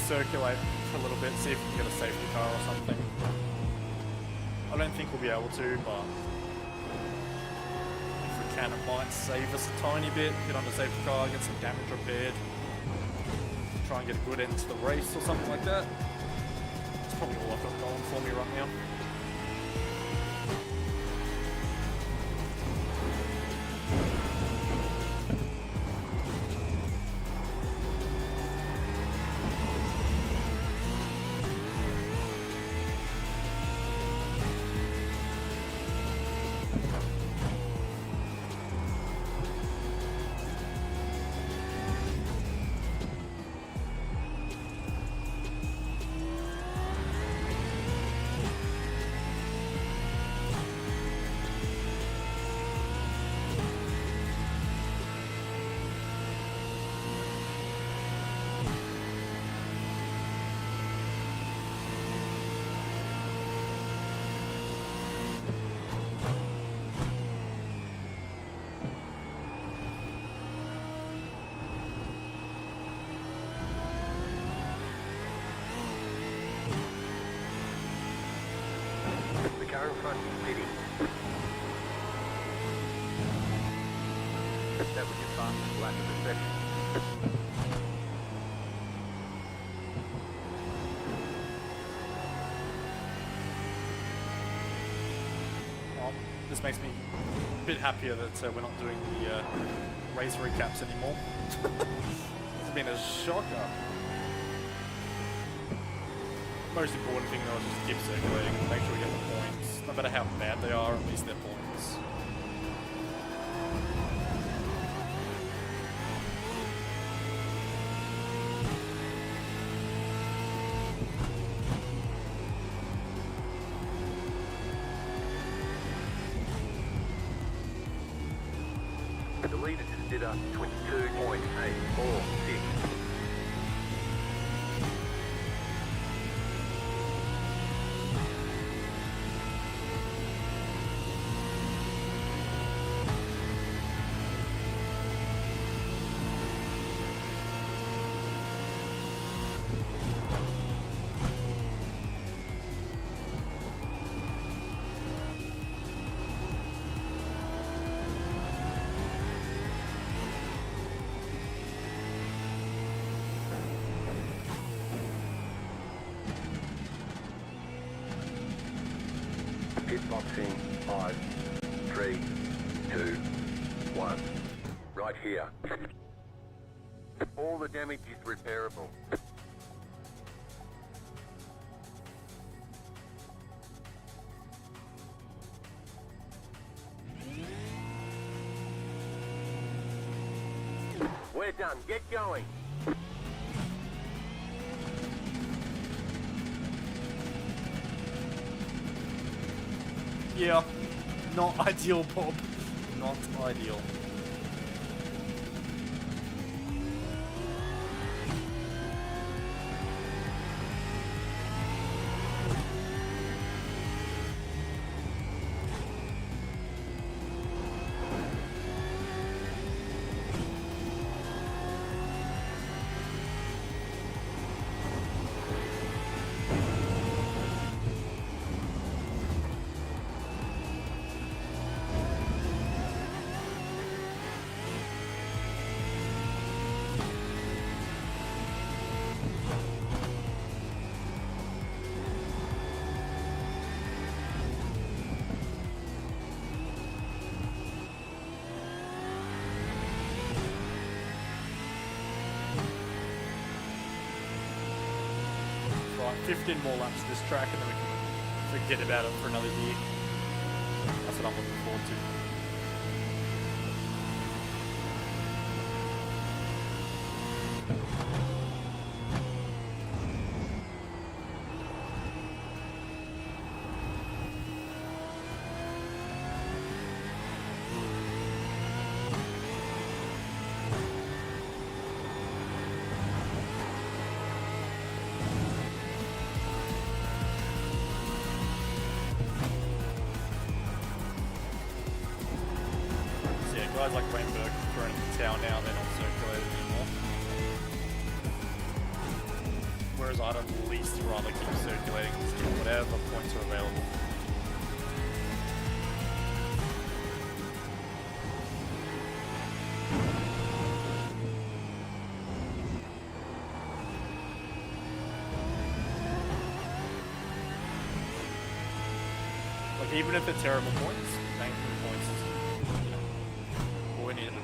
Circulate for a little bit, see if we can get a safety car or something. I don't think we'll be able to, but if we can, it might save us a tiny bit. Get on the safety car, get some damage repaired, try and get a good end to the race or something like that. That's probably all I've got going for me right now. front pitting. That was your fastest lap of the session. Well, this makes me a bit happier that we're not doing the race recaps anymore. It's been a shocker. Most important thing though is just keep circulating, make sure we get the points. No matter how bad they are, at least they're points. The leader just did a 22.846. Pitboxing, 5, 3, 2, 1. Right here. All the damage is repairable. We're done. Get going. Yeah, not ideal, Bob. Not ideal. Right, 15 more laps of this track and then we can forget about it for another year. That's what I'm looking forward to. Guys like Rainberg thrown in the tower now, they're not circulated anymore. Whereas I'd at least rather keep circulating, just get whatever points are available. Like even if they're terrible points, 19 points is all we needed to do.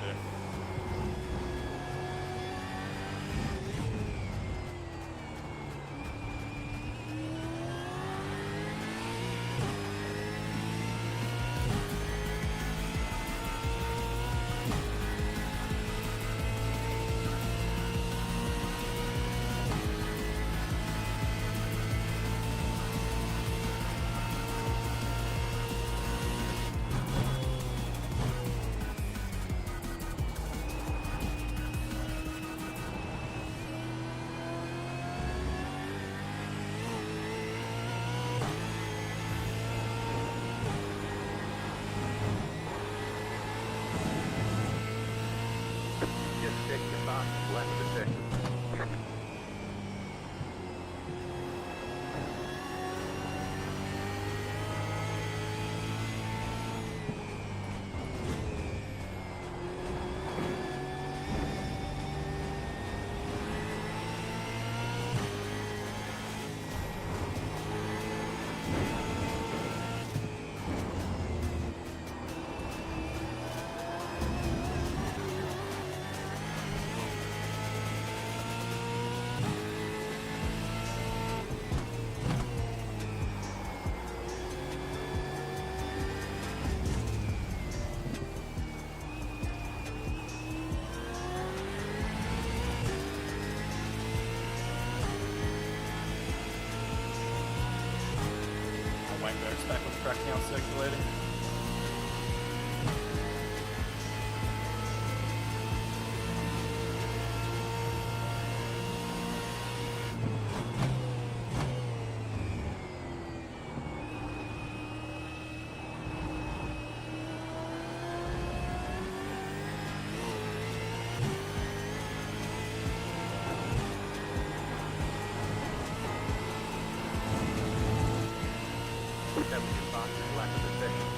Derek's back on track now, circulating. That was your fastest lap of the session.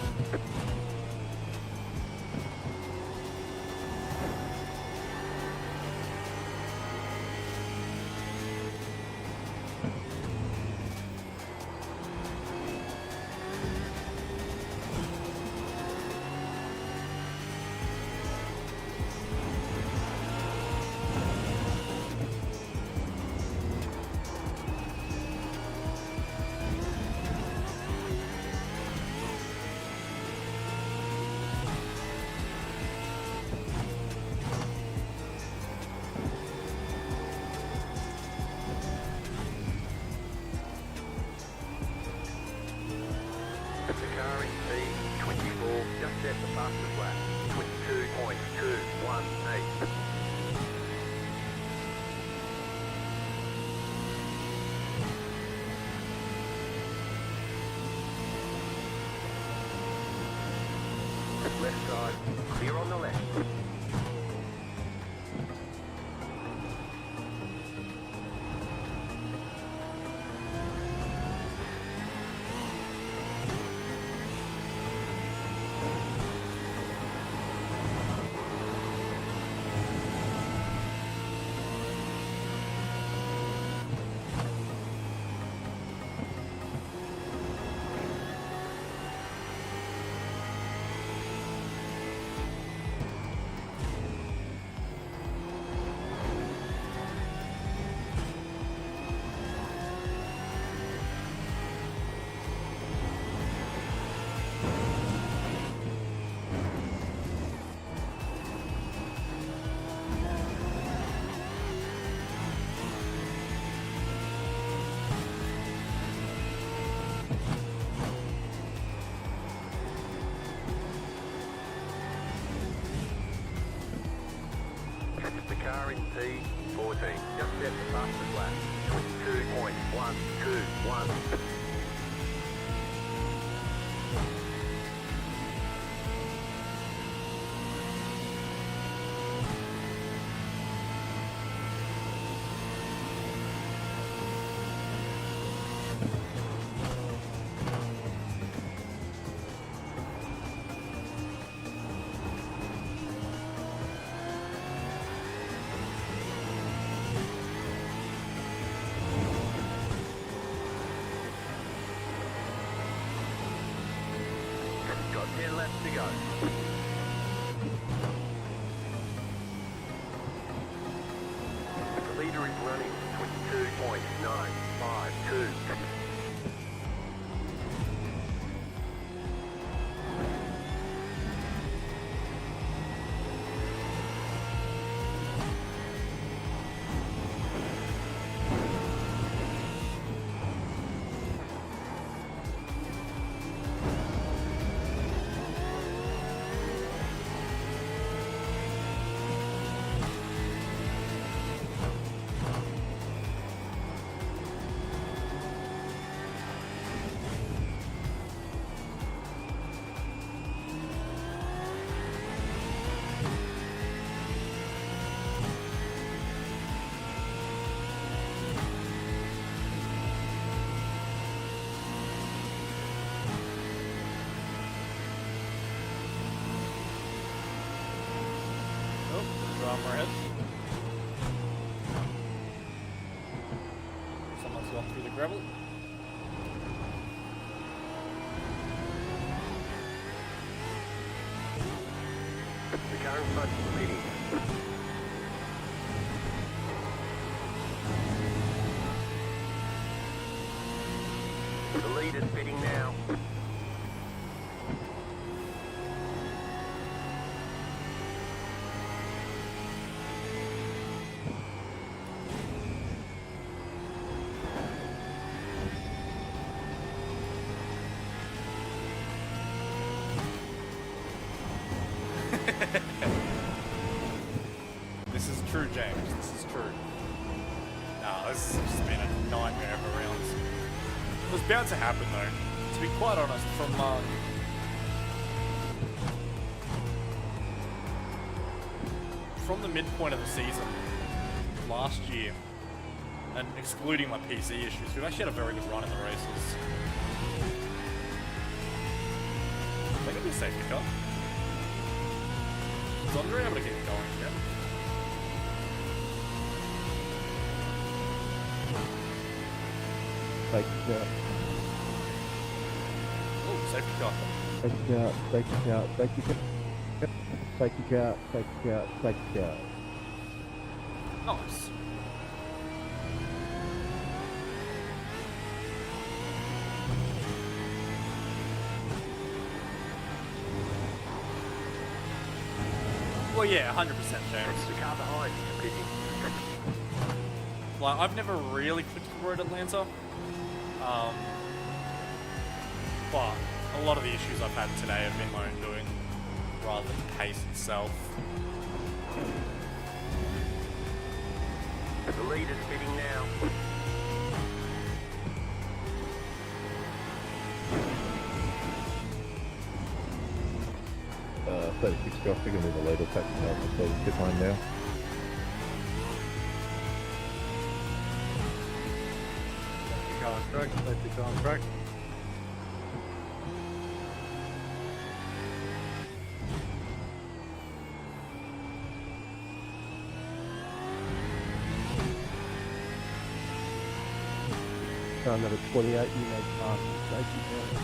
The car in P24 just set the fastest lap, 22.218. Left side, clear on the left. The car in P14 just set the fastest lap, 22.121. Got 10 laps to go. The leader is running 22.952. Drama ahead. Someone's gone through the gravel. The car in front is pitting. The lead is pitting now. this has just been a nightmare of a round. It was bound to happen though. To be quite honest, from the midpoint of the season last year, and excluding my PC issues, we've actually had a very good run in the races. Is that gonna be a safety car? Is Andre able to keep going again? Safety car. Oh, safety car. Safety car. Safety car. Safety car. Safety car. Safety car. Safety car. Nice. Well, yeah, 100% James. The car behind, pity. Like, I've never really clicked the road Atlanta. But a lot of the issues I've had today have been my own doing, rather than the pace itself. The lead is pitting now. Uh, 36 Josh, you're going to be the leader, Tactile, so get mine now. Safety car on track. Safety car on track. Car number 28, you may pass the safety car.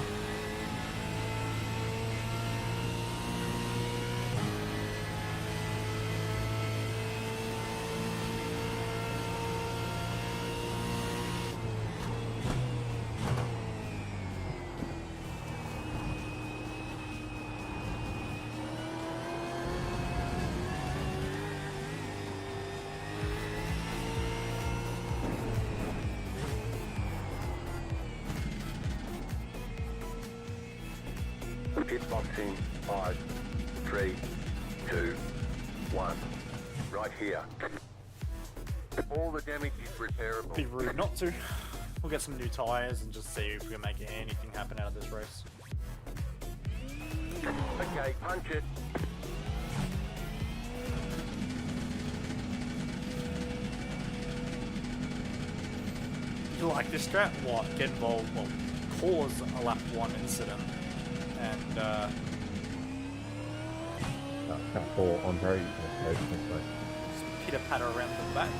Pit box in 5, 3, 2, 1. Right here. All the damage is repairable. Be rude not to. We'll get some new tyres and just see if we can make anything happen out of this race. Okay, punch it. Like this strat, what? Get involved, well, cause a lap 1 incident. And, Cut 4, Andre, thanks mate. just pitter patter around the back.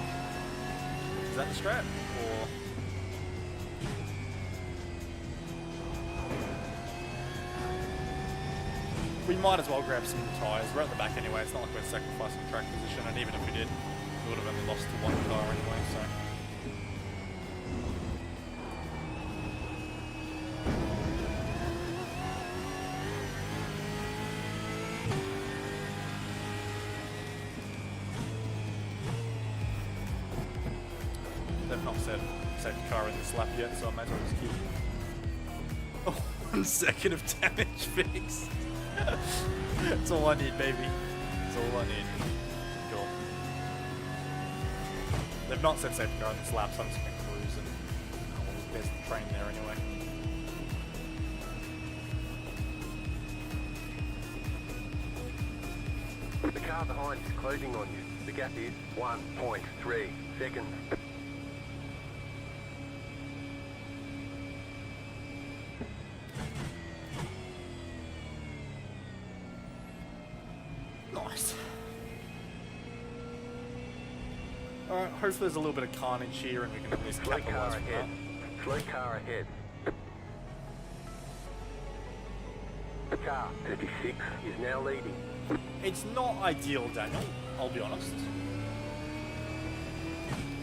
Is that the strat? Or. We might as well grab some tyres. We're at the back anyway. It's not like we're sacrificing track position, and even if we did, we would have only lost to one car anyway, so. They've not said safety car in this lap yet, so I may as well just keep. Oh, 1 second of damage fixed. That's all I need, baby. That's all I need. Cool. They've not said safety car in this lap, so I'm just gonna cruise and there's the train there anyway. The car behind is closing on you. The gap is 1.3 seconds. Nice. Alright, hopefully there's a little bit of carnage here and we can at least Slow car capitalise from ahead. that. Slow car ahead. The car, 36, is now leading. It's not ideal, Daniel, I'll be honest.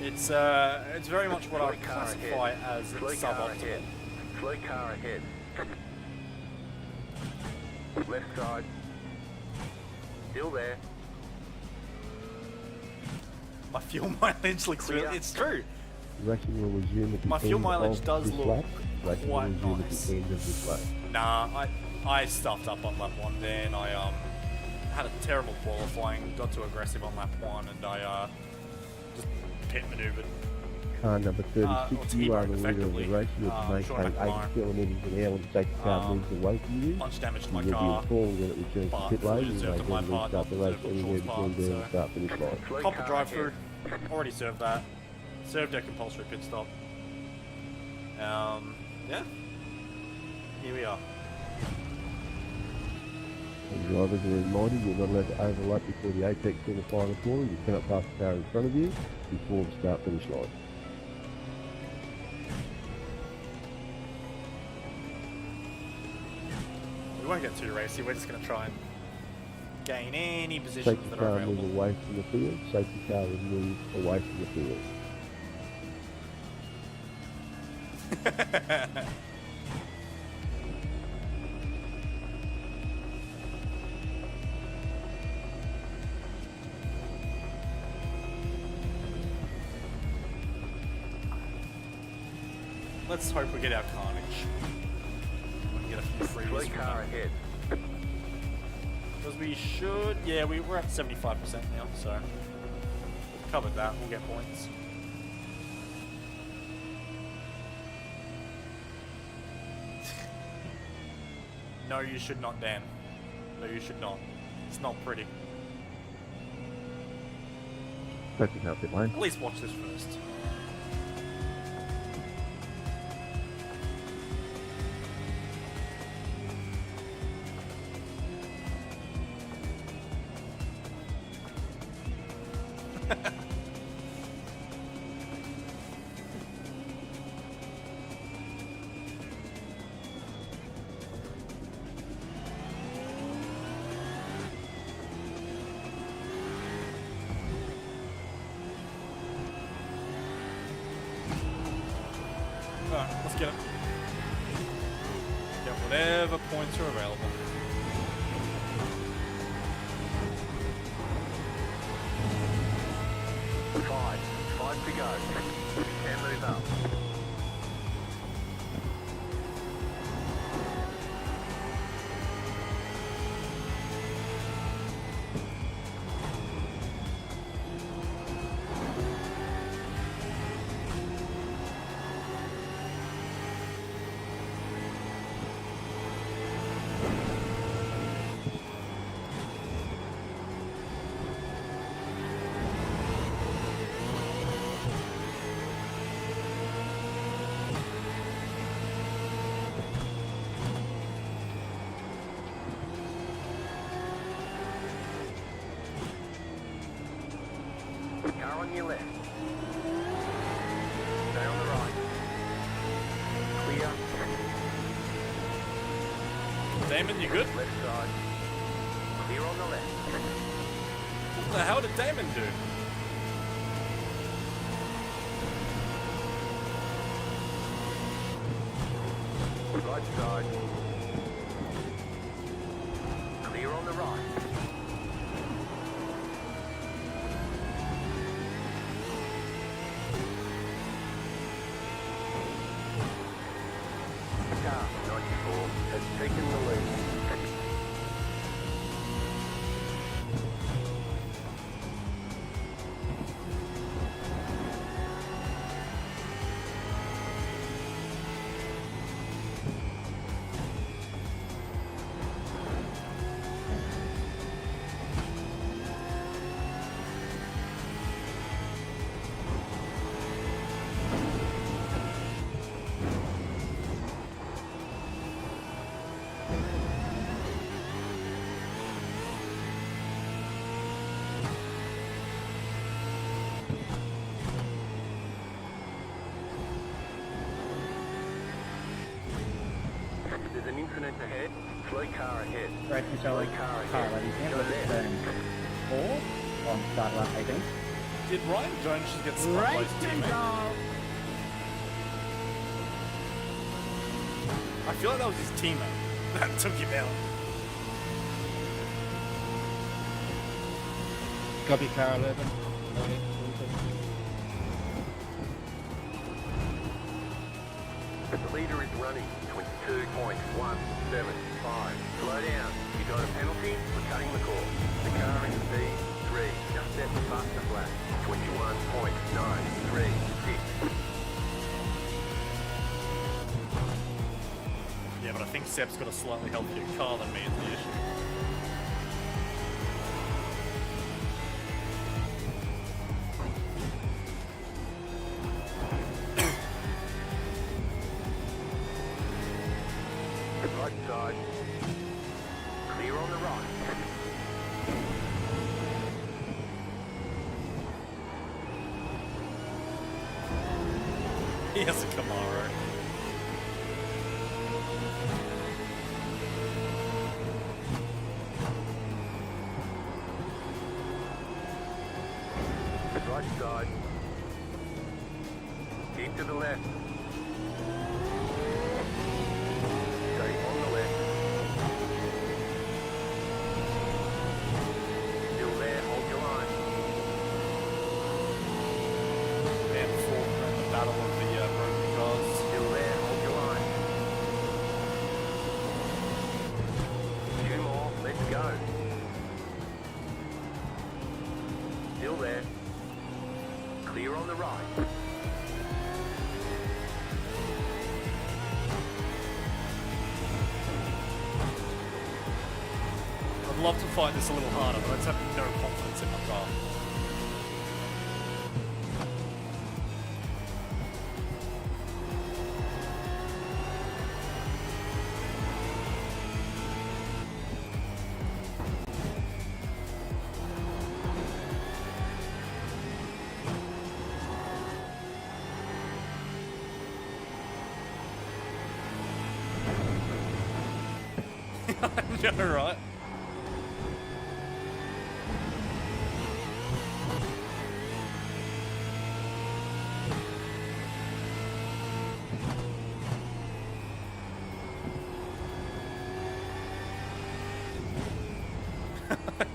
It's very much what I would Slow car classify ahead. as Slow car suboptimal. ahead. Slow car ahead. Left side. Still there. My fuel mileage looks really, it's true. Racing will resume at the My fuel end mileage of does this look lap. Racing will quite resume nice. at the end of this lap. Nah, I stuffed up on lap 1 then. I had a terrible qualifying, got too aggressive on lap 1 and I just pit maneuvered car number 36. or You are T-boned the leader of the effectively. race. You Sure maintain enough, 80 tomorrow. kilometres an hour when the safety car moves away from you. Punch damage to my You will be car. informed when it returns to but pit lane. fully You may deserved on my then part restart the not to race put anywhere Sean's between part, there and so- start finish line. Slow Copper car drive through. ahead. Already served that. Served a compulsory pit stop. Yeah. Here we are. And drivers are reminded you're not allowed to overlap before the apex in the final corner. You cannot pass the car in front of you before the start finish line. We won't get too racy. We're just going to try and gain any positions Safety that are car move available. away from the field. Safety car will move away from the field. Let's hope we get our carnage. We can get a few Slow freebies from car that. ahead. Because we should... Yeah, we're at 75% now, so... We've covered that. We'll get points. No, you should not, Dan. No, you should not. It's not pretty. Safety car pit lane. At least watch this first. Alright, let's get it. Get whatever points are available. Five to go. Can move up. Car on your left. Stay on the right. Clear. Damon, you good? Left side. Clear on the left. What the hell did Damon do? Right side. Clear on the right. Car 94 has taken the lead. There's an incident ahead. Slow car ahead. Race control Slow car car, ahead. ladies and Go gentlemen, there. turn 4 on start lap 18. Did Ryan Jones just get spun by his teammate? I feel like that was his teammate that took him out. Copy car 11. The leader is running 22.175. Slow down. You got a penalty for cutting the course. The car in V3 just set the fastest lap. 21.936. think Seb's got a slightly healthier car than me is the issue. Right side. Clear on the right. He has a Camaro. Right side. Keep to the left. Stay on the left. Still there, hold your line. And fourth in the battle of the broken cars. Still there, hold your line. Two more, let's go. Still there. Clear on the right. I'd love to fight this a little harder, but I just have no confidence in my car. I know, right?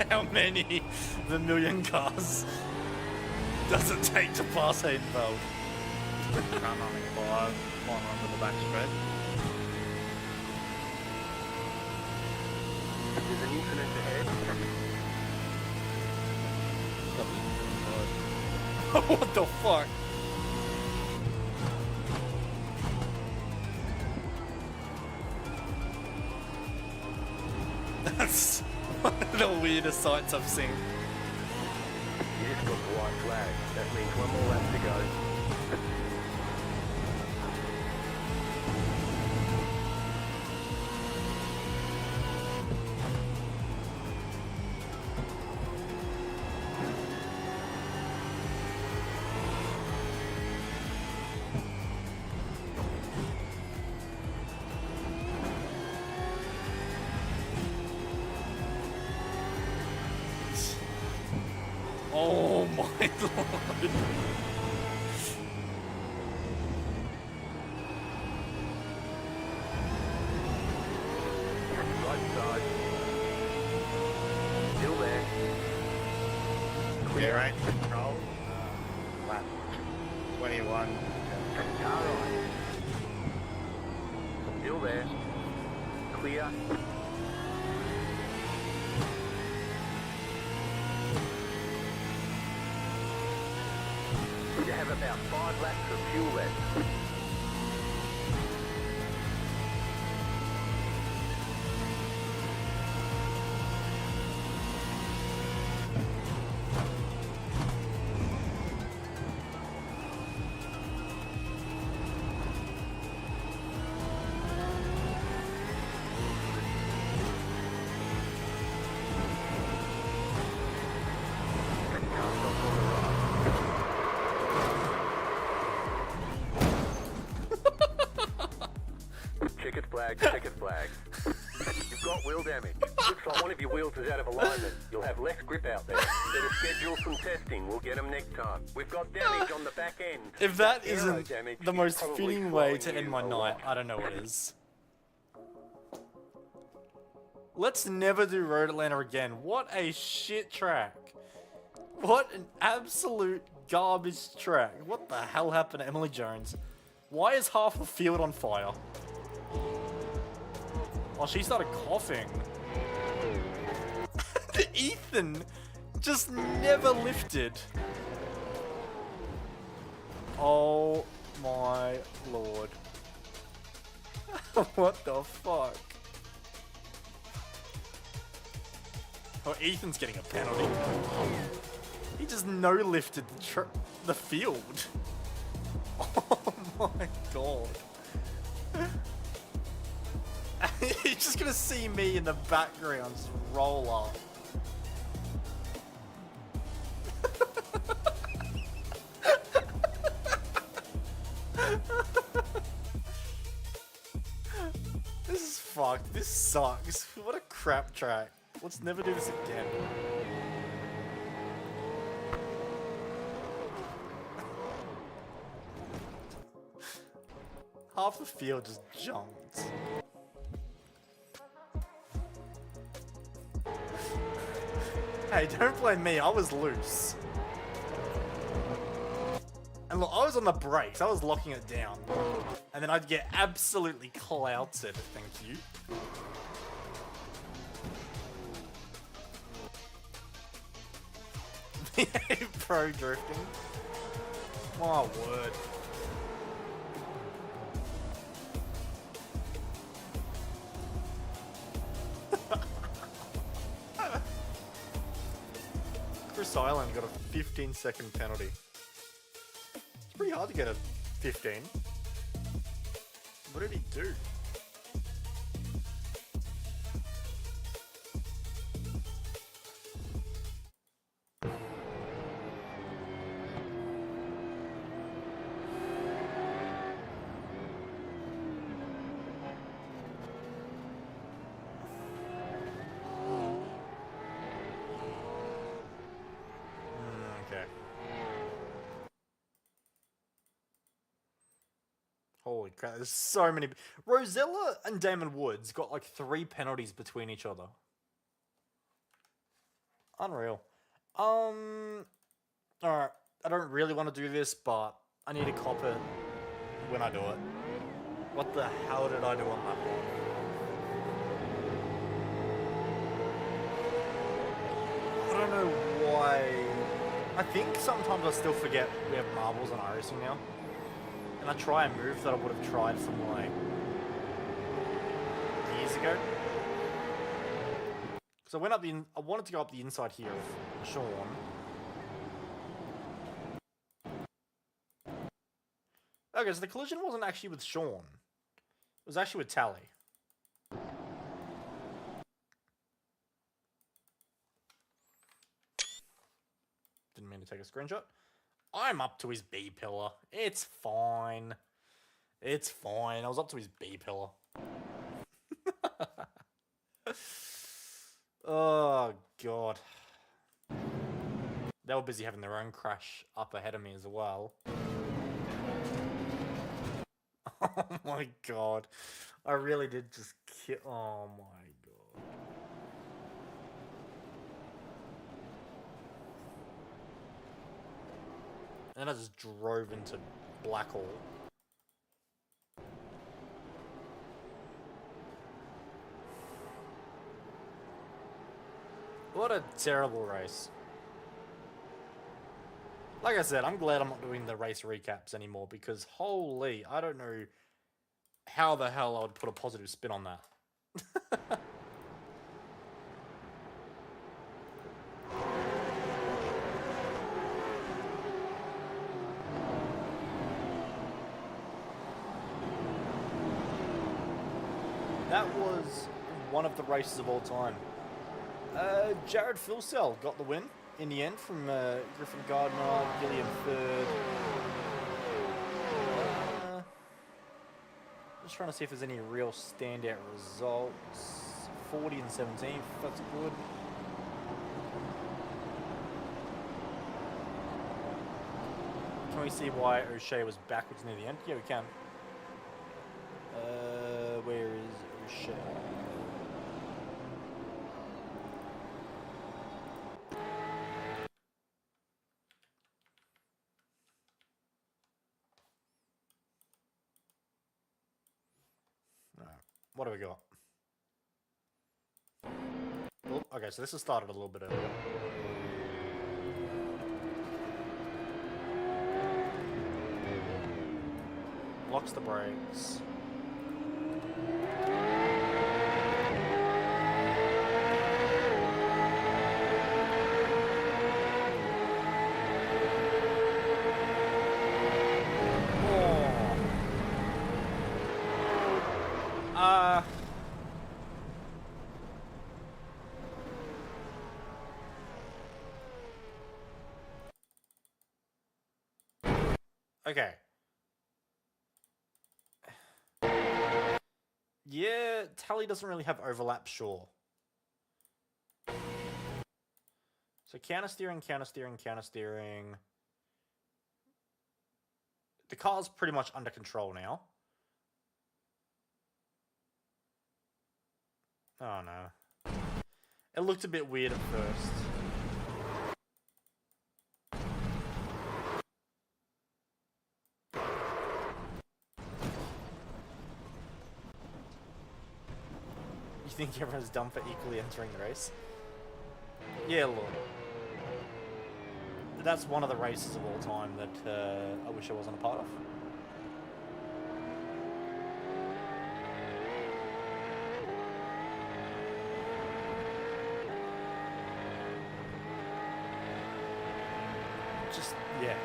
How many of a million cars does it take to pass Heusinkveld? I'm only 5, one under the back straight. There's an incident ahead. What the fuck? That's one of the weirdest sights I've seen. You just got the white flag. That means one more lap to go. Oh my lord. Right side. Still there. Clear right, control. Lap 21. Car right. Still there. Clear. You have about 5 laps of fuel left. Checkered flag. You've got wheel damage. Looks like one of your wheels is out of alignment. You'll have less grip out there. Better schedule some testing. We'll get them next time. We've got damage on the back end. If that Aero isn't damage the is most probably fitting way slowing to end you my a night, lot. I don't know what is. Let's never do Road Atlanta again. What a shit track. What an absolute garbage track. What the hell happened to Emily Jones? Why is half the field on fire? Oh, she started coughing. The Ethan just never lifted. Oh my lord. What the fuck? Oh, Ethan's getting a penalty. He just no-lifted the field. Oh my god. He's just gonna see me in the background just roll up. This is fucked. This sucks. What a crap track. Let's never do this again. Half the field just jumped. Hey, don't blame me. I was loose. And look, I was on the brakes. I was locking it down. And then I'd get absolutely clouted. Thank you. V8PRO drifting. My word. Chris Island got a 15-second penalty. It's pretty hard to get a 15. What did he do? Holy crap, there's so many. Rosella and Damon Woods got like 3 penalties between each other. Unreal. Alright, I don't really want to do this, but I need to cop it when I do it. What the hell did I do on that one? I don't know why. I think sometimes I still forget we have marbles on iRacing now. And I try a move that I would have tried from like years ago. Because I wanted to go up the inside here of Sean. Okay, so the collision wasn't actually with Sean. It was actually with Tally. Didn't mean to take a screenshot. I'm up to his B pillar. It's fine. It's fine. I was up to his B pillar. Oh, God. They were busy having their own crash up ahead of me as well. Oh, my God. I really did just kill... Oh, my God. And then I just drove into Black Hole. What a terrible race. Like I said, I'm glad I'm not doing the race recaps anymore because holy, I don't know how the hell I would put a positive spin on that. That was one of the races of all time. Jared Philsell got the win in the end from Griffin Gardner, Gilliam third. Just trying to see if there's any real standout results. 40 and 17, that's good. Can we see why O'Shea was backwards near the end? Yeah, we can. Where is O'Shea? What do we got? Oh, okay, so this has started a little bit earlier. Locks the brakes. Okay. Yeah, Tally doesn't really have overlap, sure. So counter steering, counter steering, counter steering. The car's pretty much under control now. Oh no. It looked a bit weird at first. You think everyone's dumb for equally entering the race? Yeah, look. That's one of the races of all time that I wish I wasn't a part of. Just, yeah.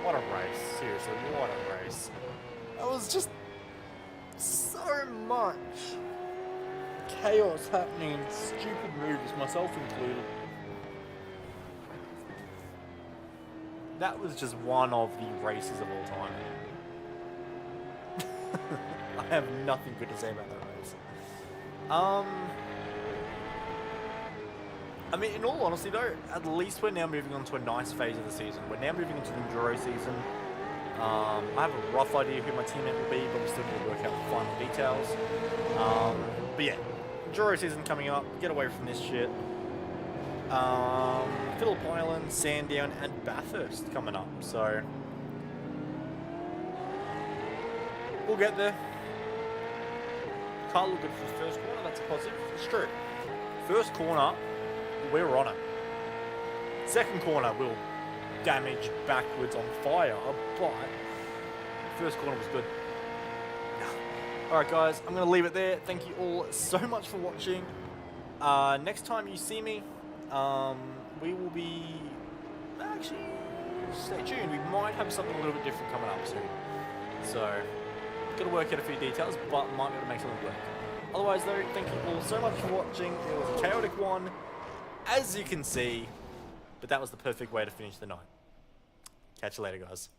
What a race. Seriously, what a race. That was just so much chaos happening and stupid moves, myself included. That was just one of the races of all time. I have nothing good to say about that race. I mean, in all honesty though, at least we're now moving on to a nice phase of the season. We're now moving into the Enduro season. I have a rough idea who my teammate will be, but we still need to work out the final details. But yeah, Enduro season coming up. Get away from this shit. Phillip Island, Sandown, and Bathurst coming up. So we'll get there. Can't look good for the first corner. That's a positive. It's true. First corner, we're on it. Second corner, we'll damage backwards on fire, but first corner was good. Alright guys, I'm going to leave it there. Thank you all so much for watching. Next time you see me, we will be... Actually, stay tuned. We might have something a little bit different coming up soon. So, got to work out a few details, but might be able to make something work. Otherwise though, thank you all so much for watching. It was a chaotic one, as you can see, but that was the perfect way to finish the night. Catch you later, guys.